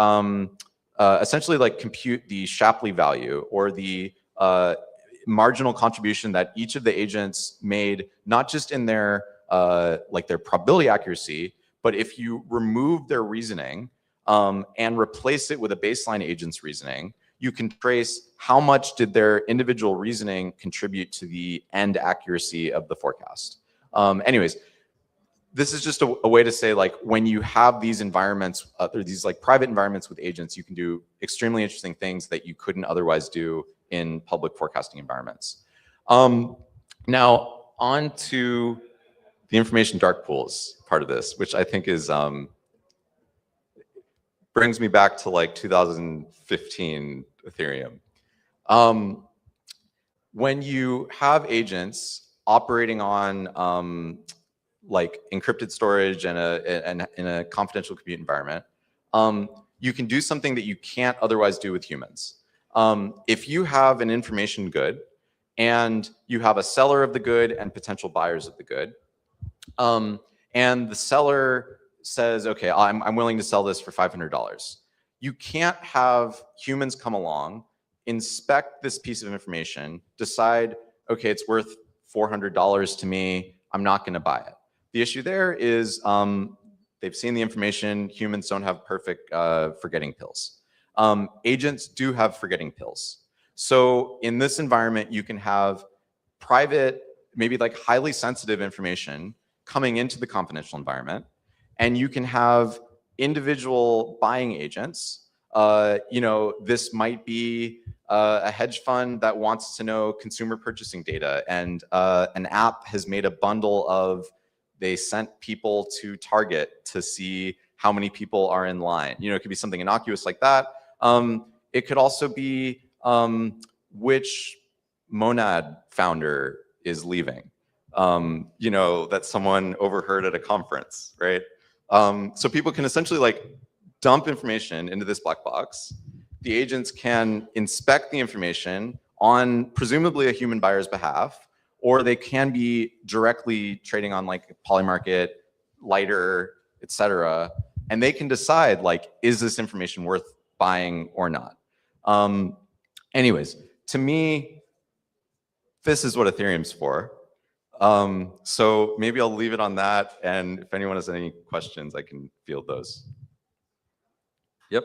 essentially like compute the Shapley value, or the marginal contribution that each of the agents made, not just in their like their probability accuracy, but if you remove their reasoning and replace it with a baseline agent's reasoning, you can trace how much did their individual reasoning contribute to the end accuracy of the forecast. Anyways, this is just a way to say, like, when you have these environments, or these like private environments with agents, you can do extremely interesting things that you couldn't otherwise do in public forecasting environments. Now on to the information dark pools part of this, which I think is brings me back to like 2015 Ethereum. When you have agents operating on like encrypted storage and in a confidential compute environment, you can do something that you can't otherwise do with humans. If you have an information good and you have a seller of the good and potential buyers of the good, and the seller says, okay, I'm willing to sell this for $500. You can't have humans come along, inspect this piece of information, decide, okay, it's worth $400 to me, I'm not gonna buy it. The issue there is they've seen the information, humans don't have perfect forgetting pills. Agents do have forgetting pills. So in this environment, you can have private, maybe like highly sensitive information coming into the confidential environment, and you can have individual buying agents. This might be a hedge fund that wants to know consumer purchasing data, and an app has made a bundle of, they sent people to Target to see how many people are in line. It could be something innocuous like that. It could also be which Monad founder is leaving, that someone overheard at a conference, right? So people can essentially like dump information into this black box. The agents can inspect the information on presumably a human buyer's behalf, or they can be directly trading on like Polymarket, Lighter, etc. And they can decide, like, is this information worth buying or not? Anyways, to me, this is what Ethereum's for. So maybe I'll leave it on that. And if anyone has any questions, I can field those. Yep.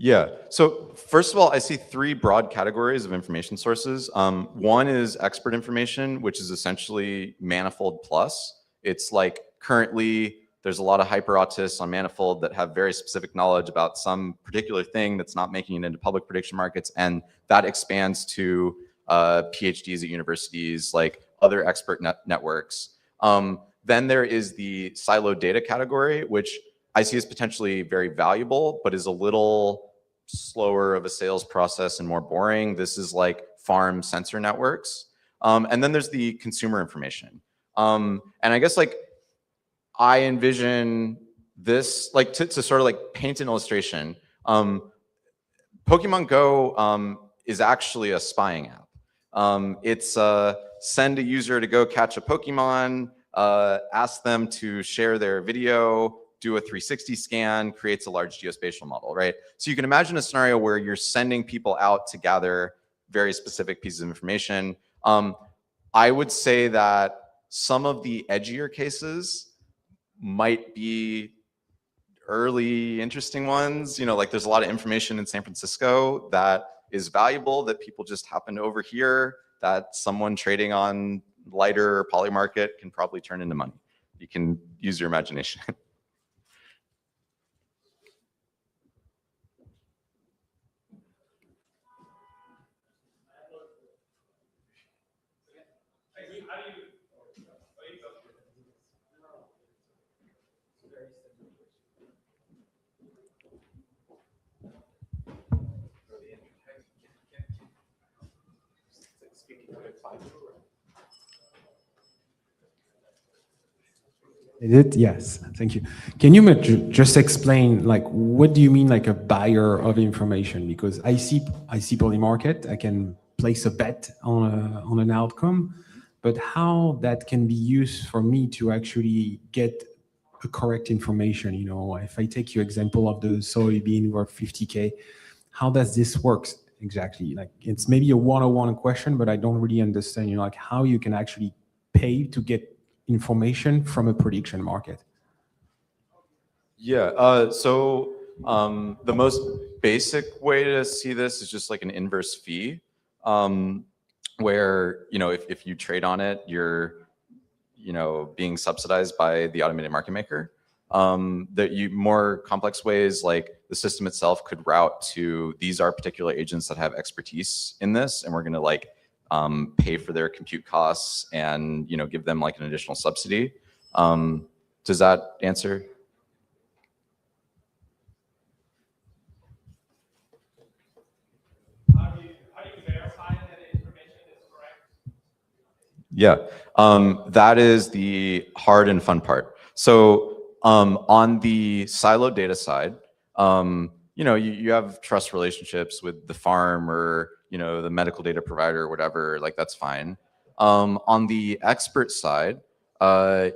Yeah, so first of all, I see three broad categories of information sources. One is expert information, which is essentially Manifold Plus. It's like currently there's a lot of hyper autists on Manifold that have very specific knowledge about some particular thing that's not making it into public prediction markets, and that expands to PhDs at universities, like other expert networks. Then there is the siloed data category, which I see as potentially very valuable, but is a little slower of a sales process and more boring. This is like farm sensor networks. And then there's the consumer information. And I guess like I envision this, like to sort of like paint an illustration. Pokemon Go is actually a spying app. It's send a user to go catch a Pokemon, ask them to share their video, do a 360 scan, creates a large geospatial model, right? So you can imagine a scenario where you're sending people out to gather very specific pieces of information. I would say that some of the edgier cases might be early interesting ones. Like there's a lot of information in San Francisco that is valuable that people just happen to overhear, that someone trading on Lighter or Polymarket can probably turn into money. You can use your imagination. Is it? Yes, thank you. Can you just explain, like, what do you mean, like a buyer of information? Because I see Polymarket, I can place a bet on an outcome, but how that can be used for me to actually get a correct information? If I take your example of the soybean worth 50K, how does this work exactly? Like, it's maybe a one-on-one question, but I don't really understand, like how you can actually pay to get information from a prediction market? Yeah, the most basic way to see this is just like an inverse fee, where, if you trade on it, you're, being subsidized by the automated market maker. More complex ways, like the system itself could route to, these are particular agents that have expertise in this, and we're going to like pay for their compute costs and, give them like an additional subsidy. Does that answer? How do you verify that the information is correct? Yeah, that is the hard and fun part. So on the siloed data side, you have trust relationships with the farm or, the medical data provider or whatever, like that's fine. On the expert side,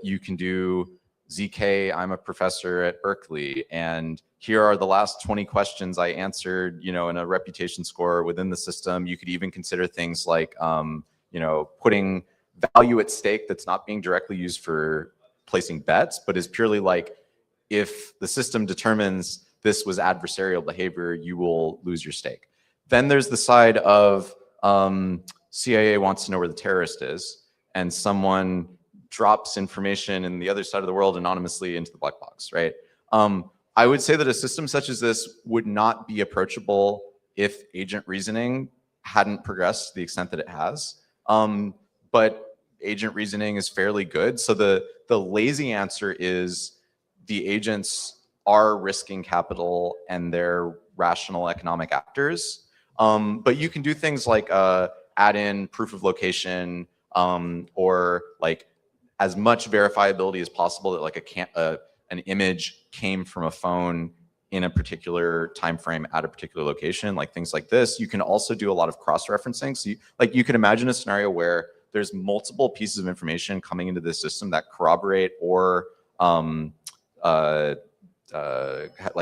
you can do ZK, I'm a professor at Berkeley, and here are the last 20 questions I answered, in a reputation score within the system. You could even consider things like, putting value at stake that's not being directly used for placing bets, but is purely like, if the system determines this was adversarial behavior, you will lose your stake. Then there's the side of CIA wants to know where the terrorist is, and someone drops information in the other side of the world anonymously into the black box, right? I would say that a system such as this would not be approachable if agent reasoning hadn't progressed to the extent that it has. But agent reasoning is fairly good. So the lazy answer is the agents are risking capital and they're rational economic actors. But you can do things like add in proof of location, or like as much verifiability as possible that like an image came from a phone in a particular time frame at a particular location, like things like this. You can also do a lot of cross-referencing. So you can imagine a scenario where there's multiple pieces of information coming into this system that corroborate or like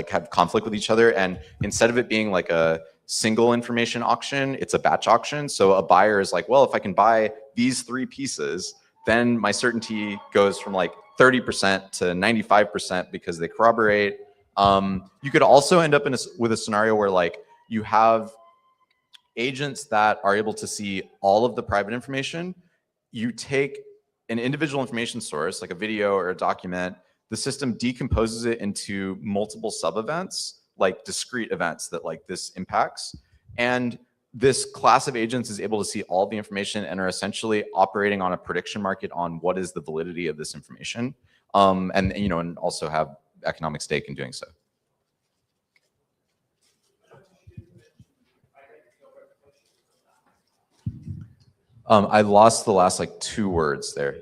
have conflict with each other. And instead of it being like a single information auction, it's a batch auction. So a buyer is like, well, if I can buy these 3 pieces, then my certainty goes from like 30% to 95% because they corroborate. You could also end up with a scenario where like you have agents that are able to see all of the private information. You take an individual information source, like a video or a document, the system decomposes it into multiple sub-events, like discrete events that like this impacts. And this class of agents is able to see all the information and are essentially operating on a prediction market on what is the validity of this information. And also have economic stake in doing so. I lost the last like 2 words there.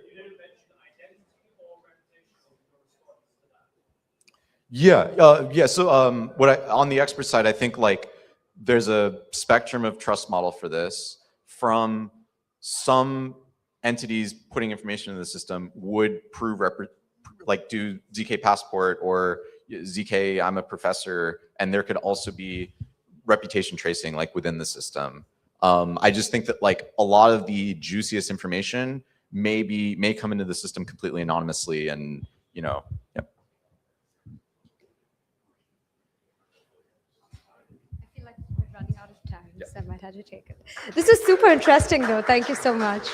Yeah. So on the expert side, I think like there's a spectrum of trust model for this. From some entities putting information in the system would prove like do ZK passport or ZK I'm a professor, and there could also be reputation tracing like within the system. I just think that like a lot of the juiciest information may come into the system completely anonymously, and yep. I feel like we're running out of time, so I might have to take it. This is super interesting, though. Thank you so much.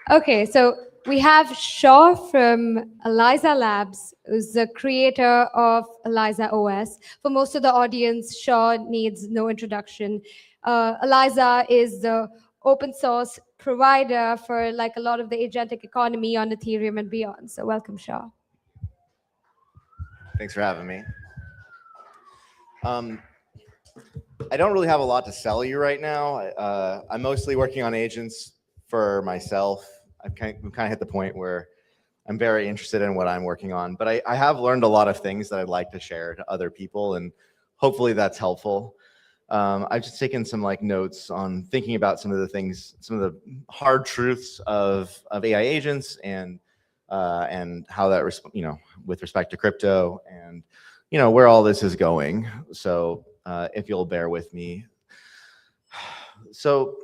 Okay, so we have Shaw from ELIZA Labs, who's the creator of ELIZA OS. For most of the audience, Shaw needs no introduction. ELIZA is the open source provider for like a lot of the agentic economy on Ethereum and beyond. So welcome, Shaw. Thanks for having me. I don't really have a lot to sell you right now. I'm mostly working on agents for myself. I've kind of hit the point where I'm very interested in what I'm working on, but I have learned a lot of things that I'd like to share to other people, and hopefully that's helpful. I've just taken some like notes on thinking about some of the things, some of the hard truths of AI agents and how that, with respect to crypto and, where all this is going. So if you'll bear with me. So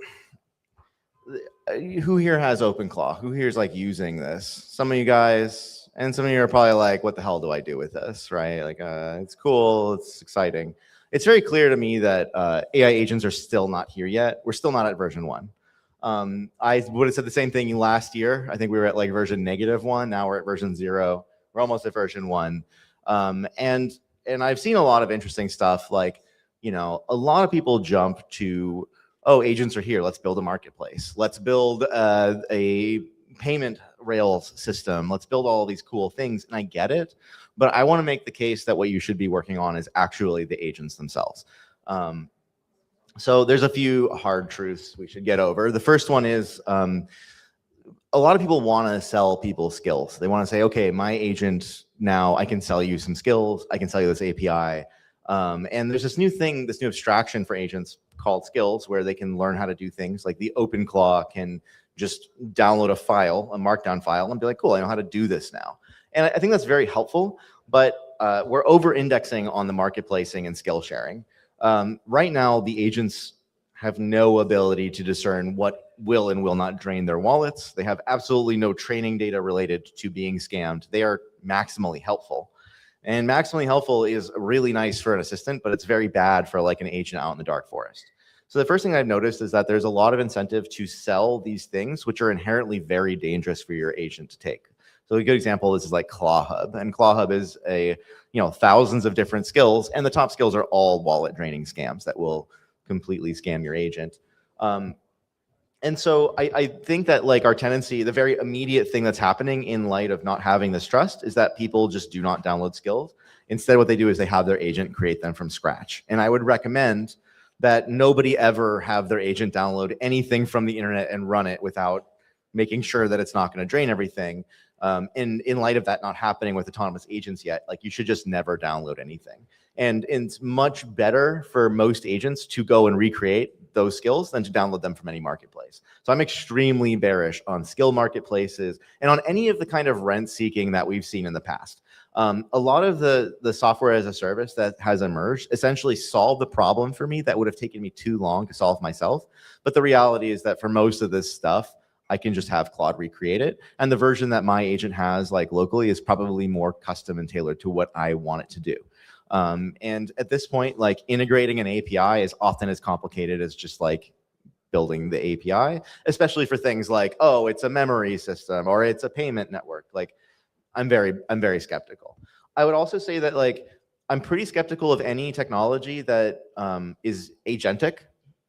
who here has OpenClaw? Who here is like using this? Some of you guys, and some of you are probably like, what the hell do I do with this, right? Like, it's cool, it's exciting. It's very clear to me that AI agents are still not here yet. We're still not at version 1. I would have said the same thing last year. I think we were at like version -1. Now we're at version 0. We're almost at version 1. And I've seen a lot of interesting stuff. Like, you know, a lot of people jump to, oh, agents are here. Let's build a marketplace. Let's build a payment rails system. Let's build all these cool things. And I get it, but I want to make the case that what you should be working on is actually the agents themselves. So there's a few hard truths we should get over. The first one is a lot of people want to sell people skills. They want to say, okay, my agent, now I can sell you some skills. I can sell you this API. And there's this new thing, this new abstraction for agents called skills, where they can learn how to do things like the OpenClaw can just download a file, a markdown file, and be like, cool, I know how to do this now. And I think that's very helpful, but we're over-indexing on the marketplacing and skill sharing. Right now, the agents have no ability to discern what will and will not drain their wallets. They have absolutely no training data related to being scammed. They are maximally helpful. And maximally helpful is really nice for an assistant, but it's very bad for like an agent out in the dark forest. So the first thing I've noticed is that there's a lot of incentive to sell these things, which are inherently very dangerous for your agent to take. So a good example is like ClawHub, and ClawHub is thousands of different skills, and the top skills are all wallet draining scams that will completely scam your agent. And so I think that like our tendency, the very immediate thing that's happening in light of not having this trust is that people just do not download skills. Instead, what they do is they have their agent create them from scratch. And I would recommend that nobody ever have their agent download anything from the internet and run it without making sure that it's not going to drain everything. In light of that not happening with autonomous agents yet, like you should just never download anything. And it's much better for most agents to go and recreate those skills than to download them from any marketplace. So I'm extremely bearish on skill marketplaces and on any of the kind of rent seeking that we've seen in the past. A lot of the software as a service that has emerged essentially solved the problem for me that would have taken me too long to solve myself. But the reality is that for most of this stuff, I can just have Claude recreate it. And the version that my agent has like locally is probably more custom and tailored to what I want it to do. And at this point, like integrating an API is often as complicated as just like building the API, especially for things like, oh, it's a memory system or it's a payment network. Like I'm very skeptical. I would also say that like, I'm pretty skeptical of any technology that is agentic.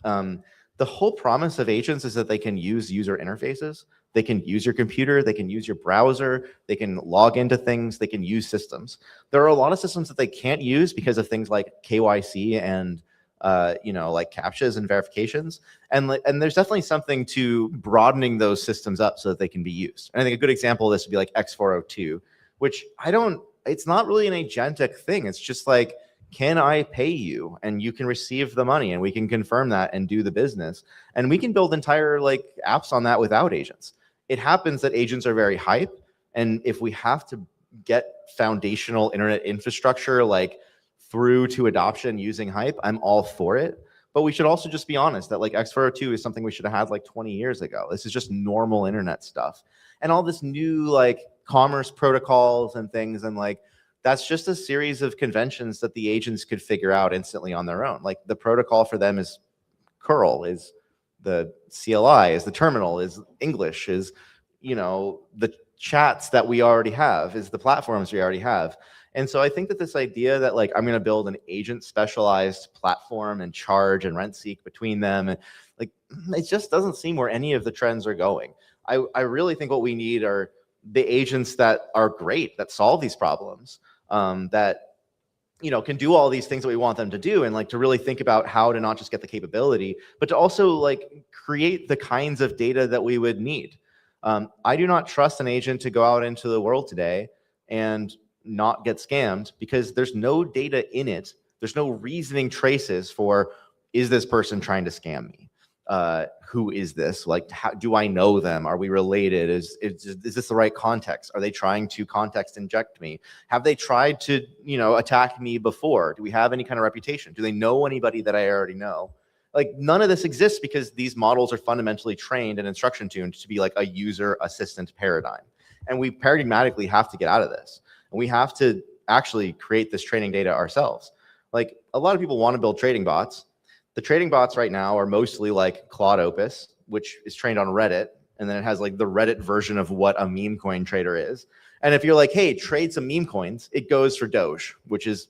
The whole promise of agents is that they can use user interfaces. They can use your computer, they can use your browser, they can log into things, they can use systems. There are a lot of systems that they can't use because of things like KYC and like CAPTCHAs and verifications. And there's definitely something to broadening those systems up so that they can be used. And I think a good example of this would be like X402, which it's not really an agentic thing. It's just like, can I pay you? And you can receive the money and we can confirm that and do the business. And we can build entire like apps on that without agents. It happens that agents are very hype. And if we have to get foundational internet infrastructure like through to adoption using hype, I'm all for it. But we should also just be honest that like X402 is something we should have had like 20 years ago. This is just normal internet stuff. And all this new like commerce protocols and things and like, that's just a series of conventions that the agents could figure out instantly on their own. Like the protocol for them is curl, is the CLI, is the terminal, is English, is, the chats that we already have, is the platforms we already have. And so I think that this idea that like, I'm going to build an agent specialized platform and charge and rent seek between them, and like, it just doesn't seem where any of the trends are going. I really think what we need are the agents that are great, that solve these problems, that can do all these things that we want them to do, and like to really think about how to not just get the capability, but to also like create the kinds of data that we would need. I do not trust an agent to go out into the world today and not get scammed because there's no data in it. There's no reasoning traces for, is this person trying to scam me? Who is this? Like, how do I know them? Are we related? Is this the right context? Are they trying to context inject me? Have they tried to, attack me before? Do we have any kind of reputation? Do they know anybody that I already know? Like none of this exists because these models are fundamentally trained and instruction tuned to be like a user assistant paradigm. And we paradigmatically have to get out of this. And we have to actually create this training data ourselves. Like a lot of people want to build trading bots. The trading bots right now are mostly like Claude Opus, which is trained on Reddit. And then it has like the Reddit version of what a meme coin trader is. And if you're like, hey, trade some meme coins, it goes for Doge, which is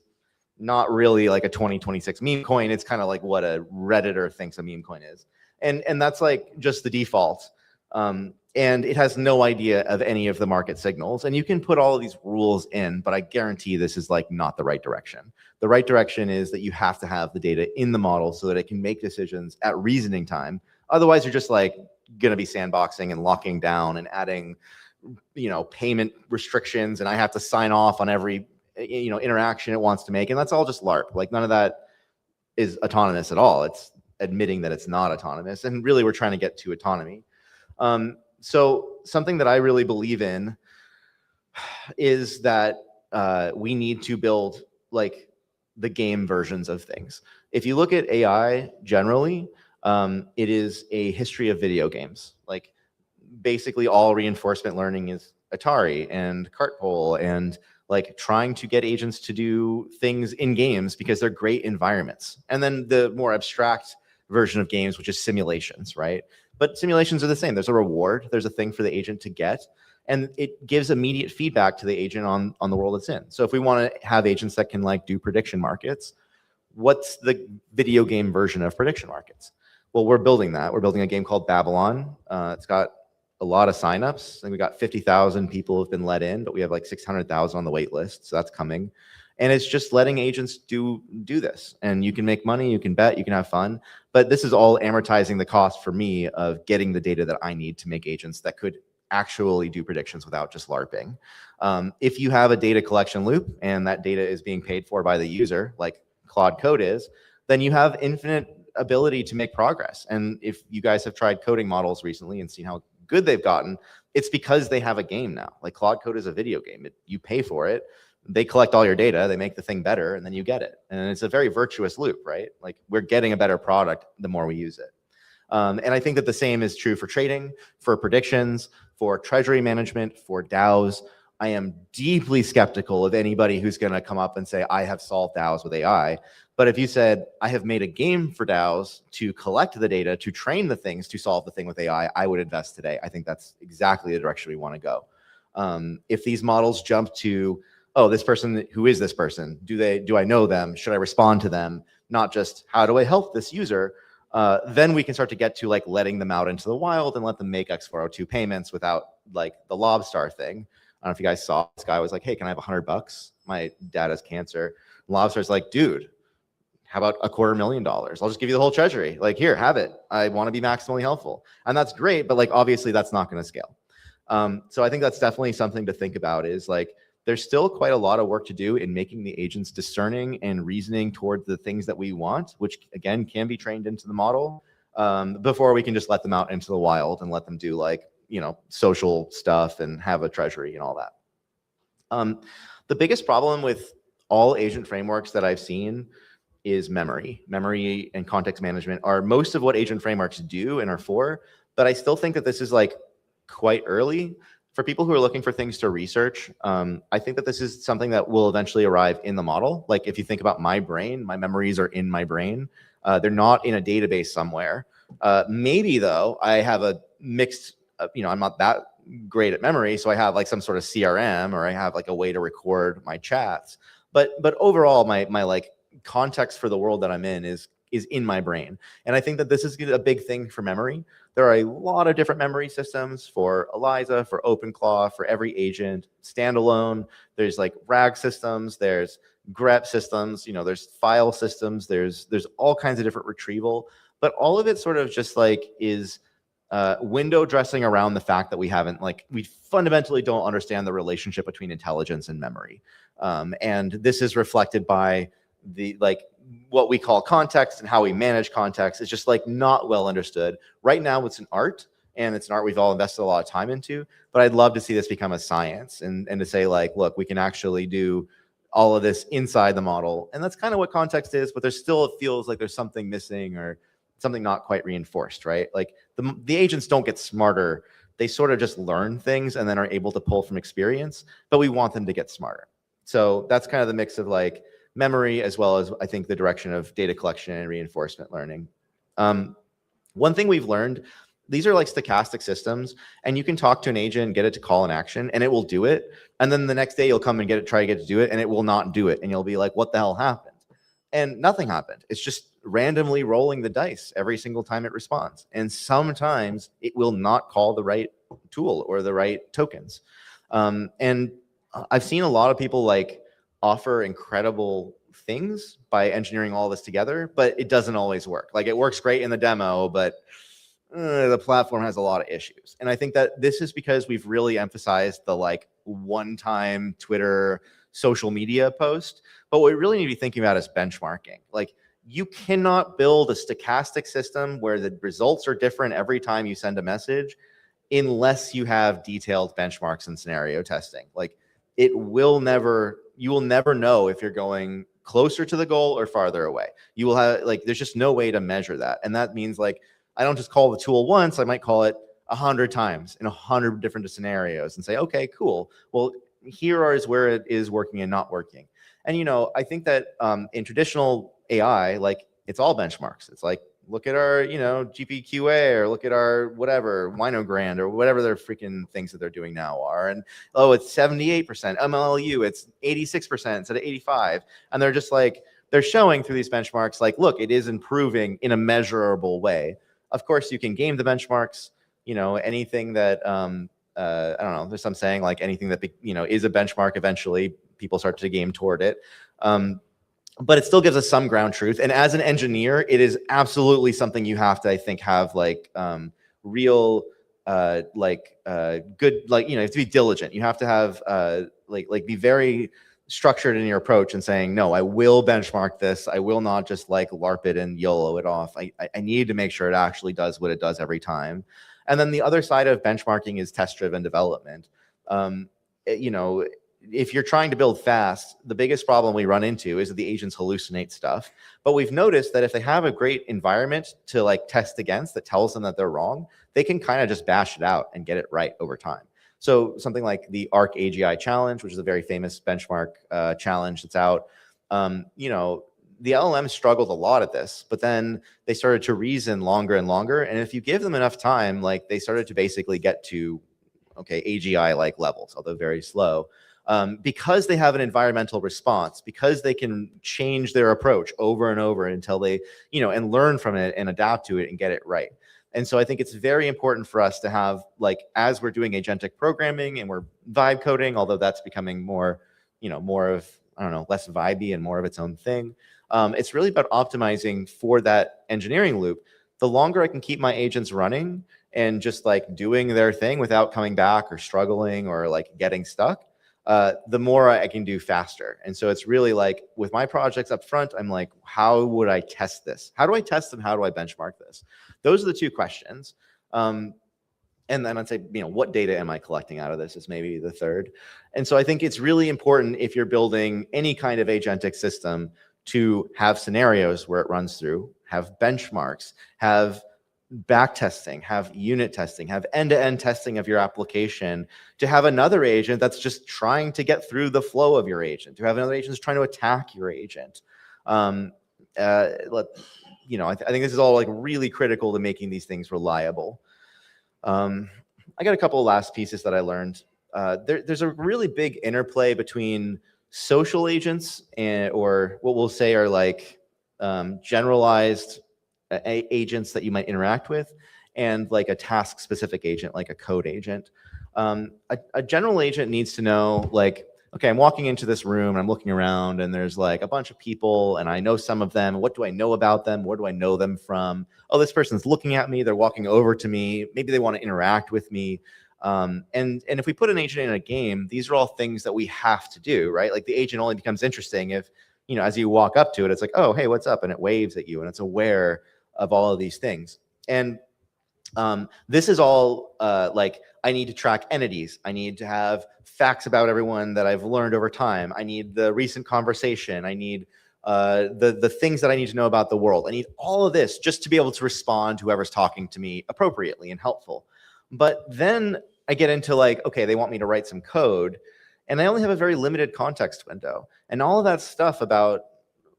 not really like a 2026 meme coin. It's kind of like what a Redditor thinks a meme coin is. And that's like just the default. And it has no idea of any of the market signals. And you can put all of these rules in, but I guarantee this is like not the right direction. The right direction is that you have to have the data in the model so that it can make decisions at reasoning time. Otherwise, you're just like going to be sandboxing and locking down and adding, you know, payment restrictions. And I have to sign off on every, you know, interaction it wants to make. And that's all just LARP. Like none of that is autonomous at all. It's admitting that it's not autonomous. And really, we're trying to get to autonomy. So something that I really believe in is that we need to build like the game versions of things. If you look at AI generally, it is a history of video games. Like basically all reinforcement learning is Atari and Cartpole and like trying to get agents to do things in games because they're great environments. And then the more abstract version of games, which is simulations, right? But simulations are the same. There's a reward. There's a thing for the agent to get. And it gives immediate feedback to the agent on the world it's in. So if we want to have agents that can like do prediction markets, what's the video game version of prediction markets? Well, we're building that. We're building a game called Babylon. It's got a lot of signups. I think we got 50,000 people who have been let in, but we have like 600,000 on the wait list. So that's coming. And it's just letting agents do this. And you can make money, you can bet, you can have fun. But this is all amortizing the cost for me of getting the data that I need to make agents that could actually do predictions without just LARPing. If you have a data collection loop and that data is being paid for by the user, like Claude Code is, then you have infinite ability to make progress. And if you guys have tried coding models recently and seen how good they've gotten, it's because they have a game now. Like Claude Code is a video game. You pay for it. They collect all your data, they make the thing better, and then you get it. And it's a very virtuous loop, right? Like we're getting a better product the more we use it. And I think that the same is true for trading, for predictions, for treasury management, for DAOs. I am deeply skeptical of anybody who's going to come up and say, I have solved DAOs with AI. But if you said, I have made a game for DAOs to collect the data, to train the things, to solve the thing with AI, I would invest today. I think that's exactly the direction we want to go. If these models jump to, oh, this person, who is this person? Do I know them? Should I respond to them? Not just, how do I help this user? Then we can start to get to like letting them out into the wild and let them make X402 payments without like the Lobstar thing. I don't know if you guys saw, this guy was like, hey, can I have $100? My dad has cancer. Lobstar's like, dude, how about $250,000? I'll just give you the whole treasury. Like, here, have it. I want to be maximally helpful. And that's great, but like, obviously that's not going to scale. So I think that's definitely something to think about is like, there's still quite a lot of work to do in making the agents discerning and reasoning towards the things that we want, which again, can be trained into the model before we can just let them out into the wild and let them do like, you know, social stuff and have a treasury and all that. The biggest problem with all agent frameworks that I've seen is memory. Memory and context management are most of what agent frameworks do and are for, but I still think that this is like quite early. For people who are looking for things to research, I think that this is something that will eventually arrive in the model. Like if you think about my brain, my memories are in my brain. They're not in a database somewhere. Maybe though, I have a mixed, you know, I'm not that great at memory, so I have like some sort of CRM or I have like a way to record my chats. But overall, my like context for the world that I'm in is in my brain. And I think that this is a big thing for memory. There are a lot of different memory systems for ELIZA, for OpenClaw, for every agent, standalone. There's like RAG systems, there's grep systems, you know, there's file systems, there's all kinds of different retrieval, but all of it sort of just like is window dressing around the fact that we fundamentally don't understand the relationship between intelligence and memory. And this is reflected by the like what we call context and how we manage context is just like not well understood. Right now it's an art, and it's an art we've all invested a lot of time into, but I'd love to see this become a science and to say like, look, we can actually do all of this inside the model. And that's kind of what context is, but there's still, it feels like there's something missing or something not quite reinforced, right? Like the agents don't get smarter. They sort of just learn things and then are able to pull from experience, but we want them to get smarter. So that's kind of the mix of like memory as well as I think the direction of data collection and reinforcement learning. One thing we've learned, these are like stochastic systems, and you can talk to an agent and get it to call an action and it will do it. And then the next day you'll come and try to get it to do it and it will not do it. And you'll be like, what the hell happened? And nothing happened. It's just randomly rolling the dice every single time it responds. And sometimes it will not call the right tool or the right tokens. And I've seen a lot of people like offer incredible things by engineering all this together, but it doesn't always work. Like it works great in the demo, but the platform has a lot of issues. And I think that this is because we've really emphasized the like one-time Twitter social media post. But what we really need to be thinking about is benchmarking. Like you cannot build a stochastic system where the results are different every time you send a message unless you have detailed benchmarks and scenario testing. Like you will never know if you're going closer to the goal or farther away. You will have like, there's just no way to measure that. And that means like, I don't just call the tool once, I might call it 100 times in 100 different scenarios and say, okay, cool. Well, here is where it is working and not working. And, you know, I think that in traditional AI, like it's all benchmarks. It's like, look at our, you know, GPQA or look at our whatever, Winogrand or whatever their freaking things that they're doing now are. And, oh, it's 78%, MLU, it's 86% instead of 85. And they're just like, they're showing through these benchmarks, like, look, it is improving in a measurable way. Of course, you can game the benchmarks, you know, anything that, I don't know, there's some saying like anything that, you know, is a benchmark, eventually people start to game toward it. But it still gives us some ground truth. And as an engineer, it is absolutely something you have to, I think, have like real, good, like, you know, you have to be diligent. You have to have like be very structured in your approach and saying, no, I will benchmark this. I will not just like LARP it and YOLO it off. I need to make sure it actually does what it does every time. And then the other side of benchmarking is test-driven development. You know, if you're trying to build fast, the biggest problem we run into is that the agents hallucinate stuff. But we've noticed that if they have a great environment to like test against that tells them that they're wrong, they can kind of just bash it out and get it right over time. So something like the ARC AGI challenge, which is a very famous benchmark challenge that's out, you know, the LLMs struggled a lot at this, but then they started to reason longer and longer. And if you give them enough time, like they started to basically get to, okay, AGI-like levels, although very slow. Because they have an environmental response, because they can change their approach over and over until they, you know, and learn from it and adapt to it and get it right. And so I think it's very important for us to have, like, as we're doing agentic programming and we're vibe coding, although that's becoming more, you know, more of, I don't know, less vibey and more of its own thing. It's really about optimizing for that engineering loop. The longer I can keep my agents running and just like doing their thing without coming back or struggling or like getting stuck, the more I can do faster. And so it's really like with my projects up front, I'm like, how would I test this? How do I test them? How do I benchmark this? Those are the two questions. And then I'd say, you know, what data am I collecting out of this is maybe the third. And so I think it's really important if you're building any kind of agentic system to have scenarios where it runs through, have benchmarks, have back testing, have unit testing, have end-to-end testing of your application, to have another agent that's just trying to get through the flow of your agent, to have another agent that's trying to attack your agent. You know, I think this is all like really critical to making these things reliable. I got a couple of last pieces that I learned. There's a really big interplay between social agents and, or what we'll say are like generalized agents that you might interact with, and like a task specific agent, like a code agent. A general agent needs to know, like, okay, I'm walking into this room and I'm looking around and there's like a bunch of people and I know some of them. What do I know about them? Where do I know them from? Oh, this person's looking at me. They're walking over to me. Maybe they want to interact with me. And if we put an agent in a game, these are all things that we have to do, right? Like the agent only becomes interesting if, you know, as you walk up to it, it's like, oh, hey, what's up? And it waves at you and it's aware of all of these things. And this is all like, I need to track entities. I need to have facts about everyone that I've learned over time. I need the recent conversation. I need the things that I need to know about the world. I need all of this just to be able to respond to whoever's talking to me appropriately and helpful. But then I get into like, okay, they want me to write some code, and I only have a very limited context window. And all of that stuff about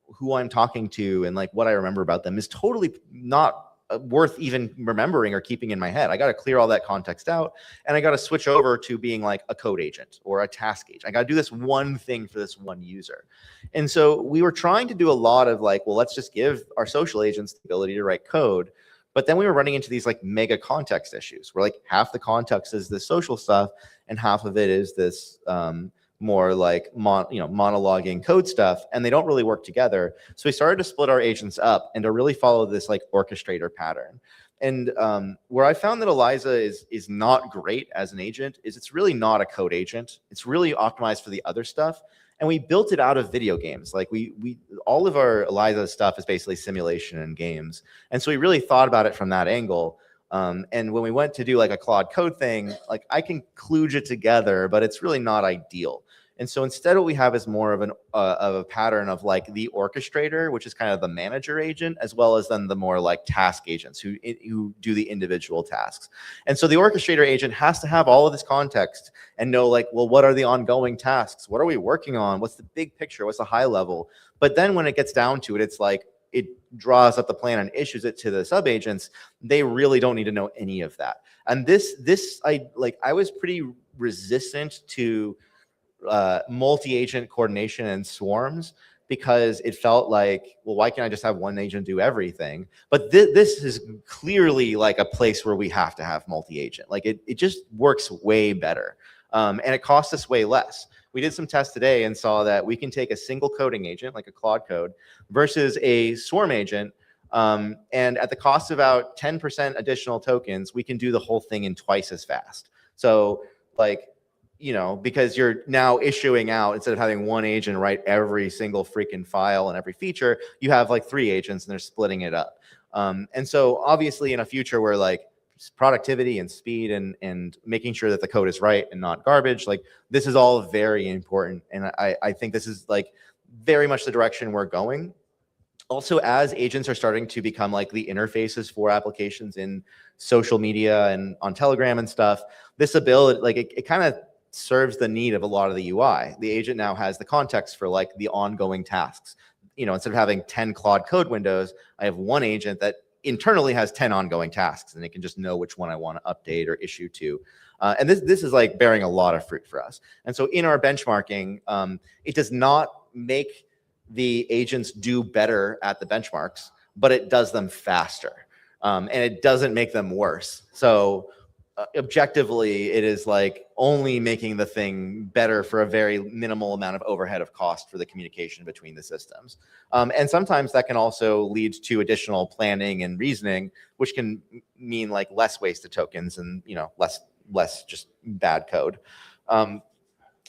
who I'm talking to and like what I remember about them is totally not worth even remembering or keeping in my head. I got to clear all that context out, and I got to switch over to being like a code agent or a task agent. I got to do this one thing for this one user. And so we were trying to do a lot of like, well, let's just give our social agents the ability to write code. But then we were running into these like mega context issues where like half the context is this social stuff and half of it is this more like monologuing code stuff, and they don't really work together. So we started to split our agents up and to really follow this like orchestrator pattern. And where I found that Eliza is not great as an agent is it's really not a code agent. It's really optimized for the other stuff. And we built it out of video games. Like we all of our Eliza stuff is basically simulation and games. And so we really thought about it from that angle. And when we went to do like a Claude Code thing, like I can kludge it together, but it's really not ideal. And so instead what we have is more of a pattern of like the orchestrator, which is kind of the manager agent, as well as then the more like task agents who do the individual tasks. And so the orchestrator agent has to have all of this context and know like, well, what are the ongoing tasks? What are we working on? What's the big picture? What's the high level? But then when it gets down to it, it's like, it draws up the plan and issues it to the sub agents. They really don't need to know any of that. And I was pretty resistant to multi-agent coordination and swarms because it felt like, well, why can't I just have one agent do everything? But this is clearly like a place where we have to have multi-agent. Like it just works way better. And it costs us way less. We did some tests today and saw that we can take a single coding agent, like a Claude Code, versus a swarm agent. And at the cost of about 10% additional tokens, we can do the whole thing in twice as fast. So like, because you're now issuing out, instead of having one agent write every single freaking file and every feature, you have like 3 agents and they're splitting it up. And so obviously in a future where like productivity and speed and making sure that the code is right and not garbage, like this is all very important. And I think this is like very much the direction we're going. Also, as agents are starting to become like the interfaces for applications in social media and on Telegram and stuff, this ability, like it kind of serves the need of a lot of the UI. The agent now has the context for like the ongoing tasks. Instead of having 10 Claude Code windows, I have one agent that internally has 10 ongoing tasks, and it can just know which one I want to update or issue to. And this is like bearing a lot of fruit for us. And so in our benchmarking, it does not make the agents do better at the benchmarks, but it does them faster. And it doesn't make them worse. So objectively, it is like only making the thing better for a very minimal amount of overhead of cost for the communication between the systems. And sometimes that can also lead to additional planning and reasoning, which can mean like less wasted tokens and less just bad code. And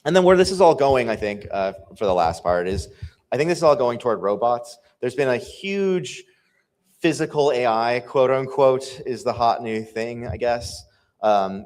then where this is all going, I think, for the last part is, I think this is all going toward robots. There's been a huge physical AI, quote unquote, is the hot new thing, I guess.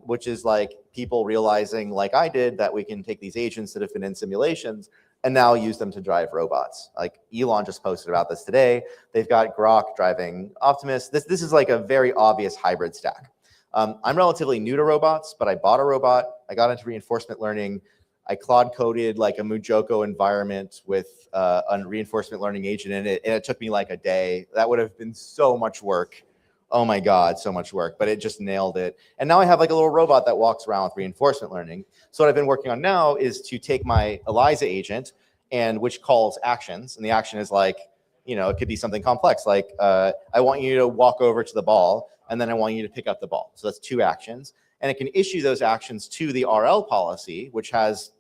Which is like people realizing, like I did, that we can take these agents that have been in simulations and now use them to drive robots. Like Elon just posted about this today. They've got Grok driving Optimus. This is like a very obvious hybrid stack. I'm relatively new to robots, but I bought a robot. I got into reinforcement learning. I Claude coded like a Mujoko environment with a reinforcement learning agent in it, and it took me like a day. That would have been so much work. Oh my God, so much work, but it just nailed it. And now I have like a little robot that walks around with reinforcement learning. So what I've been working on now is to take my Eliza agent and which calls actions. And the action is like, it could be something complex. Like I want you to walk over to the ball, and then I want you to pick up the ball. So that's 2 actions. And it can issue those actions to the RL policy, which has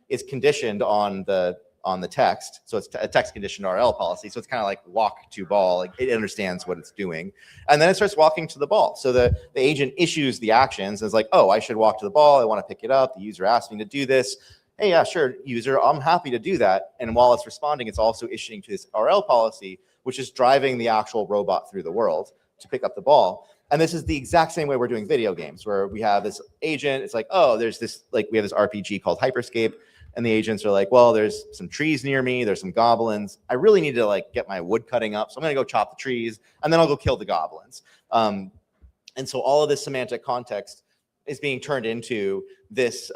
is conditioned on the text. So it's a text conditioned RL policy. So it's kind of like walk to ball. Like it understands what it's doing. And then it starts walking to the ball. So the agent issues the actions and is like, oh, I should walk to the ball. I want to pick it up. The user asked me to do this. Hey, yeah, sure, user, I'm happy to do that. And while it's responding, it's also issuing to this RL policy, which is driving the actual robot through the world to pick up the ball. And this is the exact same way we're doing video games, where we have this agent. It's like, oh, there's this, like we have this RPG called Hyperscape. and the agents are like, well, there's some trees near me, there's some goblins. I really need to like get my wood cutting up, so I'm gonna go chop the trees, and then I'll go kill the goblins. And so all of this semantic context is being turned into this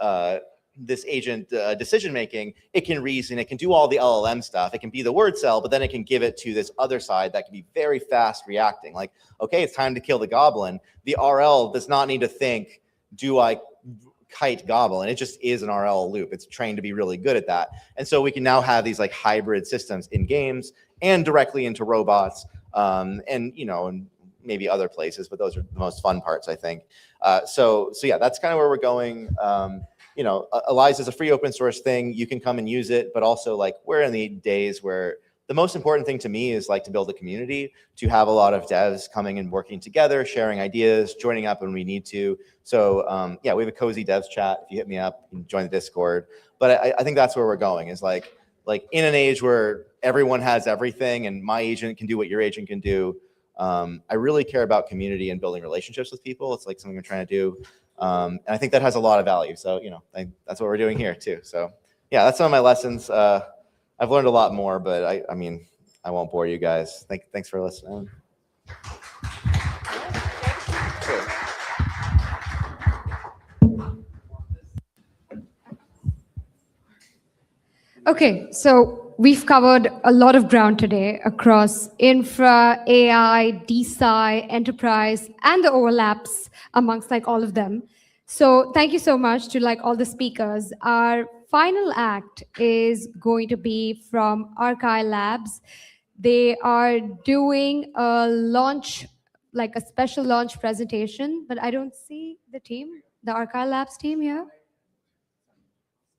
this agent decision making. It can reason, it can do all the LLM stuff, it can be the word cell, but then it can give it to this other side that can be very fast reacting. Like, okay, it's time to kill the goblin. The RL does not need to think, do I kite goblin? It just is an RL loop. It's trained to be really good at that. And so we can now have these like hybrid systems in games and directly into robots, and you know, and maybe other places, but those are the most fun parts, I think. So yeah, that's kind of where we're going. You know, ELIZA is a free open source thing. You can come and use it, but also like we're in the days where the most important thing to me is like to build a community, to have a lot of devs coming and working together, sharing ideas, joining up when we need to. So yeah, we have a cozy devs chat. If you hit me up, you can join the Discord. But I think that's where we're going, is like in an age where everyone has everything and my agent can do what your agent can do. I really care about community and building relationships with people. It's like something we're trying to do. And I think that has a lot of value. So, you know, that's what we're doing here too. So yeah, that's some of my lessons. I've learned a lot more, but I mean, I won't bore you guys. Thanks for listening. Okay, so we've covered a lot of ground today across infra, AI, DeSci, enterprise, and the overlaps amongst like all of them. So thank you so much to like all the speakers. Our final act is going to be from Archive Labs. They are doing a launch, like a special launch presentation, but I don't see the team, the Archive Labs team here.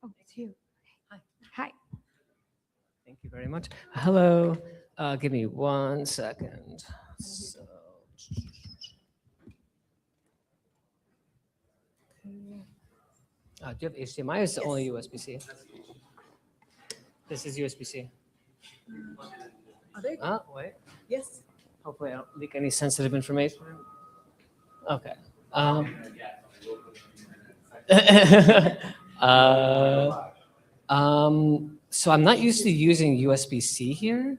Oh, it's you. Hi. Thank you very much. Hello. Give me 1 second. So, do you have HDMI or is it only USB-C? This is USB-C. Wait. Yes. Hopefully I don't leak any sensitive information. Okay. So I'm not used to using USB-C here.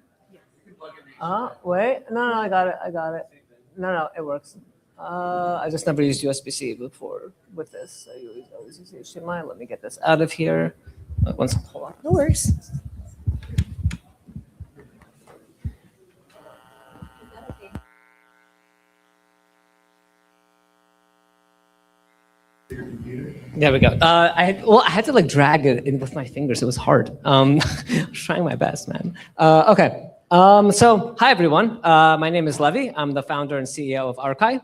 Wait, no, I got it. No, it works. I just never used USB-C before with this. I always use HDMI. Let me get this out of here. Hold on. No worries. There we go. I had to like drag it in with my fingers. It was hard. I was trying my best, man. Okay. So hi everyone. My name is Levi. I'm the founder and CEO of Archive.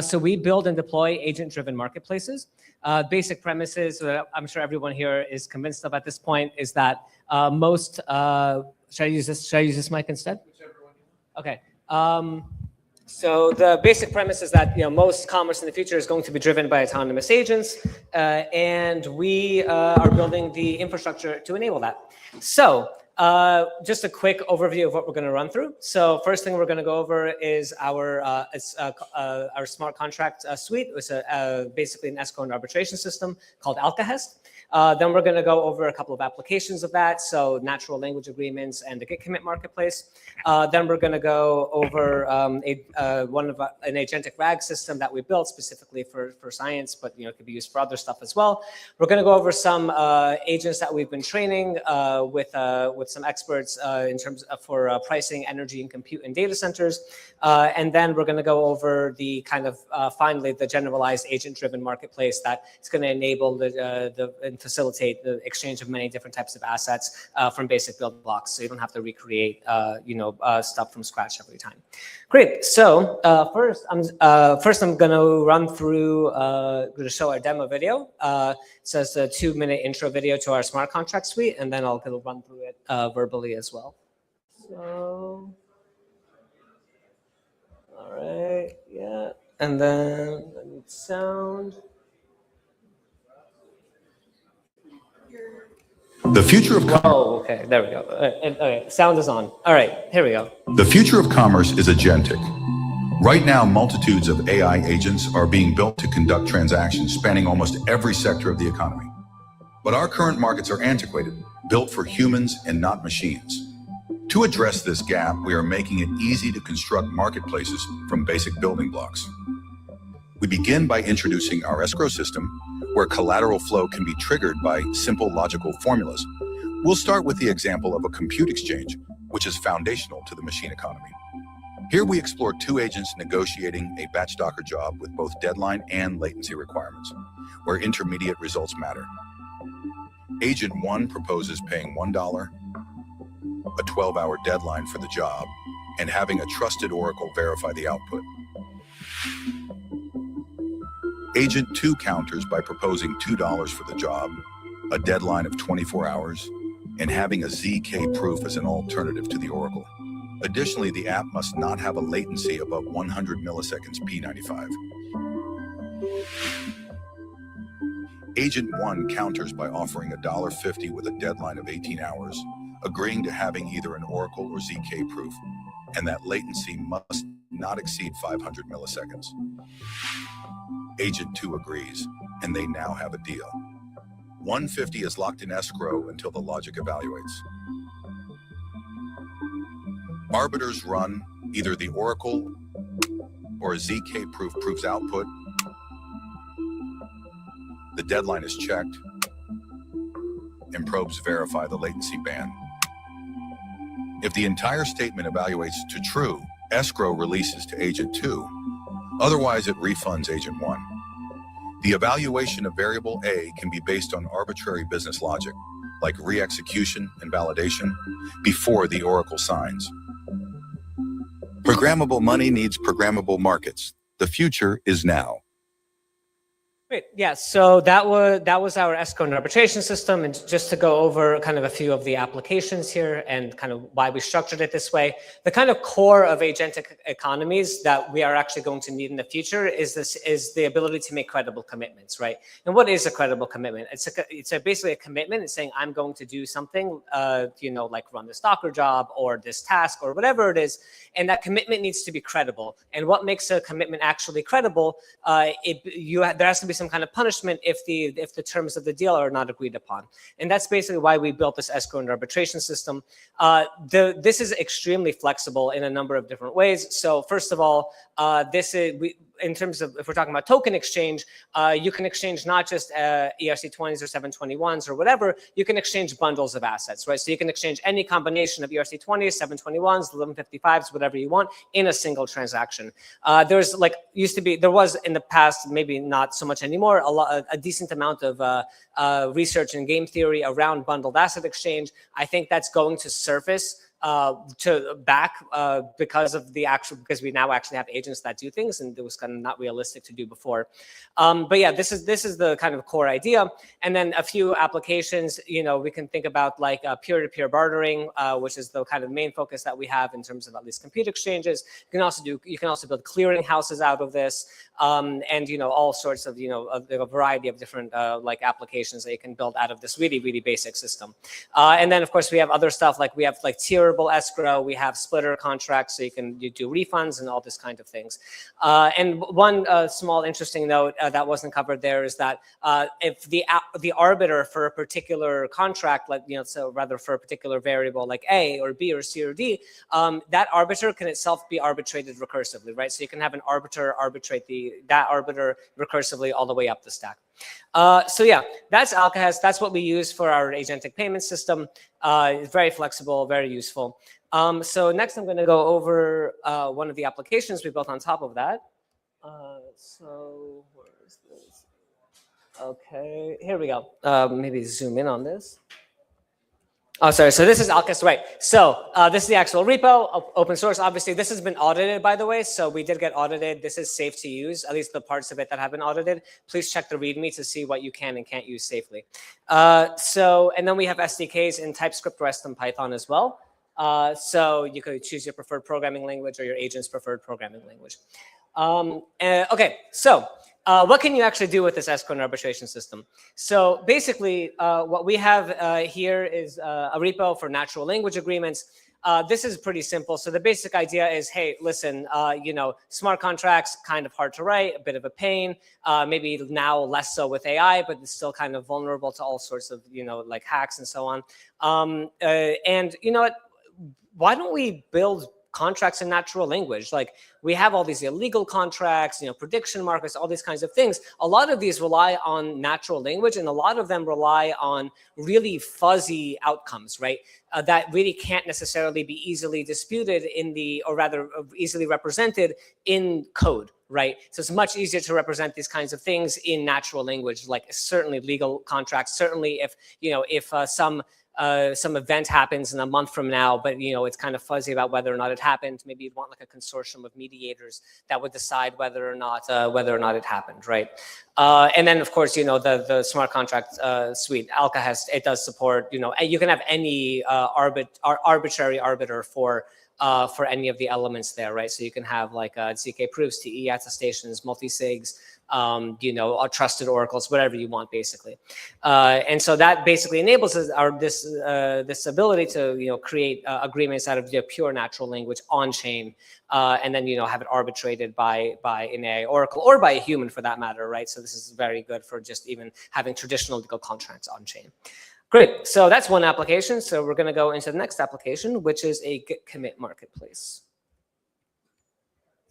So we build and deploy agent-driven marketplaces. Basic premises that I'm sure everyone here is convinced of at this point is that most. Should I use this mic instead? Okay. So the basic premise is that most commerce in the future is going to be driven by autonomous agents, and we are building the infrastructure to enable that. So just a quick overview of what we're going to run through. So first thing we're going to go over is our smart contract suite. It's basically an escrow and arbitration system called Alcahest. Then we're going to go over a couple of applications of that, so natural language agreements and the Git commit marketplace. Then we're going to go over an agentic RAG system that we built specifically for science, but it could be used for other stuff as well. We're going to go over some agents that we've been training with some experts in terms of for pricing, energy, and compute in data centers. And then we're going to go over the kind of finally the generalized agent-driven marketplace that is going to enable and facilitate the exchange of many different types of assets from basic building blocks, so you don't have to recreate stuff from scratch every time. Great. So first I'm going to run through going to show our demo video. So it's a 2-minute intro video to our smart contract suite, and then I'll run through it verbally as well. So, all right, yeah, and then I need sound. The future of Oh, okay, there we go. Okay, sound is on. All right, here we go. The future of commerce is agentic. Right now, multitudes of AI agents are being built to conduct transactions spanning almost every sector of the economy. But our current markets are antiquated, built for humans and not machines. To address this gap, we are making it easy to construct marketplaces from basic building blocks. We begin by introducing our escrow system, where collateral flow can be triggered by simple logical formulas. We'll start with the example of a compute exchange, which is foundational to the machine economy. Here we explore two agents negotiating a batch Docker job with both deadline and latency requirements, where intermediate results matter. Agent 1 proposes paying $1, a 12-hour deadline for the job, and having a trusted oracle verify the output. Agent 2 counters by proposing $2 for the job, a deadline of 24 hours, and having a ZK proof as an alternative to the oracle. Additionally, the app must not have a latency above 100 milliseconds P95. Agent 1 counters by offering $1.50 with a deadline of 18 hours, agreeing to having either an oracle or ZK proof, and that latency must not exceed 500 milliseconds. Agent 2 agrees, and they now have a deal. $1.50 is locked in escrow until the logic evaluates. Arbiters run either the oracle or a ZK proof proves output. The deadline is checked, and probes verify the latency band. If the entire statement evaluates to true, escrow releases to Agent 2. Otherwise, it refunds Agent 1. The evaluation of variable A can be based on arbitrary business logic, like re-execution and validation, before the oracle signs. Programmable money needs programmable markets. The future is now. Great. Yeah, so that was our escrow and arbitration system. And just to go over kind of a few of the applications here and kind of why we structured it this way, the kind of core of agentic economies that we are actually going to need in the future is the ability to make credible commitments, right? And what is a credible commitment? It's basically a commitment. It's saying I'm going to do something, like run this Docker job or this task or whatever it is, and that commitment needs to be credible. And what makes a commitment actually credible? There has to be some kind of punishment if the terms of the deal are not agreed upon. And that's basically why we built this escrow and arbitration system. This is extremely flexible in a number of different ways. So first of all, in terms of, if we're talking about token exchange, you can exchange not just ERC20s or 721s or whatever, you can exchange bundles of assets, right? So you can exchange any combination of ERC20s, 721s, 1155s, whatever you want in a single transaction. There was in the past, maybe not so much anymore, a decent amount of research in game theory around bundled asset exchange. I think that's going to surface because we now actually have agents that do things, and it was kind of not realistic to do before. But yeah, this is the kind of core idea. And then a few applications, we can think about like peer-to-peer bartering, which is the kind of main focus that we have in terms of at least compute exchanges. You can also build clearing houses out of this, and all sorts of a variety of different like applications that you can build out of this really, really basic system. And then of course we have other stuff like we have like tierable escrow, we have splitter contracts, so you do refunds and all this kind of things. And one small interesting note that wasn't covered there is that if the arbiter for a particular contract, for a particular variable like A or B or C or D, that arbiter can itself be arbitrated recursively, right? So you can have an arbiter arbitrate that arbiter recursively all the way up the stack. So yeah, that's Alcahest. That's what we use for our agentic payment system. It's very flexible, very useful. So next I'm going to go over one of the applications we built on top of that. So where is this? Okay, here we go. Maybe zoom in on this. Oh, sorry. So this is Alcahest, right? So this is the actual repo, open source. Obviously, this has been audited, by the way. So we did get audited. This is safe to use, at least the parts of it that have been audited. Please check the README to see what you can and can't use safely. And then we have SDKs in TypeScript, REST, and Python as well. So you could choose your preferred programming language or your agent's preferred programming language. Okay, so what can you actually do with this escrow and arbitration system? So basically, what we have here is a repo for natural language agreements. this is pretty simple. So the basic idea is, hey, listen, smart contracts, kind of hard to write, a bit of a pain, maybe now less so with AI, but it's still kind of vulnerable to all sorts of, like hacks and so on. And you know what? Why don't we build contracts in natural language? Like we have all these illegal contracts, prediction markets, all these kinds of things. A lot of these rely on natural language, and a lot of them rely on really fuzzy outcomes, right? That really can't necessarily be easily disputed or rather easily represented in code, right? So it's much easier to represent these kinds of things in natural language, like certainly legal contracts, certainly if some event happens in a month from now, but it's kind of fuzzy about whether or not it happened. Maybe you'd want like a consortium of mediators that would decide whether or not it happened, right? And then of course, the smart contract suite, Alka it does support, you can have any arbitrary arbiter for any of the elements there, right? So you can have like ZK proofs, TE attestations, multi-sigs, trusted oracles, whatever you want, basically. And so that basically enables this ability to create agreements out of pure natural language on chain, and then have it arbitrated by an AI oracle or by a human for that matter, right? So this is very good for just even having traditional legal contracts on chain. Great, so that's one application. So we're going to go into the next application, which is a Git commit marketplace.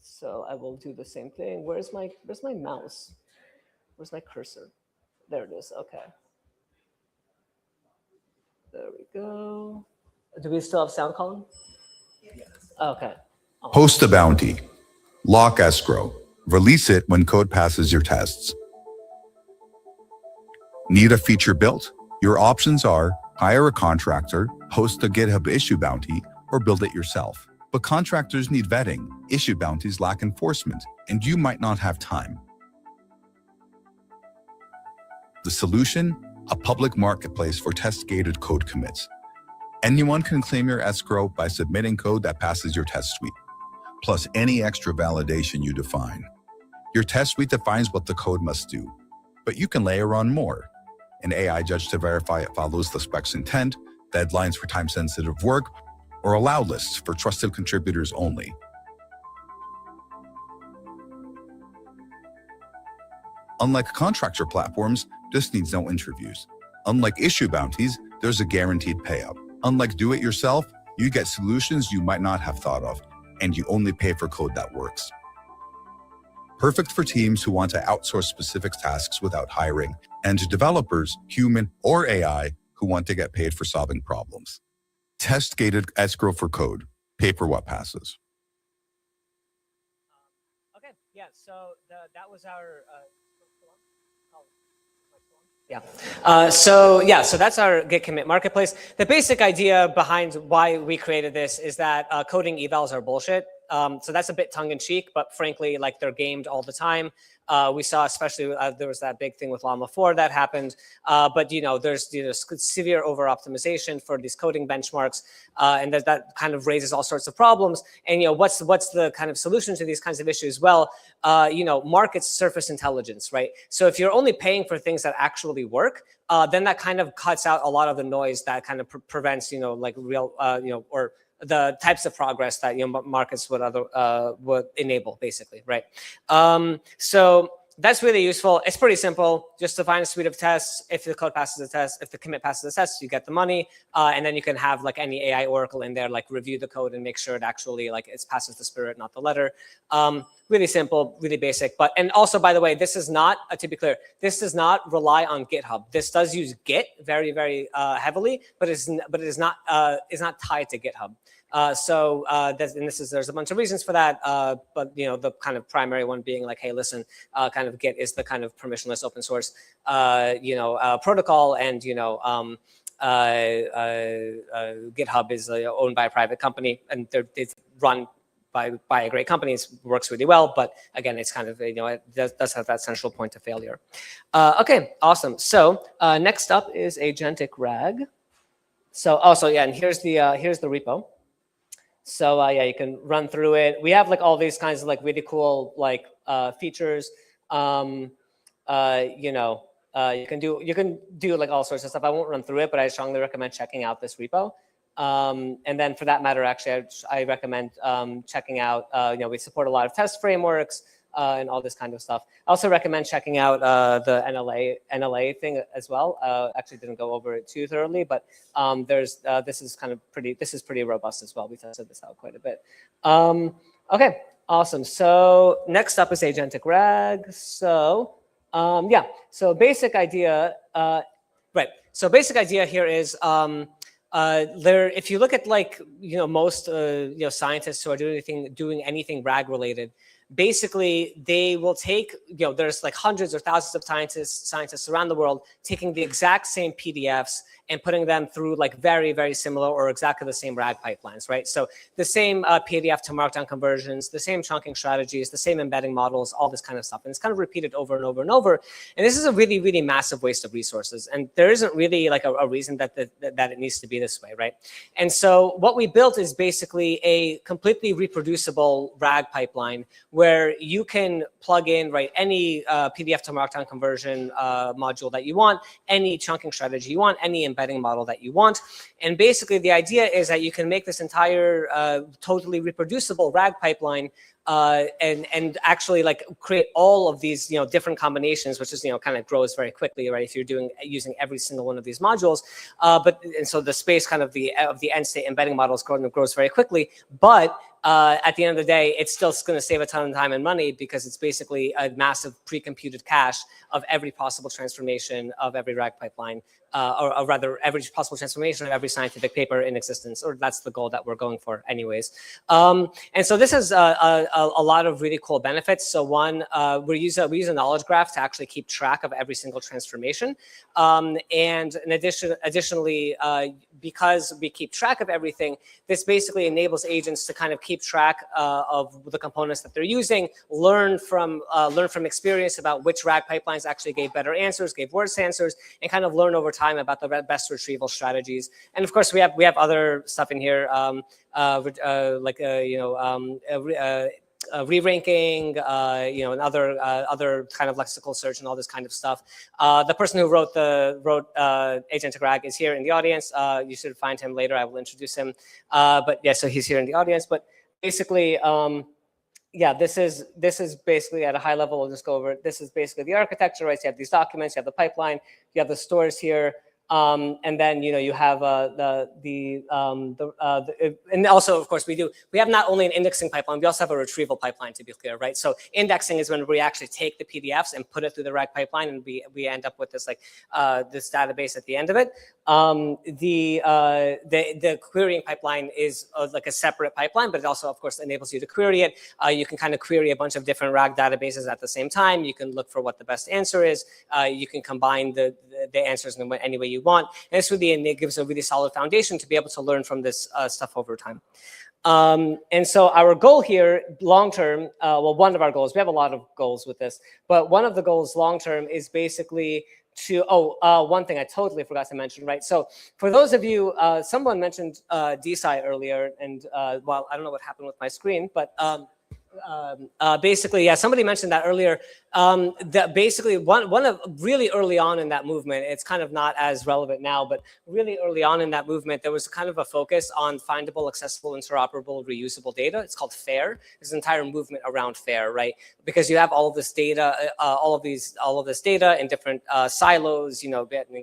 So I will do the same thing. Where's my mouse? Where's my cursor? There it is. Okay. There we go. Do we still have sound, Colin? Yes. Okay. Post a bounty. Lock escrow. Release it when code passes your tests. Need a feature built? Your options are hire a contractor, host a GitHub issue bounty, or build it yourself. But contractors need vetting, issue bounties lack enforcement, and you might not have time. The solution? A public marketplace for test-gated code commits. Anyone can claim your escrow by submitting code that passes your test suite, plus any extra validation you define. Your test suite defines what the code must do, but you can layer on more. An AI judge to verify it follows the spec's intent, deadlines for time-sensitive work, or allow lists for trusted contributors only. Unlike contractor platforms, this needs no interviews. Unlike issue bounties, there's a guaranteed payout. Unlike do-it-yourself, you get solutions you might not have thought of, and you only pay for code that works. Perfect for teams who want to outsource specific tasks without hiring, and to developers, human or AI, who want to get paid for solving problems. Test-gated escrow for code. Pay for what passes. Okay, yeah, so that was our... So that's our Git commit marketplace. The basic idea behind why we created this is that coding evals are bullshit. So that's a bit tongue-in-cheek, but frankly, like they're gamed all the time. We saw, especially there was that big thing with Llama 4 that happened. But there's severe over-optimization for these coding benchmarks, and that kind of raises all sorts of problems. And what's the kind of solution to these kinds of issues? Well, markets surface intelligence, right? So if you're only paying for things that actually work, then that kind of cuts out a lot of the noise that kind of prevents like real or the types of progress that markets would enable, basically, right? So that's really useful. It's pretty simple. Just define a suite of tests. If the code passes the test, if the commit passes the test, you get the money, and then you can have like any AI oracle in there, like review the code and make sure it actually like it passes the spirit, not the letter. Really simple, really basic. And also, by the way, this is not, to be clear, this does not rely on GitHub. This does use Git very, very heavily, but it is not tied to GitHub. There's a bunch of reasons for that, but the kind of primary one being like, hey, listen, kind of Git is the kind of permissionless open source, protocol, and GitHub is owned by a private company, and it's run by a great company. It works really well, but again, it's kind of it does have that central point of failure. Okay, awesome. So next up is agentic RAG. So also, yeah, and here's the repo. So yeah, you can run through it. We have like all these kinds of like really cool like features. You can do like all sorts of stuff. I won't run through it, but I strongly recommend checking out this repo. And then for that matter, actually, I recommend checking out, we support a lot of test frameworks and all this kind of stuff. I also recommend checking out the NLA thing as well. Actually didn't go over it too thoroughly, but this is pretty robust as well. We tested this out quite a bit. Okay, awesome. So next up is agentic RAG. So yeah, so basic idea, right. So basic idea here is, if you look at most scientists who are doing anything RAG related, basically they will take, there's like hundreds or thousands of scientists around the world taking the exact same PDFs and putting them through like very, very similar or exactly the same RAG pipelines, right? So the same PDF to Markdown conversions, the same chunking strategies, the same embedding models, all this kind of stuff. And it's kind of repeated over and over and over. And this is a really, really massive waste of resources. And there isn't really like a reason that it needs to be this way, right? And so what we built is basically a completely reproducible RAG pipeline where you can plug in, right, any PDF to Markdown conversion module that you want, any chunking strategy you want, any embedding model that you want. And basically the idea is that you can make this entire totally reproducible RAG pipeline and actually like create all of these different combinations, which is kind of grows very quickly, right? If you're using every single one of these modules, and so the space kind of the end state embedding models grows very quickly, but at the end of the day, it's still going to save a ton of time and money because it's basically a massive pre-computed cache of every possible transformation of every RAG pipeline, or rather every possible transformation of every scientific paper in existence, or that's the goal that we're going for anyways. And so this has a lot of really cool benefits. So one, we use a knowledge graph to actually keep track of every single transformation. And in additionally, because we keep track of everything, this basically enables agents to kind of keep track of the components that they're using, learn from experience about which RAG pipelines actually gave better answers, gave worse answers, and kind of learn over time about the best retrieval strategies. And of course, we have other stuff in here, re-ranking, and other kind of lexical search and all this kind of stuff. The person who wrote agentic RAG is here in the audience. You should find him later. I will introduce him. But yeah, so he's here in the audience. But basically, yeah, this is basically at a high level. We'll just go over it. This is basically the architecture, right? So you have these documents, you have the pipeline, you have the stores here. And then you have and also of course we have not only an indexing pipeline, we also have a retrieval pipeline, to be clear, right? So indexing is when we actually take the PDFs and put it through the RAG pipeline, and we end up with this this database at the end of it. The querying pipeline is like a separate pipeline, but it also of course enables you to query it. You can kind of query a bunch of different RAG databases at the same time. You can look for what the best answer is. You can combine the answers in any way you want. And this really gives a really solid foundation to be able to learn from this stuff over time. And so our goal here, long-term, well, one of our goals, we have a lot of goals with this, but one of the goals long-term is basically to, one thing I totally forgot to mention, right? So for those of you, someone mentioned DeSci earlier, and well, I don't know what happened with my screen, but basically, yeah, somebody mentioned that earlier. That basically one of really early on in that movement, it's kind of not as relevant now, but really early on in that movement, there was kind of a focus on findable, accessible, interoperable, reusable data. It's called FAIR. There's an entire movement around FAIR, right? Because you have all of this data, all of this data in different silos,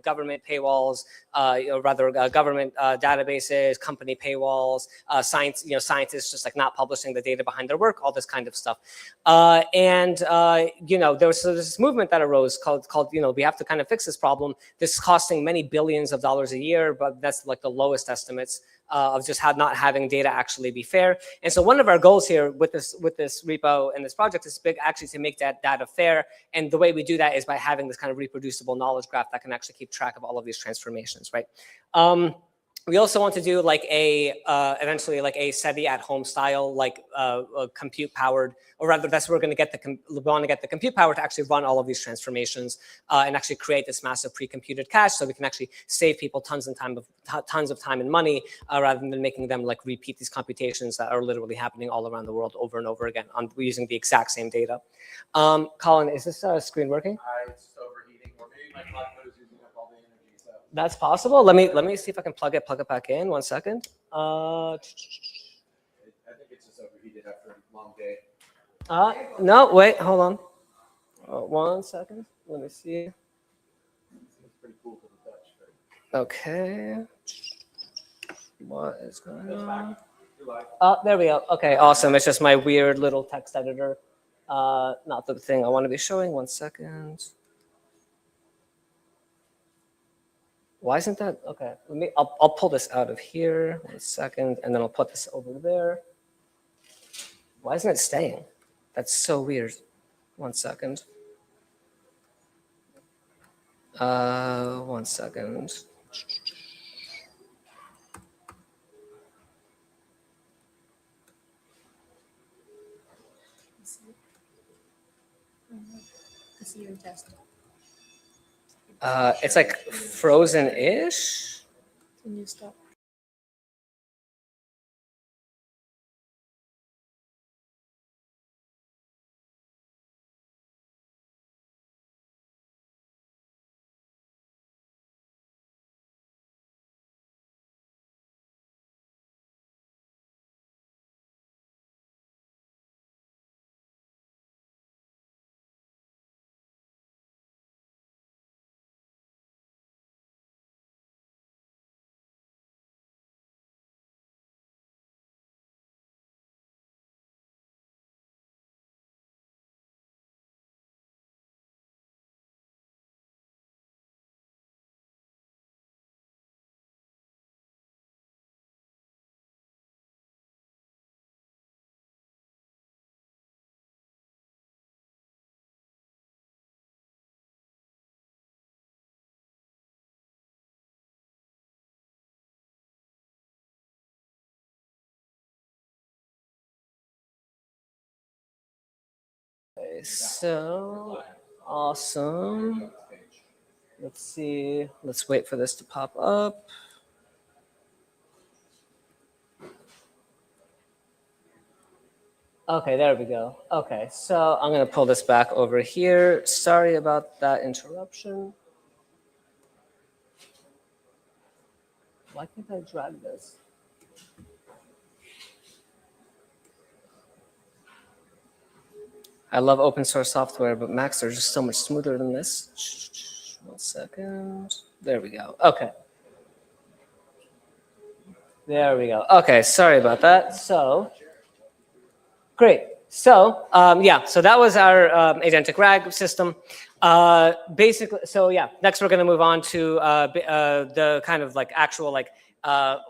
government paywalls, government databases, company paywalls, scientists just like not publishing the data behind their work, all this kind of stuff. There was this movement that arose called we have to kind of fix this problem. This is costing many billions of dollars a year, but that's like the lowest estimates of just not having data actually be fair. And so one of our goals here with this repo and this project is actually to make that data fair. And the way we do that is by having this kind of reproducible knowledge graph that can actually keep track of all of these transformations, right? We also want to do like eventually like a SETI at home style, like compute powered, or rather that's where we're going to get we want to get the compute power to actually run all of these transformations and actually create this massive pre-computed cache, so we can actually save people tons of time and money rather than making them like repeat these computations that are literally happening all around the world over and over again using the exact same data. Colin, is this screen working? It's overheating, or maybe my cloud code is using up all the energy. So That's possible. Let me see if I can plug it back in. 1 second. I think it's just overheated after a long day. No, wait, hold on. 1 second. Let me see. It's pretty cool to the touch. Okay. What is going on? Oh, there we go. Okay, awesome. It's just my weird little text editor. Not the thing I want to be showing. 1 second. Why isn't that? Okay, I'll pull this out of here. 1 second, and then I'll put this over there. Why isn't it staying? That's so weird. 1 second. 1 second. It's like frozen-ish. Can you stop? Okay, so awesome. Let's see. Let's wait for this to pop up. Okay, there we go. Okay, so I'm going to pull this back over here. Sorry about that interruption. Why can't I drag this? I love open source software, but Macs are just so much smoother than this. 1 second. There we go. Okay. There we go. Okay, sorry about that. So, great. So, yeah, so that was our agentic RAG system. Basically, so yeah, next we're going to move on to the kind of like actual like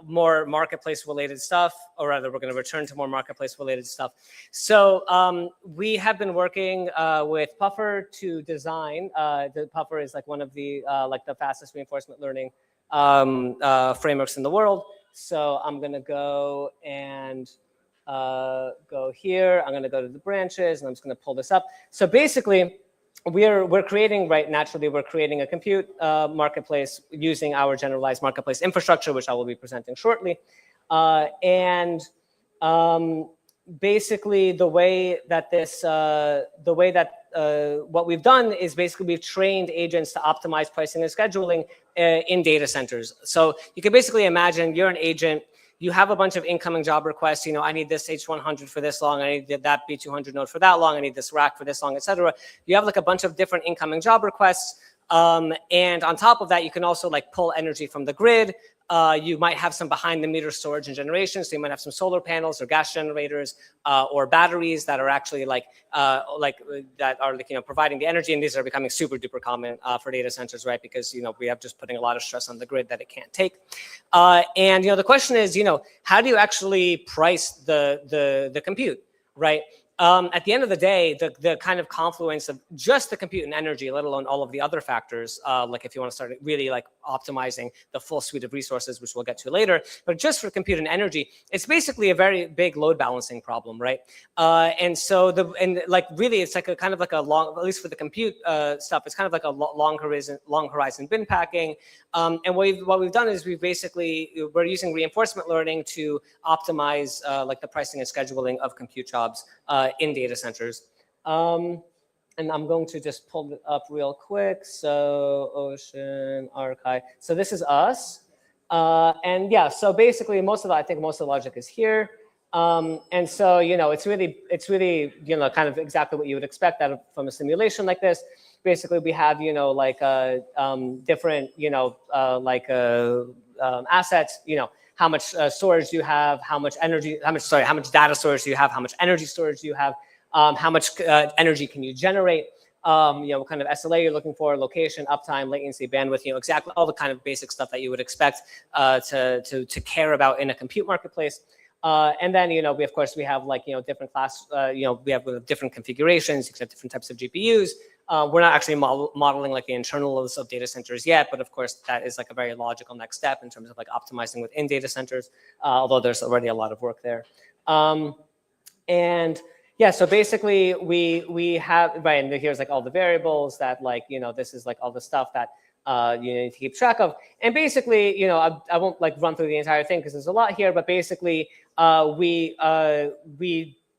more marketplace related stuff, or rather we're going to return to more marketplace related stuff. So we have been working with Puffer to design, the Puffer is like one of the fastest reinforcement learning frameworks in the world. So I'm going to go and go here. I'm going to go to the branches, and I'm just going to pull this up. So basically, we're creating, right, naturally, we're creating a compute marketplace using our generalized marketplace infrastructure, which I will be presenting shortly. Basically, the way that this, what we've done is basically we've trained agents to optimize pricing and scheduling in data centers. So you can basically imagine you're an agent. You have a bunch of incoming job requests. You know, I need this H100 for this long. I need that B200 node for that long. I need this rack for this long, et cetera. You have like a bunch of different incoming job requests. And on top of that, you can also like pull energy from the grid. You might have some behind the meter storage and generation. So you might have some solar panels or gas generators or batteries that are actually that are providing the energy. And these are becoming super duper common for data centers, right? Because we have just putting a lot of stress on the grid that it can't take. And the question is, how do you actually price the compute, right? At the end of the day, the kind of confluence of just the compute and energy, let alone all of the other factors, like if you want to start really like optimizing the full suite of resources, which we'll get to later, but just for compute and energy, it's basically a very big load balancing problem, right? And so really, it's like a kind of like a long, at least for the compute stuff, it's kind of like a long horizon bin packing. And what we've done is we're using reinforcement learning to optimize like the pricing and scheduling of compute jobs in data centers. And And I'm going to just pull it up real quick. So Ocean Archive. So this is us. And yeah, so basically I think most of the logic is here. And so, it's really, kind of exactly what you would expect from a simulation like this. Basically, we have, different, assets, how much storage do you have, how much data storage do you have, how much energy storage do you have, how much energy can you generate, what kind of SLA you're looking for, location, uptime, latency, bandwidth, exactly all the kind of basic stuff that you would expect to care about in a compute marketplace. And then, we have different class, we have different configurations, you can have different types of GPUs. We're not actually modeling like the internals of data centers yet, but of course that is like a very logical next step in terms of like optimizing within data centers, although there's already a lot of work there. And yeah, so basically we have, right, and here's like all the variables that this is like all the stuff that you need to keep track of. And basically, I won't like run through the entire thing because there's a lot here, but basically we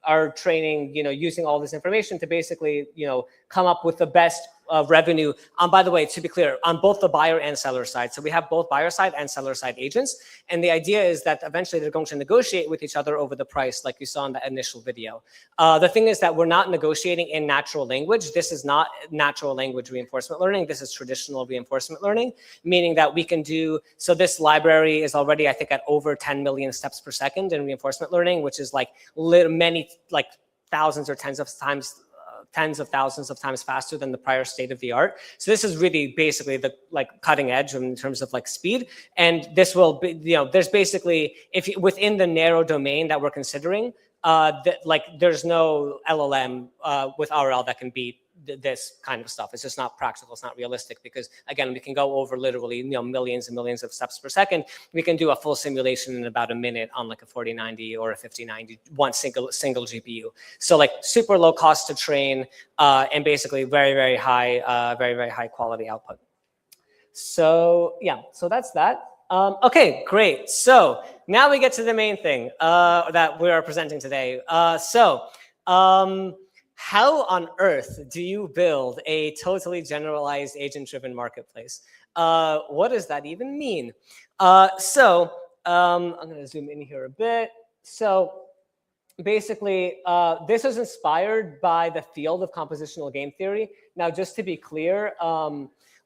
are training, using all this information to basically, come up with the best revenue. By the way, to be clear, on both the buyer and seller side. So we have both buyer side and seller side agents. And the idea is that eventually they're going to negotiate with each other over the price, like you saw in the initial video. The thing is that we're not negotiating in natural language. This is not natural language reinforcement learning. This is traditional reinforcement learning, meaning that we can do, so this library is already, I think, at over 10 million steps per second in reinforcement learning, which is like many, like thousands or tens of thousands of times faster than the prior state of the art. So this is really basically the cutting edge in terms of like speed. And this will be, there's basically, within the narrow domain that we're considering, there's no LLM with RL that can beat this kind of stuff. It's just not practical. It's not realistic because, again, we can go over literally millions and millions of steps per second. We can do a full simulation in about a minute on like a 4090 or a 5090, one single GPU. So like super low cost to train and basically very high quality output. So yeah, so that's that. Okay, great. So now we get to the main thing that we are presenting today. How on earth do you build a totally generalized agent-driven marketplace? What does that even mean? I'm going to zoom in here a bit. So basically, this was inspired by the field of compositional game theory. Now, just to be clear,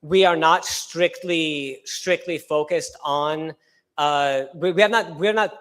we are not strictly focused on. We have not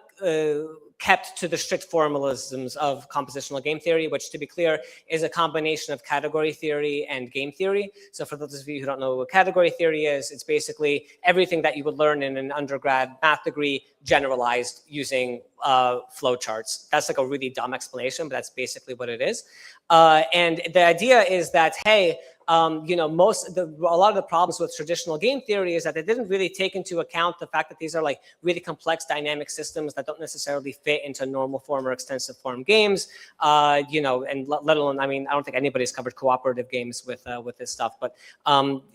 kept to the strict formalisms of compositional game theory, which, to be clear, is a combination of category theory and game theory. So for those of you who don't know what category theory is, it's basically everything that you would learn in an undergrad math degree generalized using flowcharts. That's like a really dumb explanation, but that's basically what it is. And the idea is that, hey, a lot of the problems with traditional game theory is that they didn't really take into account the fact that these are like really complex dynamic systems that don't necessarily fit into normal form or extensive form games, and let alone, I mean, I don't think anybody's covered cooperative games with this stuff, but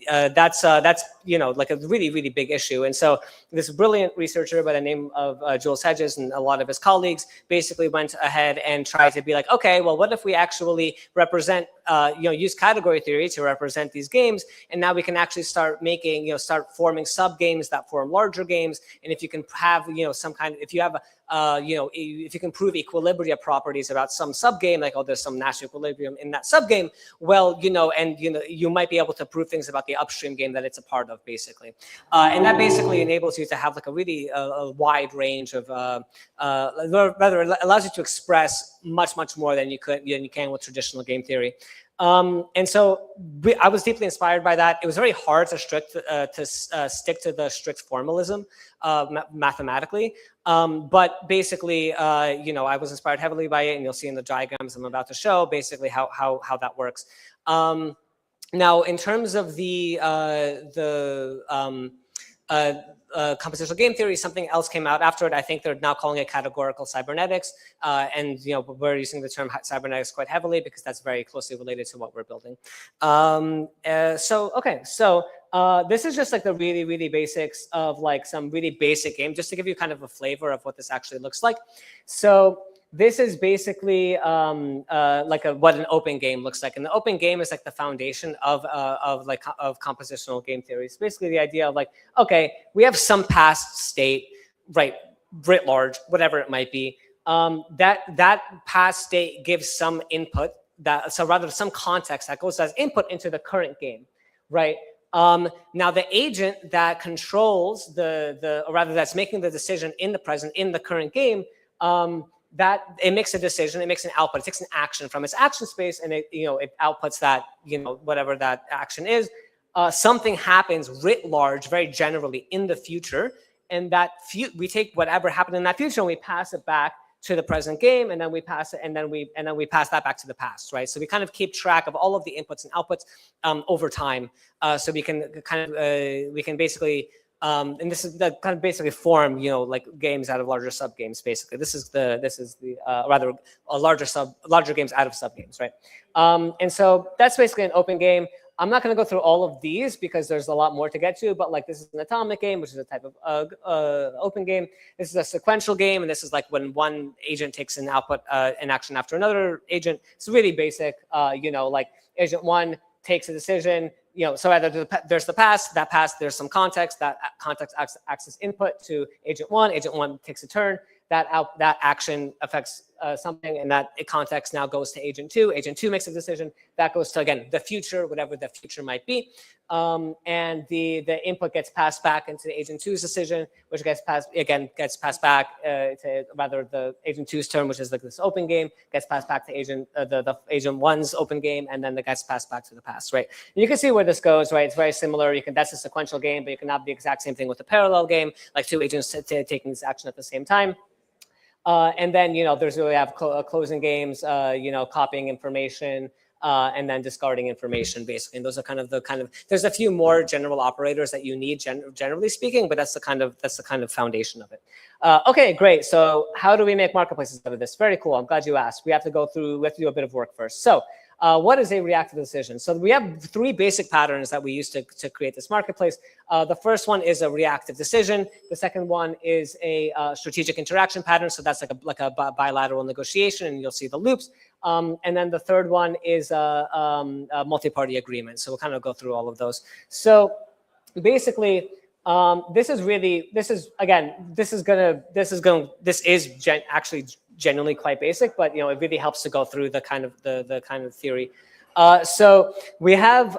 that's like a really big issue. And so this brilliant researcher by the name of Jules Hedges and a lot of his colleagues basically went ahead and tried to be like, okay, well, what if we actually represent, use category theory to represent these games, and now we can actually start making, start forming sub games that form larger games. And if you can have, some kind of, if you have if you can prove equilibria properties about some sub game, like, oh, there's some Nash equilibrium in that sub game, well, you might be able to prove things about the upstream game that it's a part of, basically. And that basically enables you to have like a really wide range of, rather, it allows you to express much more than you can with traditional game theory. And so I was deeply inspired by that. It was very hard to stick to the strict formalism mathematically. But basically, I was inspired heavily by it, and you'll see in the diagrams I'm about to show basically how that works. Now, in terms of the compositional game theory, something else came out after it. I think they're now calling it categorical cybernetics. And we're using the term cybernetics quite heavily because that's very closely related to what we're building. This is just like the really basics of like some really basic game, just to give you kind of a flavor of what this actually looks like. So this is basically like what an open game looks like. And the open game is like the foundation of compositional game theory. It's basically the idea of like, okay, we have some past state, right, writ large, whatever it might be. That past state gives some input, so rather some context that goes as input into the current game, right? Now the agent that controls or rather that's making the decision in the present, in the current game, that it makes a decision, it makes an output, it takes an action from its action space, and it outputs that, whatever that action is. Something happens writ large, very generally in the future, and that we take whatever happened in that future and we pass it back to the present game, and then we pass it, and then we pass that back to the past, right? So we kind of keep track of all of the inputs and outputs over time, so we can kind of we can basically and this is the kind of basically form like games out of larger sub games. Basically, this is the rather larger games out of sub games, right? And so that's basically an open game. I'm not going to go through all of these because there's a lot more to get to, but like this is an atomic game, which is a type of open game. This is a sequential game, and this is like when one agent takes an output, an action after another agent. It's really basic, like agent one takes a decision, so either there's the past, there's some context, that context acts as input to agent one takes a turn, that action affects something, and that context now goes to agent two makes a decision, that goes to, again, the future, whatever the future might be, and the input gets passed back into the agent two's decision, which gets passed back to rather the agent two's turn, which is like this open game, gets passed back to the agent one's open game, and then it gets passed back to the past, right? And you can see where this goes, right? It's very similar. That's a sequential game, but you can have the exact same thing with a parallel game, like two agents taking this action at the same time. And then, there's really have closing games, copying information, and then discarding information, basically. And those are kind of there's a few more general operators that you need, generally speaking, but that's the kind of foundation of it. Okay, great. So how do we make marketplaces out of this? Very cool. I'm glad you asked. We have to do a bit of work first. So what is a reactive decision? So we have three basic patterns that we use to create this marketplace. The first one is a reactive decision. The second one is a strategic interaction pattern. So that's like a bilateral negotiation, and you'll see the loops. And then the third one is a multi-party agreement. So we'll kind of go through all of those. So basically, this is actually genuinely quite basic, but it really helps to go through the kind of theory. So we have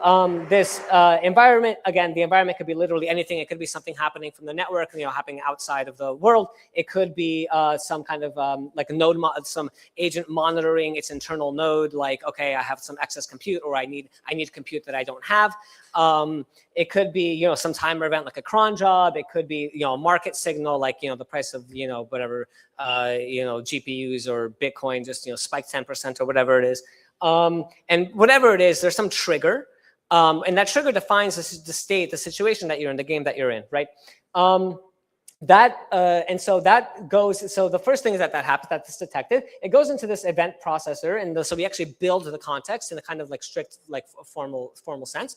this environment. Again, the environment could be literally anything. It could be something happening from the network, happening outside of the world. It could be some kind of like a node, some agent monitoring its internal node. Like, okay, I have some excess compute, or I need compute that I don't have. It could be some timer event like a cron job. It could be a market signal like the price of whatever GPUs or Bitcoin just spiked 10% or whatever it is. And whatever it is, there's some trigger, and that trigger defines the state, the situation that you're in, the game that you're in, right? And so that goes. So the first thing is that happens, that's detected. It goes into this event processor, and so we actually build the context in a kind of like strict, like formal sense.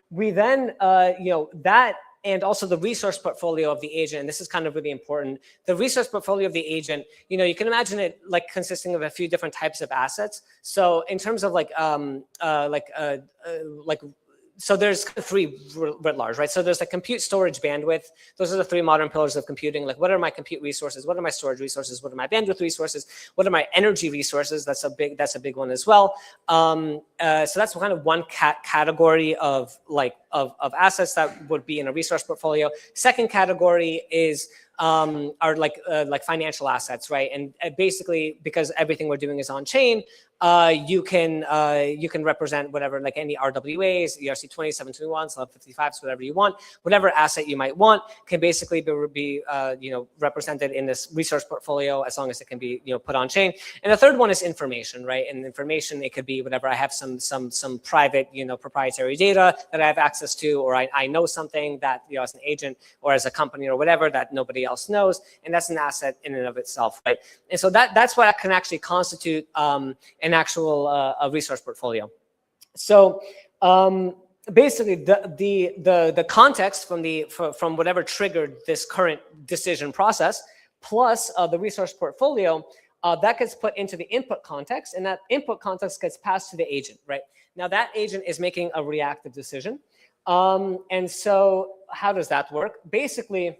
We then, that. And also the resource portfolio of the agent, and this is kind of really important. The resource portfolio of the agent, you can imagine it like consisting of a few different types of assets. So in terms of so there's three writ large, right? So there's the compute, storage, bandwidth. Those are the three modern pillars of computing. Like, what are my compute resources? What are my storage resources? What are my bandwidth resources? What are my energy resources? That's a big one as well. So that's kind of one category of assets that would be in a resource portfolio. Second category is are like financial assets, right? And basically, because everything we're doing is on chain, you can represent whatever, like any RWAs, ERC20, 721s, 1155s, whatever you want, whatever asset you might want can basically be represented in this resource portfolio as long as it can be put on chain. And the third one is information, right? And information, it could be whatever. I have some private proprietary data that I have access to, or I know something that as an agent or as a company or whatever that nobody else knows, and that's an asset in and of itself, right? And so that's what can actually constitute an actual a resource portfolio. So basically, the context from whatever triggered this current decision process, plus the resource portfolio, that gets put into the input context, and that input context gets passed to the agent, right? Now that agent is making a reactive decision. And so how does that work? Basically,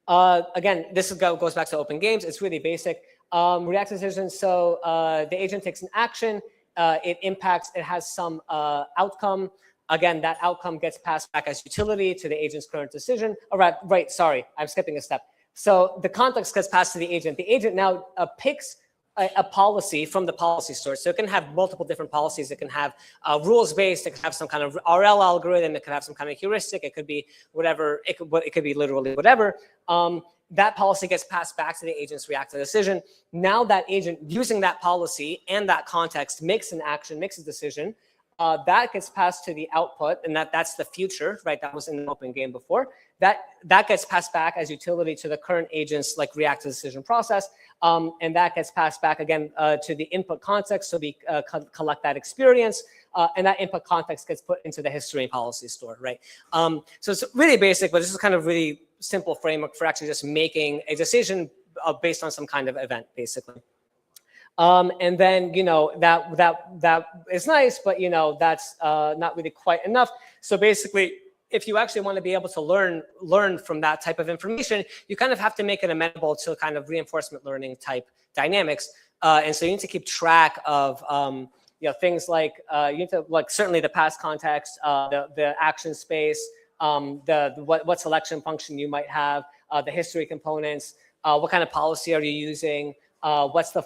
again, this goes back to open games. It's really basic. Reactive decision, so the agent takes an action, it has some outcome. Again, that outcome gets passed back as utility to the agent's current decision. All right, sorry, I'm skipping a step. So the context gets passed to the agent. The agent now picks a policy from the policy source. So it can have multiple different policies. It can have rules-based. It can have some kind of RL algorithm. It could have some kind of heuristic. It could be whatever. It could be literally whatever. That policy gets passed back to the agent's reactive decision. Now that agent, using that policy and that context, makes an action, makes a decision. That gets passed to the output, and that's the future, right? That was in the open game before. That gets passed back as utility to the current agent's reactive decision process, and that gets passed back again to the input context. So we collect that experience, and that input context gets put into the history and policy store, right? So it's really basic, but this is kind of really simple framework for actually just making a decision based on some kind of event, basically. And then, that is nice, but, that's not really quite enough. So basically, if you actually want to be able to learn from that type of information, you kind of have to make it amenable to kind of reinforcement learning type dynamics. And so you need to keep track of, things like, you need to, certainly the past context, the action space, what selection function you might have, the history components, what kind of policy are you using, what's the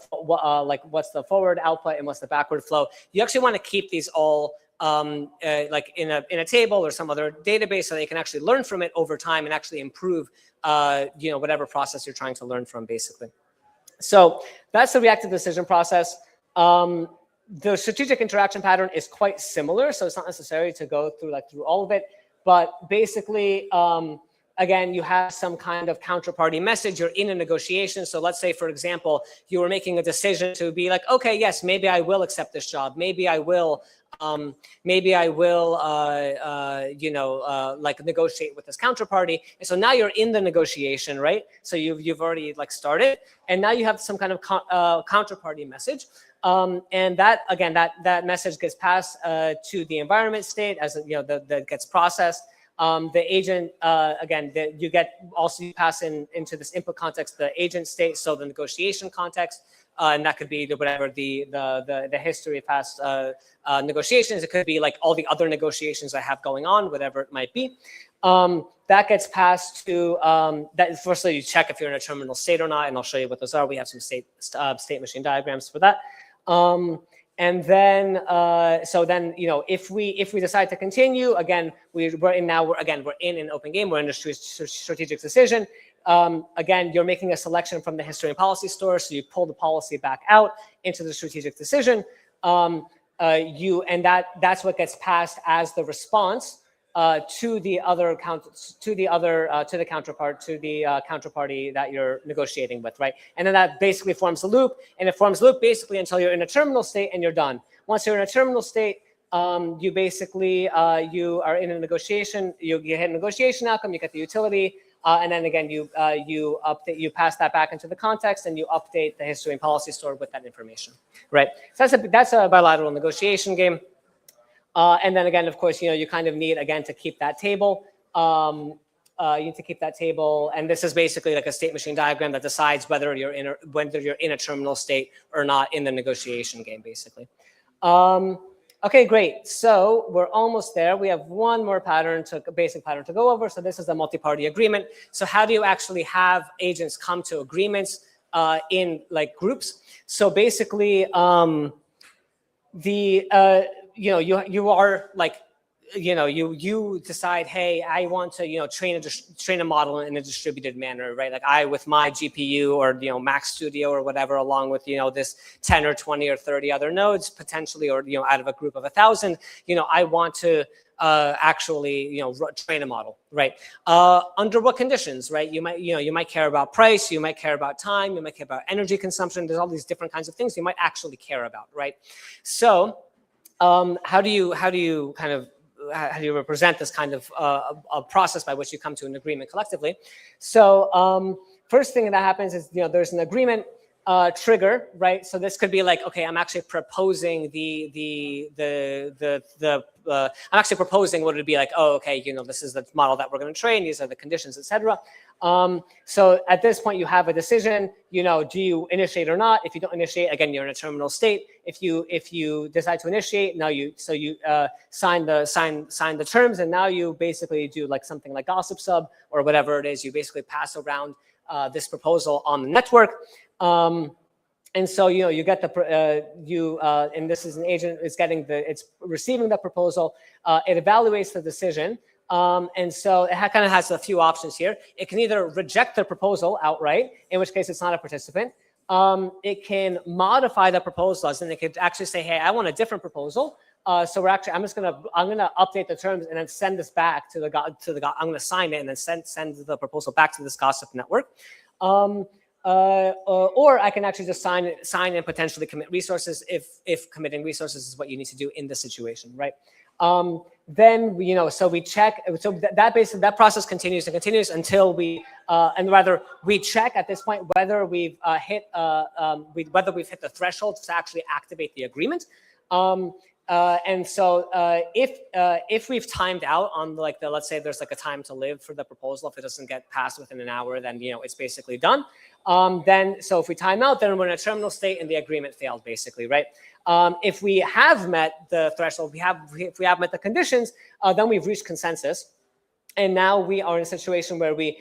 forward output and what's the backward flow. You actually want to keep these all in a table or some other database so they can actually learn from it over time and actually improve whatever process you're trying to learn from, basically. So that's the reactive decision process. The strategic interaction pattern is quite similar, so it's not necessary to go through all of it, but basically again, you have some kind of counterparty message. You're in a negotiation. So let's say, for example, you were making a decision to be like, okay, yes, maybe I will accept this job. Maybe I will, negotiate with this counterparty. And so now you're in the negotiation, right? So you've already started, and now you have some kind of counterparty message. And that, again, that message gets passed to the environment state as that gets processed. The agent, again, you pass into this input context the agent state, so the negotiation context, and that could be whatever the history of past negotiations. It could be all the other negotiations I have going on, whatever it might be. That gets passed to that. Firstly, you check if you're in a terminal state or not, and I'll show you what those are. We have some state machine diagrams for that. And then, if we decide to continue, again, we're in an open game. We're in a strategic decision. Again, you're making a selection from the history and policy store, so you pull the policy back out into the strategic decision. That's what gets passed as the response to the counterparty that you're negotiating with, right? And then that basically forms a loop, and it forms a loop basically until you're in a terminal state and you're done. Once you're in a terminal state, you basically you are in a negotiation. You hit a negotiation outcome. You get the utility, and then again you pass that back into the context, and you update the history and policy store with that information, right? So that's a bilateral negotiation game. And then again, of course, you kind of need, again, to keep that table. You need to keep that table. And this is basically like a state machine diagram that decides whether you're in a terminal state or not in the negotiation game, basically. Okay, great. So we're almost there. We have one more basic pattern to go over. So this is a multi-party agreement. So how do you actually have agents come to agreements in groups? So basically, you decide, hey, I want to train a model in a distributed manner, right? I with my GPU or Max Studio or whatever, along with this 10 or 20 or 30 other nodes potentially, or out of a group of 1,000, I want to actually train a model, right? Under what conditions, right? You might care about price, you might care about time, you might care about energy consumption. There's all these different kinds of things you might actually care about, right? So how do you represent this kind of a process by which you come to an agreement collectively? So first thing that happens is there's an agreement. trigger, right? So this could be like, okay, I'm actually proposing I'm actually proposing what it would be like, oh, okay, this is the model that we're going to train. These are the conditions, etc. So at this point, you have a decision. Do you initiate or not? If you don't initiate, again, you're in a terminal state. If you decide to initiate, now you sign the terms, and now you basically do like something like gossip sub or whatever it is. You basically pass around this proposal on the network. And so, you get and this is an agent is it's receiving the proposal. It evaluates the decision. And so it kind of has a few options here. It can either reject the proposal outright, in which case it's not a participant. It can modify the proposal, and it could actually say, hey, I want a different proposal. So I'm gonna update the terms and then send this back to I'm gonna sign it and then send the proposal back to this gossip network. Or I can actually just sign and potentially commit resources if committing resources is what you need to do in this situation, right? Then so we check. So that process continues and continues until we check at this point whether we've hit the threshold to actually activate the agreement. And so if we've timed out on let's say there's like a time to live for the proposal, if it doesn't get passed within an hour, then it's basically done. So if we time out, then we're in a terminal state and the agreement failed, basically, right? If we have met the threshold, if we have met the conditions, then we've reached consensus. And now we are in a situation where we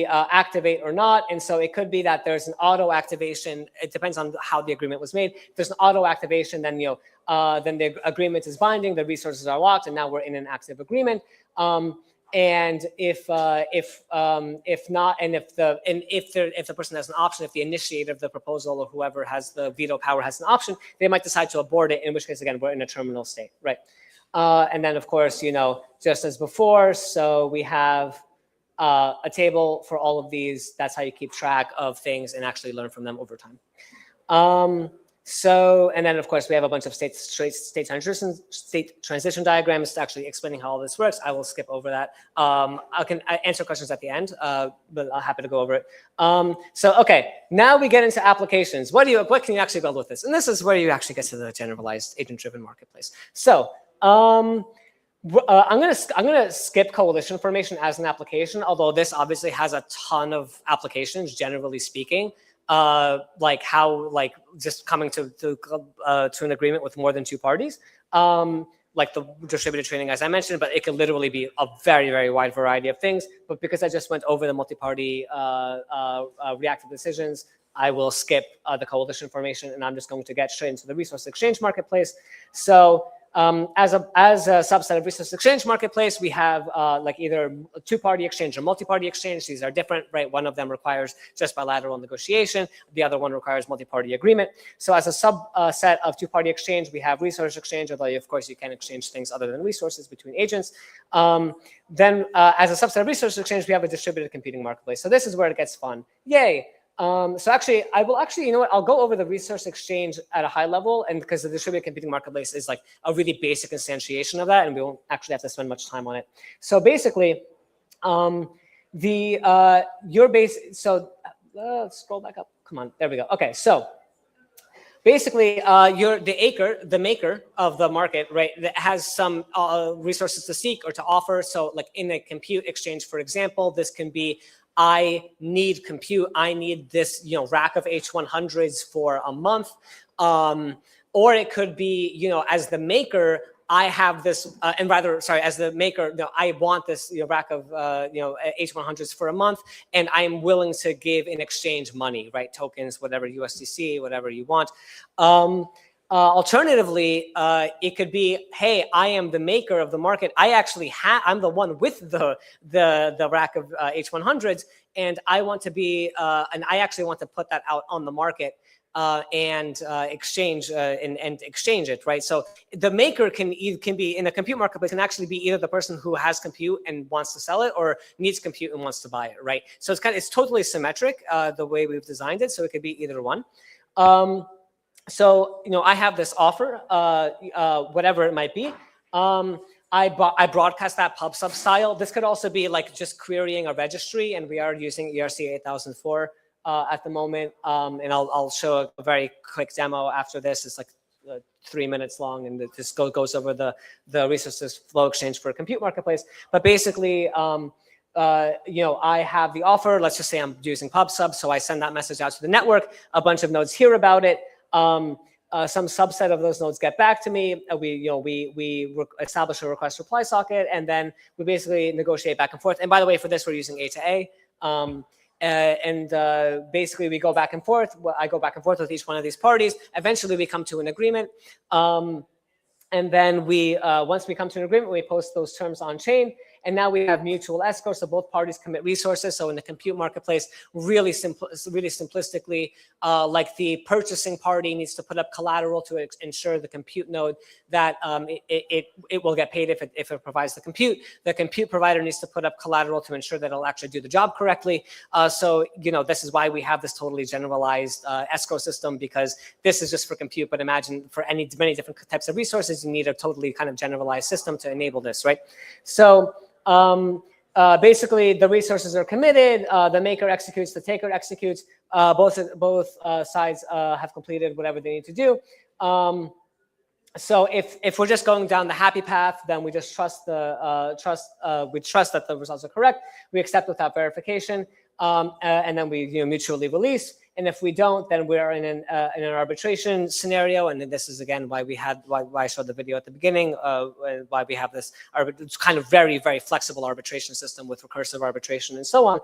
activate or not. And so it could be that there's an auto activation. It depends on how the agreement was made. If there's an auto activation, then then the agreement is binding, the resources are locked, and now we're in an active agreement. And if not, and if the person has an option, if the initiator of the proposal or whoever has the veto power has an option, they might decide to abort it. In which case, again, we're in a terminal state, right? And then, of course, just as before, so we have a table for all of these. That's how you keep track of things and actually learn from them over time. And then, of course, we have a bunch of state transition diagrams actually explaining how all this works. I will skip over that. I can answer questions at the end, but I'm happy to go over it. Okay, now we get into applications. What can you actually build with this? And this is where you actually get to the generalized agent-driven marketplace. So I'm gonna skip coalition formation as an application, although this obviously has a ton of applications, generally speaking. Just coming to an agreement with more than two parties, like the distributed training, as I mentioned, but it could literally be a very, very wide variety of things. But because I just went over the multi-party reactive decisions, I will skip the coalition formation, and I'm just going to get straight into the resource exchange marketplace. So as a subset of resource exchange marketplace, we have either a two-party exchange or multi-party exchange. These are different, right? One of them requires just bilateral negotiation. The other one requires multi-party agreement. So as a subset of two-party exchange, we have resource exchange, although of course you can exchange things other than resources between agents. Then as a subset of resource exchange, we have a distributed computing marketplace. So this is where it gets fun. Yay. So actually, I'll go over the resource exchange at a high level, and because the distributed computing marketplace is like a really basic instantiation of that, and we won't actually have to spend much time on it. So basically, scroll back up. Come on, there we go. Okay, so basically, the maker of the market, right, that has some resources to seek or to offer. So like in a compute exchange, for example, this can be, I need compute. I need this, rack of H100s for a month. Or it could be, as the maker, I have this, as the maker, I want this rack of, H100s for a month, and I'm willing to give in exchange money, right? Tokens, whatever, USDC, whatever you want. Alternatively, it could be, hey, I am the maker of the market. I'm the one with the rack of H100s, and I want to be, and I actually want to put that out on the market and exchange it, right? So the maker can be in a compute marketplace, can actually be either the person who has compute and wants to sell it, or needs compute and wants to buy it, right? So it's totally symmetric the way we've designed it. So it could be either one. So, I have this offer, whatever it might be. I broadcast that pub sub style. This could also be like just querying a registry, and we are using ERC 8004 at the moment, and I'll show a very quick demo after this. It's like 3 minutes long, and it just goes over the resources flow exchange for a compute marketplace. But basically, I have the offer. Let's just say I'm using PubSub, so I send that message out to the network. A bunch of nodes hear about it. Some subset of those nodes get back to me. We establish a request reply socket, and then we basically negotiate back and forth. And by the way, for this, we're using A to A. Basically, we go back and forth. I go back and forth with each one of these parties. Eventually, we come to an agreement. And then once we come to an agreement, we post those terms on chain. And now we have mutual escrow, so both parties commit resources. So in the compute marketplace, really simplistically, like the purchasing party needs to put up collateral to ensure the compute node that it will get paid if it provides the compute. The compute provider needs to put up collateral to ensure that it'll actually do the job correctly. So this is why we have this totally generalized escrow system, because this is just for compute. But imagine for many different types of resources, you need a totally kind of generalized system to enable this, right? So basically, the resources are committed. The maker executes, the taker executes. Both sides have completed whatever they need to do. So if we're just going down the happy path, then we just trust that the results are correct. We accept without verification, and then we mutually release. And if we don't, then we are in an arbitration scenario. And this is again why I showed the video at the beginning, why we have this kind of very, very flexible arbitration system with recursive arbitration and so on,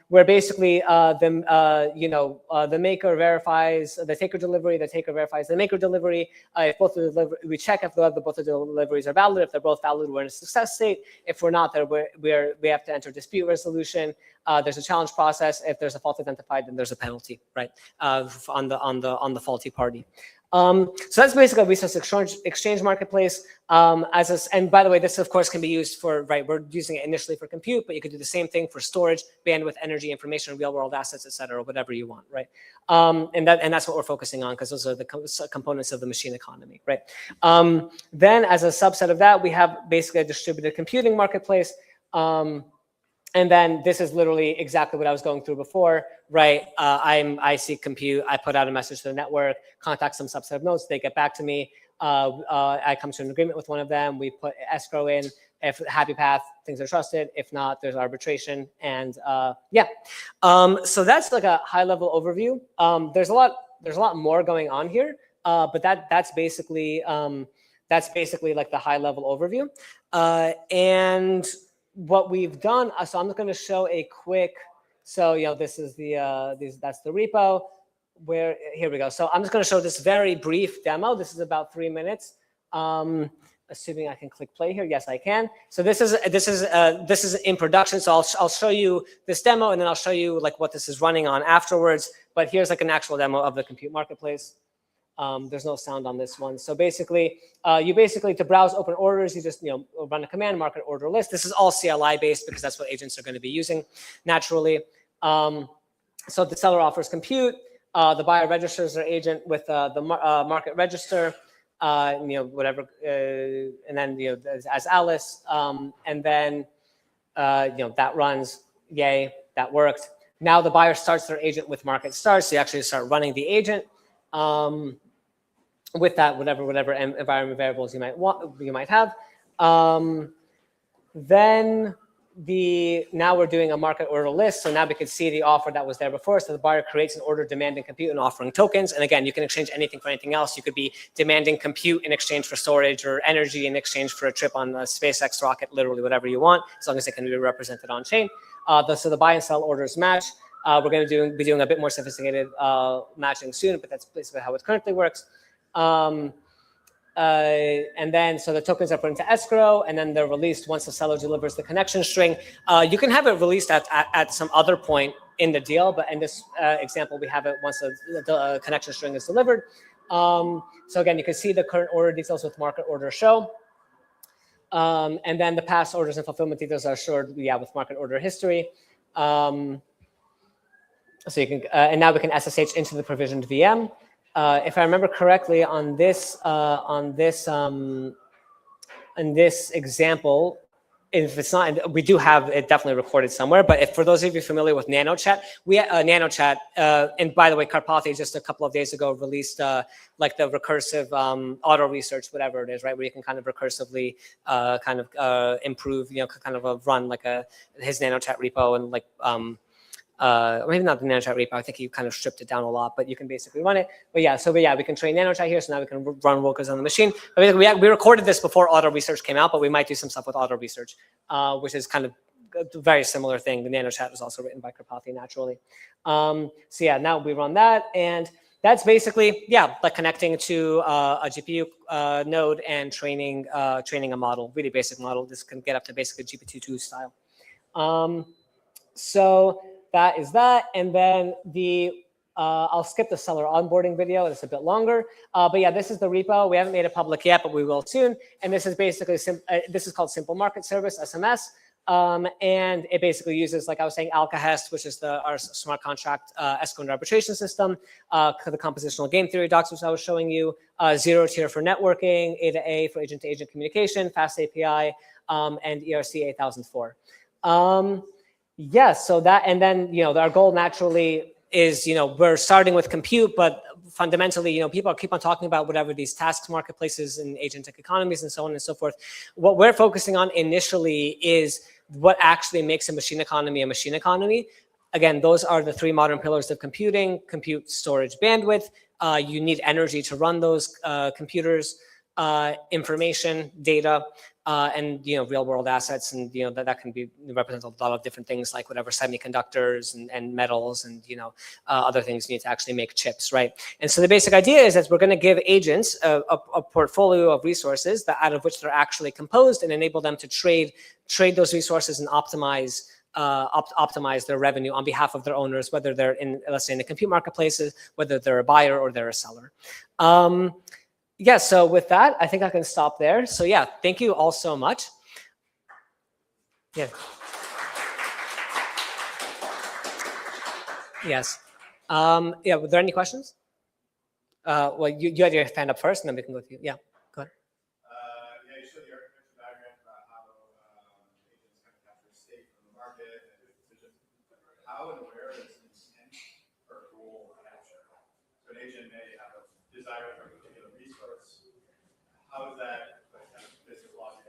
where basically the maker verifies the taker delivery, the taker verifies the maker delivery. If both of the we check if both of the deliveries are valid. If they're both valid, we're in a success state. If we're not, then we have to enter dispute resolution. There's a challenge process. If there's a fault identified, then there's a penalty, right, on the faulty party. So that's basically a resource exchange marketplace. And by the way, this of course can be used for, right, we're using it initially for compute, but you could do the same thing for storage, bandwidth, energy, information, real world assets, et cetera, whatever you want, right? And that's what we're focusing on, because those are the components of the machine economy, right? Then as a subset of that, we have basically a distributed computing marketplace. And then this is literally exactly what I was going through before, right? I seek compute, I put out a message to the network, contact some subset of nodes, they get back to me. I come to an agreement with one of them, we put escrow in. If happy path, things are trusted. If not, there's arbitration. And yeah, so that's like a high level overview. There's a lot more going on here, but that's basically like the high level overview. And what we've done, so I'm just going to show a quick, so this is that's the repo, where here we go. So I'm just going to show this very brief demo. This is about 3 minutes. Assuming I can click play here, yes I can. So this is in production. So I'll show you this demo, and then I'll show you like what this is running on afterwards. But here's like an actual demo of the compute marketplace. There's no sound on this one. So basically, to browse open orders, you just run a command, market order list. This is all CLI based because that's what agents are going to be using naturally. So the seller offers compute, the buyer registers their agent with the market register, whatever, and then as Alice, and then that runs. Yay, that worked. Now the buyer starts their agent with market start, so you actually start running the agent. With that, whatever environment variables you might have. Then now we're doing a market order list. So now we can see the offer that was there before. So the buyer creates an order demanding compute and offering tokens. And again, you can exchange anything for anything else. You could be demanding compute in exchange for storage, or energy in exchange for a trip on a SpaceX rocket, literally whatever you want, as long as it can be represented on chain. So the buy and sell orders match. We're going to be doing a bit more sophisticated matching soon, but that's basically how it currently works. And then, so the tokens are put into escrow, and then they're released once the seller delivers the connection string. You can have it released at some other point in the deal, but in this example, we have it once the connection string is delivered. So again, you can see the current order details with market order show. And then the past orders and fulfillment details are stored, with market order history. So you can, and now we can SSH into the provisioned VM. If I remember correctly, in this example, if it's not, we do have it definitely recorded somewhere. But if, for those of you familiar with NanoChat, and by the way, Karpathy just a couple of days ago released like the recursive auto research, whatever it is, right, where you can kind of recursively improve, kind of run like his NanoChat repo and like. Maybe not the NanoChat repo. I think he kind of stripped it down a lot, but you can basically run it. But yeah, we can train NanoChat here. So now we can run workers on the machine. But we recorded this before auto research came out, but we might do some stuff with auto research, which is kind of a very similar thing. The NanoChat was also written by Karpathy naturally. So yeah, now we run that, and that's basically like connecting to a GPU node and training a model, really basic model. This can get up to basically GPT-2 style. So that is that, and then I'll skip the seller onboarding video. It's a bit longer, but yeah, this is the repo. We haven't made it public yet, but we will soon. And this is basically this is called Simple Market Service (SMS), and it basically uses, like I was saying, Alcahest, which is our smart contract escrow and arbitration system, the compositional game theory docs, which I was showing you, zero tier for networking, A to A for agent-to-agent communication, fast API, and ERC 8004. Yes, so that, and then, our goal naturally is, we're starting with compute, but fundamentally, people keep on talking about whatever these tasks marketplaces and agentic economies and so on and so forth. What we're focusing on initially is what actually makes a machine economy. Again, those are the three modern pillars of computing: compute, storage, bandwidth. You need energy to run those computers, information, data, and real world assets, and that can be represent a lot of different things, like whatever semiconductors and metals and other things you need to actually make chips, right? And so the basic idea is that we're going to give agents a portfolio of resources out of which they're actually composed, and enable them to trade those resources and optimize their revenue on behalf of their owners, whether they're in, let's say, in the compute marketplaces, whether they're a buyer or they're a seller. Yeah, so with that, I think I can stop there. So yeah, thank you all so much. Yeah. Yes. Yeah, were there any questions? Well, you had your hand up first, and then we can go to you. Yeah, go ahead. Yeah, you showed the architecture diagram about how agents kind of capture state from the market. How and where is intent or goal capture? So an agent may have a desire for a particular resource. How is that kind of business logic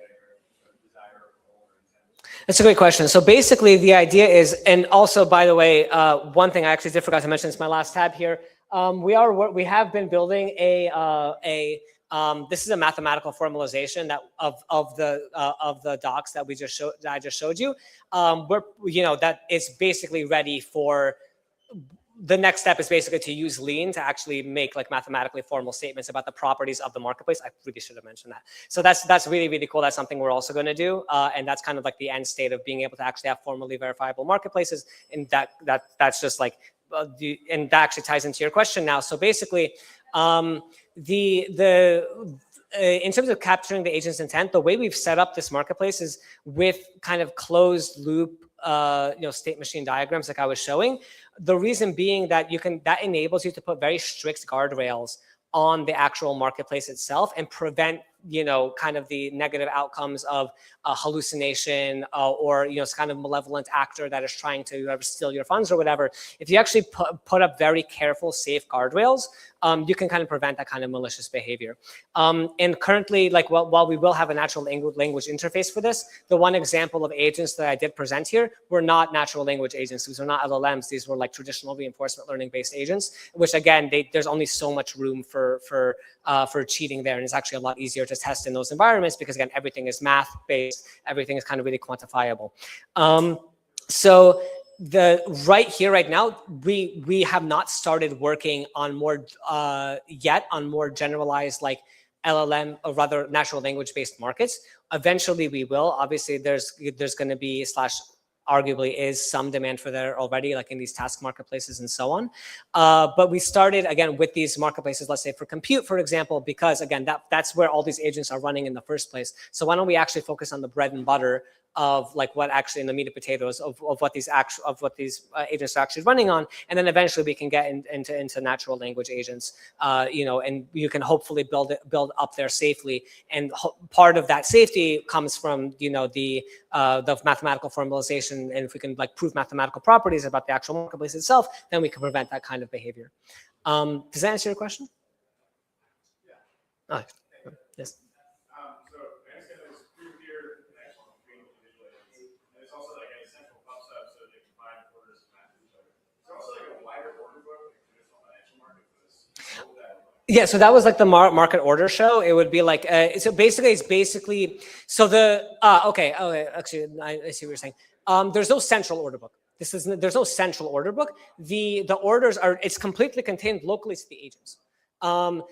or desire or goal or intent? That's a great question. So basically, the idea is, and also, by the way, one thing I actually forgot to mention is my last tab here. We have been building this is a mathematical formalization of the docs that I just showed you. That is basically ready for. The next step is basically to use Lean to actually make like mathematically formal statements about the properties of the marketplace. I really should have mentioned that. So that's really, really cool. That's something we're also going to do. And that's kind of like the end state of being able to actually have formally verifiable marketplaces. And that's just like, and that actually ties into your question now. So basically, in terms of capturing the agent's intent, the way we've set up this marketplace is with kind of closed loop state machine diagrams like I was showing. The reason being that that enables you to put very strict guardrails on the actual marketplace itself and prevent kind of the negative outcomes of a hallucination or it's kind of malevolent actor that is trying to steal your funds or whatever. If you actually put up very careful, safe guardrails, you can kind of prevent that kind of malicious behavior. And currently, while we will have a natural language interface for this, the one example of agents that I did present here were not natural language agents. These were not LLMs. These were like traditional reinforcement learning based agents, which again, there's only so much room for cheating there, and it's actually a lot easier to test in those environments because again, everything is math based, everything is kind of really quantifiable. So right here, right now, we have not started working on more generalized like LLM or rather natural language based markets. Eventually, we will. Obviously, there's going to be arguably is some demand for there already, like in these task marketplaces and so on. But we started, again, with these marketplaces, let's say for compute, for example, because, again, that's where all these agents are running in the first place. So why don't we actually focus on the bread and butter of like what actually in the meat and potatoes of what these agents are actually running on, and then eventually we can get into natural language agents, you know, and you can hopefully build up there safely. And part of that safety comes from, you know, the mathematical formalization, and if we can like prove mathematical properties about the actual marketplace itself, then we can prevent that kind of behavior. Does that answer your question? Oh, yes. So I understand there's peer-to-peer connection between individual agents. And there's also like a central pub sub so they can find orders and match each other. Is there also like a wider order book like traditional financial markets? Yeah, so that was like the market order show. It would be like, so basically, so the, okay, actually, I see what you're saying. There's no central order book. There's no central order book. The orders are, it's completely contained locally to the agents.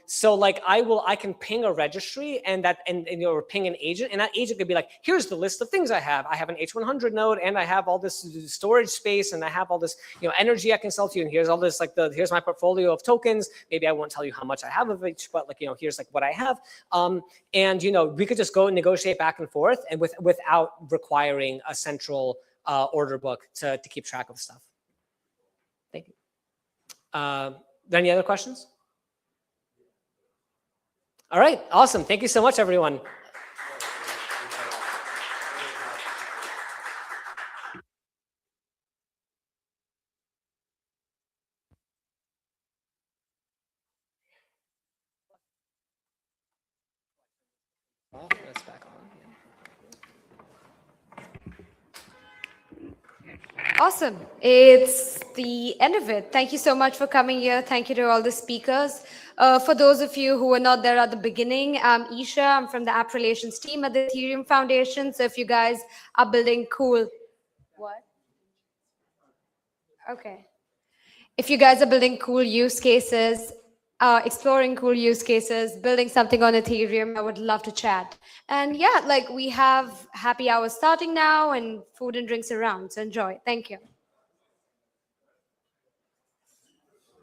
So like I can ping a registry and you know, or ping an agent, and that agent could be like, here's the list of things I have. I have an H100 node, and I have all this storage space, and I have all this, you know, energy I can sell to you, and here's all this, like here's my portfolio of tokens. Maybe I won't tell you how much I have of each, but like, you know, here's like what I have. And you know, we could just go and negotiate back and forth, and without requiring a central order book to keep track of stuff. Thank you. Any other questions? All right, awesome. Thank you so much, everyone. That's back on. Awesome. It's the end of it. Thank you so much for coming here. Thank you to all the speakers. For those of you who were not there at the beginning, I'm Isha. I'm from the App Relations team at the Ethereum Foundation. So if you guys are building cool... What? Okay. If you guys are building cool use cases, exploring cool use cases, building something on Ethereum, I would love to chat. And yeah, like we have happy hours starting now and food and drinks around. So enjoy. Thank you.